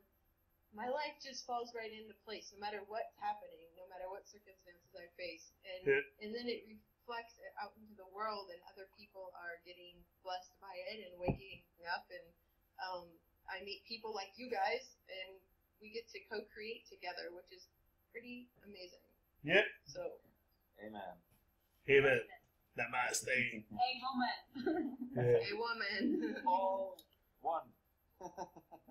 my life just falls right into place no matter what's happening, no matter what circumstances I face. And then it reflects it out into the world, and other people are getting blessed by it and waking up, and I meet people like you guys, and we get to co-create together, which is pretty amazing. Yeah. So, Amen. Amen. Namaste. Hey, woman. Yeah. a woman. All one.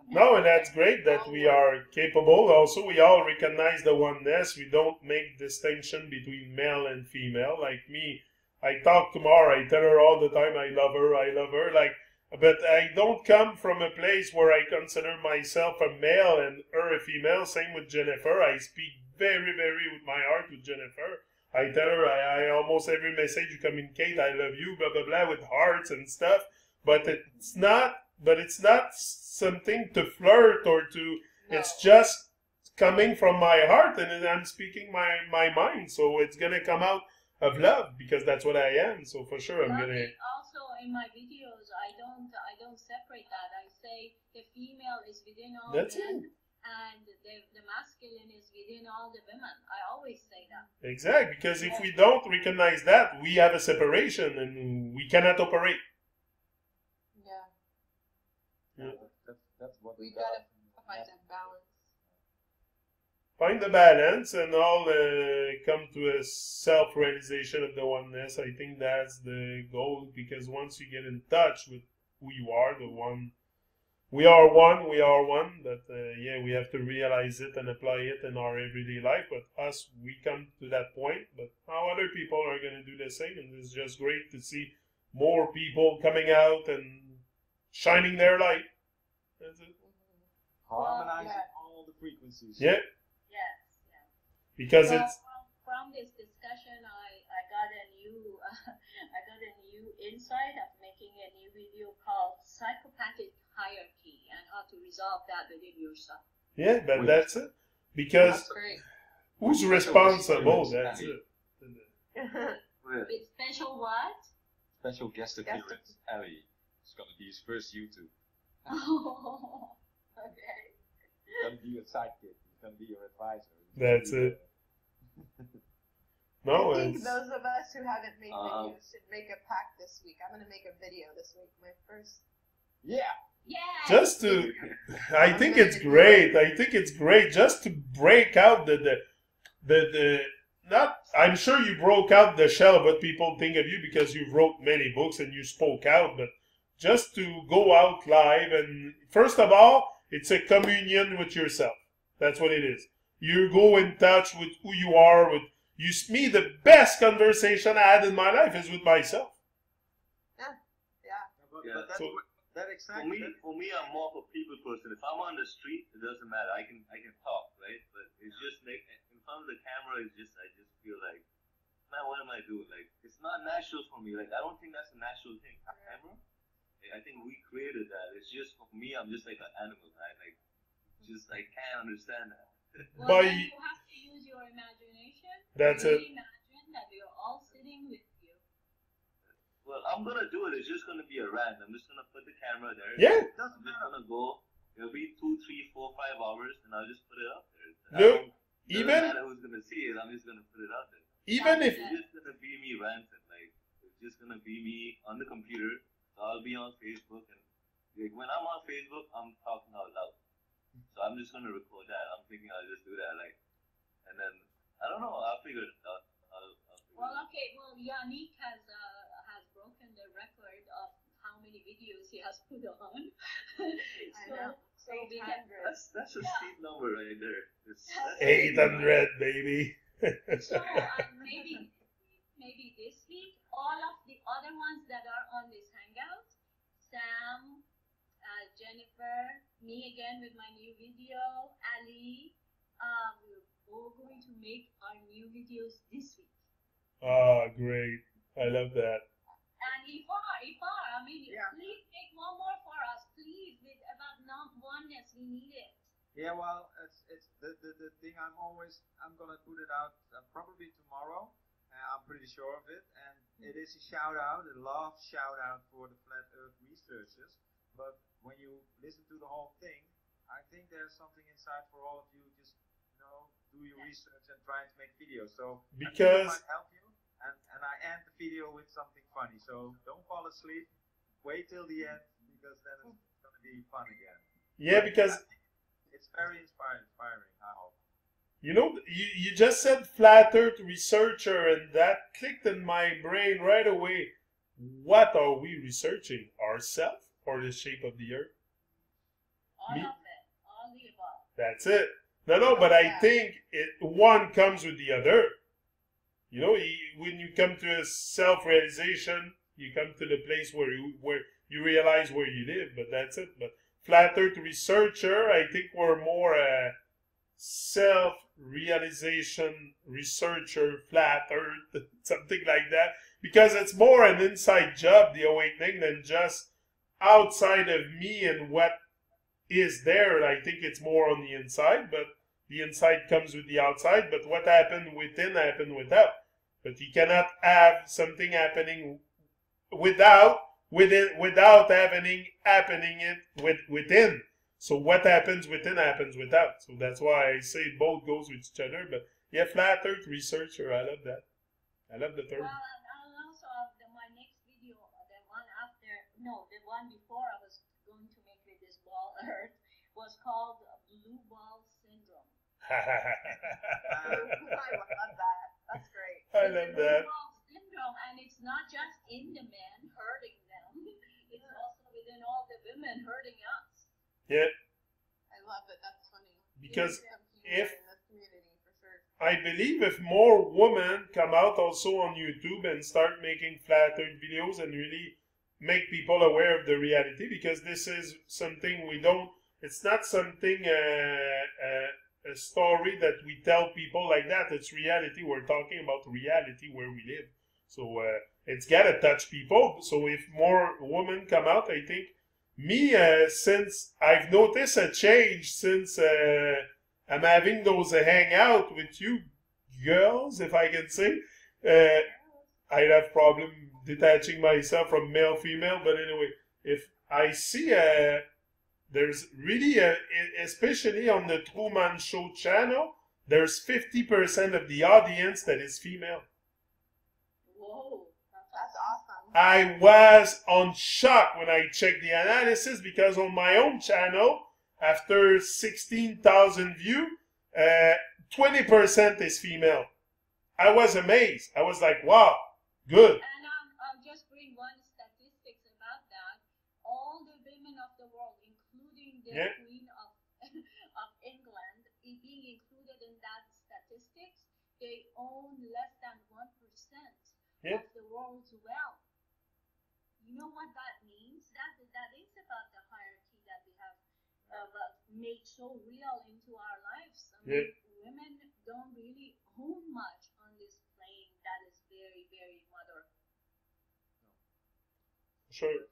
No, and that's great that we are capable. Also, we all recognize the oneness. We don't make distinction between male and female. Like me, I talk to Mara. I tell her all the time, I love her. Like, but I don't come from a place where I consider myself a male and her a female. Same with Jennifer. I speak very, very with my heart with Jennifer. I tell her, I almost every message you communicate, I love you, blah, blah, blah, with hearts and stuff. But it's not something to flirt or to, it's just coming from my heart, and then I'm speaking my mind. So it's going to come out of love because that's what I am. So for sure, I'm going to. Also, in my videos, I don't separate that. I say the female is within all That's men, it. and the masculine is within all the women. I always say that. Exactly, because if we don't recognize that, we have a separation and we cannot operate. Yeah. That's what We gotta find that balance. Find the balance and all come to a self-realization of the oneness. I think that's the goal, because once you get in touch with who you are, the one, we are one, but we have to realize it and apply it in our everyday life. But us, we come to that point, but how other people are going to do the same, and it's just great to see more people coming out and shining their light. That's it. Harmonizing all the frequencies. Yeah. Yes. Yeah. Because Well, it's from this discussion, I got a new insight of making a new video called Psychopathic Hierarchy and how to resolve that within yourself. yeah, but that's it. Because That's great. who's responsible? That's it. With special what? Special guest appearance, Ali. It's gonna be his first YouTube. Oh, okay. He's gonna be your sidekick. He's gonna be your advisor. That's it. No, I think it's those of us who haven't made videos should make a pact this week. I'm gonna make a video this week. My first. Yeah. Yeah. just to. I think it's great. I think it's great just to break out the not. I'm sure you broke out the shell of what people think of you because you wrote many books and you spoke out, but just to go out live, and first of all, it's a communion with yourself. That's what it is. You go in touch with who you are. With me, the best conversation I had in my life is with myself. But that's So- that exactly. For me, I'm more of a people person. If I'm on the street, it doesn't matter. I can talk, right? But it's just like in front of the camera, I just feel like, man, what am I doing? Like, it's not natural for me. Like, I don't think that's a natural thing. Camera, I think we created that. It's just for me, I'm just like an animal. I can't understand that. Well, By- then you have to use your imagination. That's really imagine that we are all sitting with you. Well, I'm gonna do it. It's just gonna be a rant. I'm just gonna put the camera there. Yeah. It doesn't I'm just matter. gonna go. It'll be 2, 3, 4, 5 hours, and I'll just put it up there. Look, Doesn't even matter who's gonna see it. I'm just gonna put it out there. even if It's just gonna be me ranting. Like, it's just gonna be me on the computer. So I'll be on Facebook, and like when I'm on Facebook, I'm talking out loud. So I'm just gonna record that. I'm thinking I'll just do that, like, and then I don't know. I'll figure it out. I'll figure Well, it out. okay. Well, Yannick has broken the record of how many videos he has put on. So we can. That's a steep number right there. It's, that's 800, baby. So maybe this week, all of the other ones that are on this hangout, Sam, Jennifer, me again with my new video, Ali, we're all going to make our new videos this week. Oh, great. I love that. And Ifar, I mean, please make one more for us, please, with about oneness, we need it. Yeah, well, it's the thing. I'm gonna put it out probably tomorrow. I'm pretty sure of it, and it is a shout out, a love shout out for the flat Earth researchers. But when you listen to the whole thing, I think there's something inside for all of you. Just do your research and trying to make videos. So Because I think it might help you. And I end the video with something funny. So don't fall asleep. Wait till the end because then it's gonna be fun again. yeah, because It's very inspiring, I hope. you just said flat Earth researcher, and that clicked in my brain right away. What are we researching? Ourselves or the shape of the Earth? All of it, all the above. That's it. No, but I think one comes with the other. When you come to a self-realization, you come to the place where you realize where you live, but that's it. But flat Earth researcher, I think we're more a self-realization researcher, flat Earth, something like that, because it's more an inside job, the awakening, than just outside of me and what is there. I think it's more on the inside, but the inside comes with the outside, but what happened within happened without. But you cannot have something happening without happening within. So what happens within happens without. So that's why I say both goes with each other. But yeah, flat Earth researcher, I love that. I love the term. Well, and also my next video, the one before I was going to make with this ball Earth was called Blue Ball Syndrome. I love that. That's great. I love that. Blue Ball Syndrome, and it's not just in the men hurting them; it's also within all the women hurting us. Yeah. I love it. That's funny. Because if in this community for sure. I believe if more women come out also on YouTube and start making flat Earth videos and really make people aware of the reality, because this is something it's not something a story that we tell people like that. It's reality. We're talking about reality where we live. So it's gotta touch people. So if more women come out, I think since I've noticed a change since I'm having those hangout with you girls, if I can say, I'd have problem detaching myself from male female. But anyway, if I see there's really especially on the Tru-Mon show channel, there's 50% of the audience that is female. Whoa, That's awesome. I was on shock when I checked the analysis, because on my own channel, after 16,000 views, 20% is female. I was amazed. I was like, wow, good. And I'll just bring one statistics about that. All the women of the world, including the Queen of England, being included in that statistics, they own less than 1% of the world's wealth. You know what that means? That is about the hierarchy that we have made so real into our lives. I mean, women don't really own much on this plane that is very, very mother. Sure.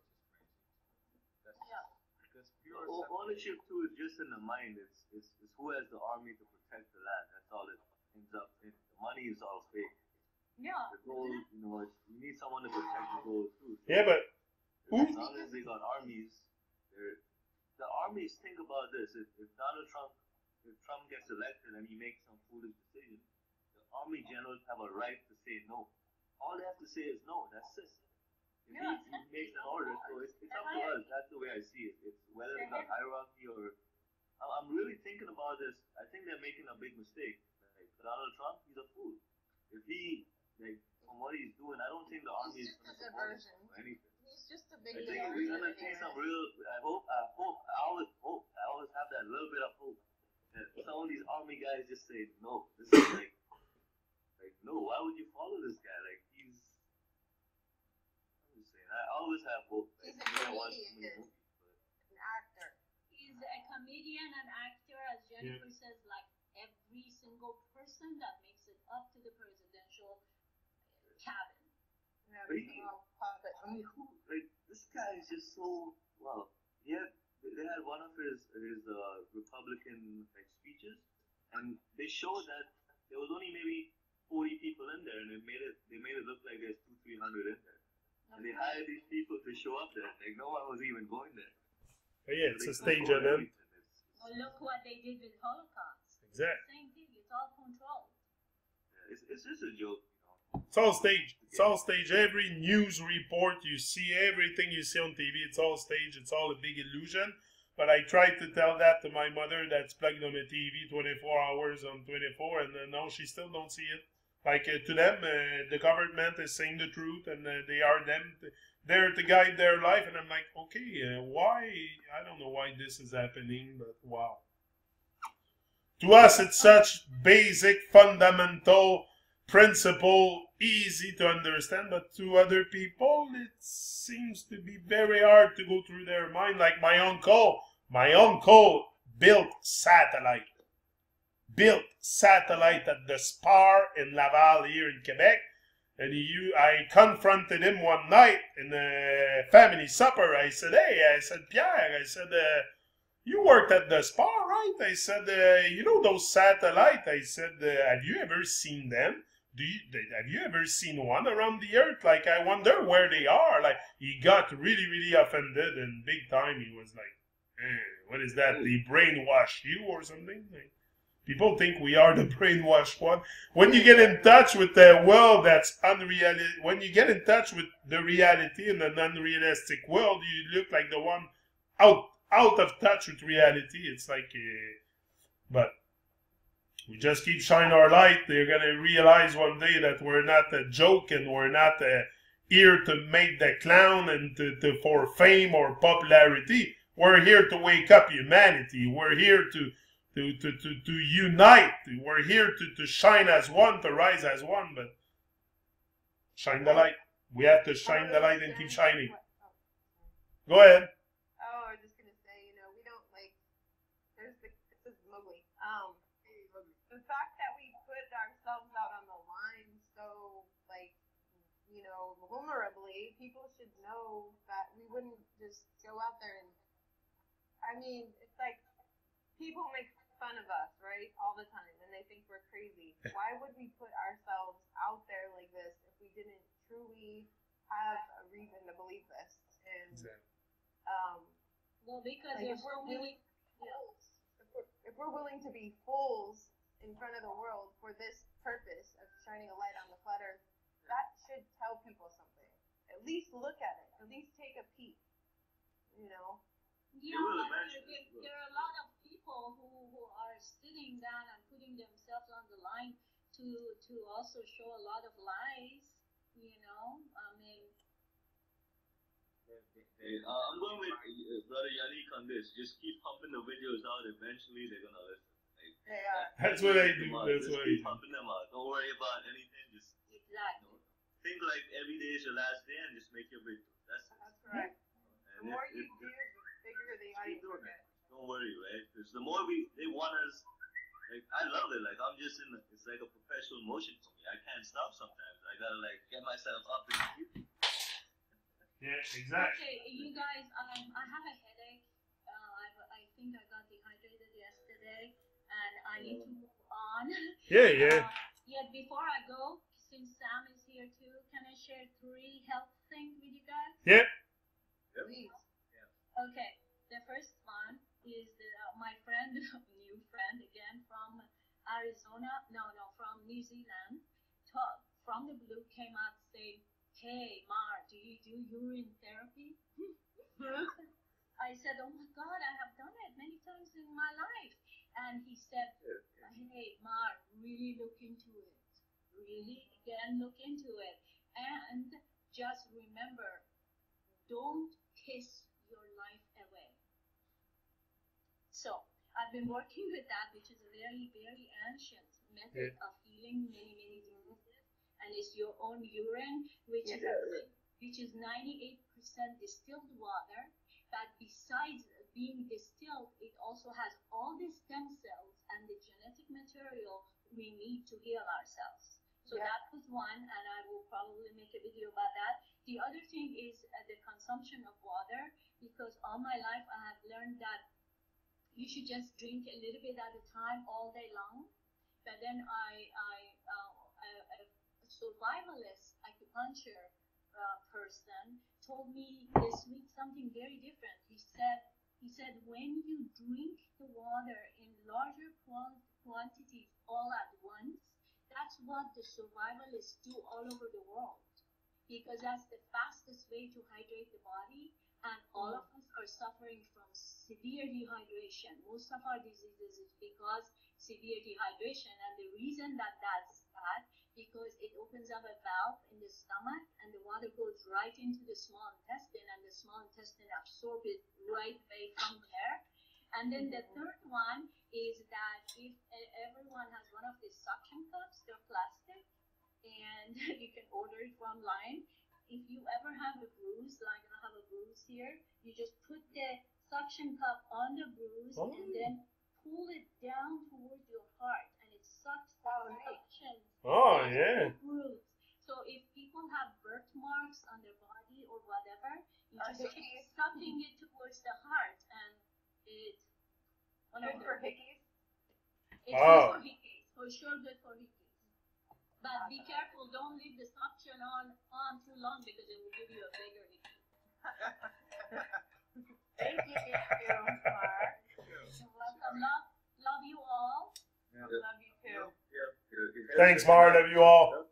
Ownership too is just in the mind. It's who has the army to protect the land. That's all it ends up in. The money is all fake. Yeah. The gold, you need someone to protect the gold too. So yeah, but as long as they got armies, the armies think about this. If Trump gets elected and he makes some foolish decision, the army generals have a right to say no. All they have to say is no. That's it. If he makes an order, so it's up to us. That's the way I see it. It's I'm really thinking about this. I think they're making a big mistake. Like Donald Trump, he's a fool. If he, like, from what he's doing, I don't think the army He's is just a going to support him diversion. or anything. He's just a big I think we're gonna see some real. I always hope. I always have that little bit of hope that some of these army guys just say, no, this is like no. Why would you follow this guy? Like he's. I'm just saying. I always have hope. Like, He's a comedian. but An actor. He's a comedian and actor, as Jennifer says, like every single person that makes it up to the presidential cabin. Yeah, But he's a puppet. I mean, who? Like this guy is just so well. They had one of his Republican like speeches, and they showed that there was only maybe 40 people in there, and they made it look like there's 200-300 in there, and they hired these people to show up there. Like no one was even going there. But yeah, it's So a they stage control event. everything. Well, look what they did with Holocaust. Exactly. Same thing. It's all controlled. It's just a joke, you know. It's all staged. It's all staged. Every news report you see, everything you see on TV, it's all staged. It's all a big illusion. But I tried to tell that to my mother that's plugged on the TV 24 hours on 24, and no, she still don't see it. Like to them, the government is saying the truth, and they are them. They're to guide their life, and I'm like, okay, why? I don't know why this is happening, but wow. To us, it's such basic, fundamental principle, easy to understand, but to other people, it seems to be very hard to go through their mind. Like my uncle built satellite at the Spar in Laval here in Quebec. And I confronted him one night in a family supper. I said, Pierre, you worked at the Spar, right? I said, you know those satellites? I said, have you ever seen them? Have you ever seen one around the earth? Like, I wonder where they are. Like, he got really, really offended, and big time he was like, what is that? They brainwash you or something? Like, people think we are the brainwashed one. When you get in touch with the world that's unrealistic, when you get in touch with the reality in an unrealistic world, you look like the one out of touch with reality. It's like, but we just keep shining our light. They're going to realize one day that we're not a joke, and we're not here to make the clown and for fame or popularity. We're here to wake up humanity. We're here to unite. We're here to shine as one, to rise as one, but shine the light. We have to shine the light and keep shining. Go ahead. Oh, I was just gonna say, we don't this is Mowgli. The fact that we put ourselves out on the line so, vulnerably, people should know that we wouldn't just go out there and, it's like people make fun of us, right, all the time, and they think we're crazy. Why would we put ourselves out there like this if we didn't truly have a reason to believe this? And Well, because like there's so many. if we're willing to be fools in front of the world for this purpose of shining a light on the flat earth, that should tell people something. At least look at it. At least take a peek. Yeah, but there are a lot of people who are sitting down and putting themselves on the line to also show a lot of lies. I'm going with Brother Yannick on this. Just keep pumping the videos out. Eventually, they're gonna listen. That's what I do. Keep pumping them out. Don't worry about anything. Just think like every day is your last day, and just make your video. That's right. The more you do, the bigger the audience will get. Don't worry, right? Because the more they want us, like I love it. Like I'm just it's like a perpetual motion for me. I can't stop sometimes. I gotta get myself up and keep. Yeah, exactly. Okay, you guys, I have a headache. I think I got dehydrated yesterday, and I need to move on. Yeah. Yet before I go, since Sam is here too, can I share 3 health things with you guys? Yeah. Please. Okay, the first one is my friend, new friend again from Arizona, from New Zealand, from the blue came out saying, "Hey, Mar, do you do urine therapy?" I said, oh my God, I have done it many times in my life. And he said, hey, Mar, really look into it. Really, again, look into it. And just remember, don't kiss your life away. So I've been working with that, which is a very, very ancient method of healing many, many diseases. And it's your own urine, which is 98% distilled water. But besides being distilled, it also has all the stem cells and the genetic material we need to heal ourselves. So that was one, and I will probably make a video about that. The other thing is the consumption of water, because all my life I have learned that you should just drink a little bit at a time all day long. But then a survivalist acupuncture person told me this week something very different. He said when you drink the water in larger quantities all at once, that's what the survivalists do all over the world, because that's the fastest way to hydrate the body. And all of us are suffering from severe dehydration. Most of our diseases is because severe dehydration, and the reason that that's bad, because it opens up a valve in the stomach and the water goes right into the small intestine, and the small intestine absorbs it right away from there. And then the third one is that if everyone has one of these suction cups, they're plastic, and you can order it from online. If you ever have a bruise, like I have a bruise here, you just put the suction cup on the bruise and then pull it down towards your heart, and it sucks the suction. Bruise. So if people have birthmarks on their body or whatever, you just keep sucking it towards the heart, and it's good for hickeys. It's good for hickeys, for sure good for hickeys. But be careful, don't leave the suction on too long, because it will give you a bigger hickey. Thank you, Mark. You're welcome. Love you all. Yeah. Love you too. Thanks, Mar. Love you all.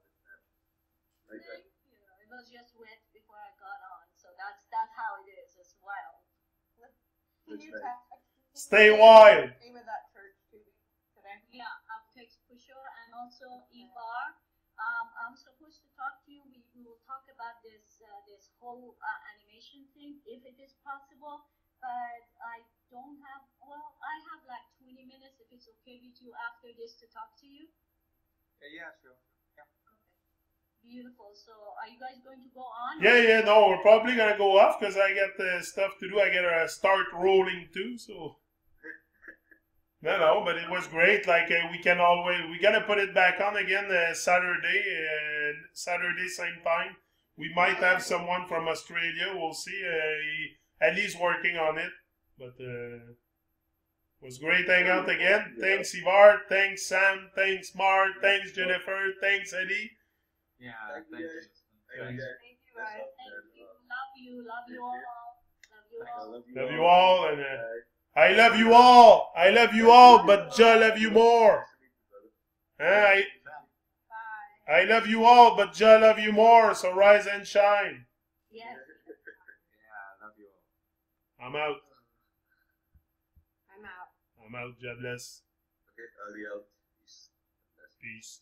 Thank you. It was just wet before I got on, so that's how it is. It's wild. Can you text me? Stay wild. Name of that church too today. Yeah, I'll text for sure. And also, Ivar, I'm supposed to talk to you. We will talk about this whole animation thing, if it is possible. But I don't have, I have like 20 minutes, if it's okay with you, after this to talk to you. Yeah, sure. Yeah. Okay. Beautiful. So are you guys going to go on? Yeah, no, we're probably going to go off because I got stuff to do. I got to start rolling too, so. No, but it was great. Like, we got to put it back on again Saturday same time. We might have someone from Australia. We'll see. At least working on it. But was great hang out again. Thanks, Ivar. Thanks, Sam. Thanks, Mar. Thanks, Jennifer. Thanks, Eddie. Yeah, thank you. Thank you, guys. Thank you. Love you. Love you all. Love you all. Love you all. And I love you all. I love you all, but Jah love you more. I love you all, but Jah love you more. So rise and shine. Yes. Yeah, I love you all. I'm out. I'm out. I'm out. God bless. Okay, I'll be out. Peace. Peace.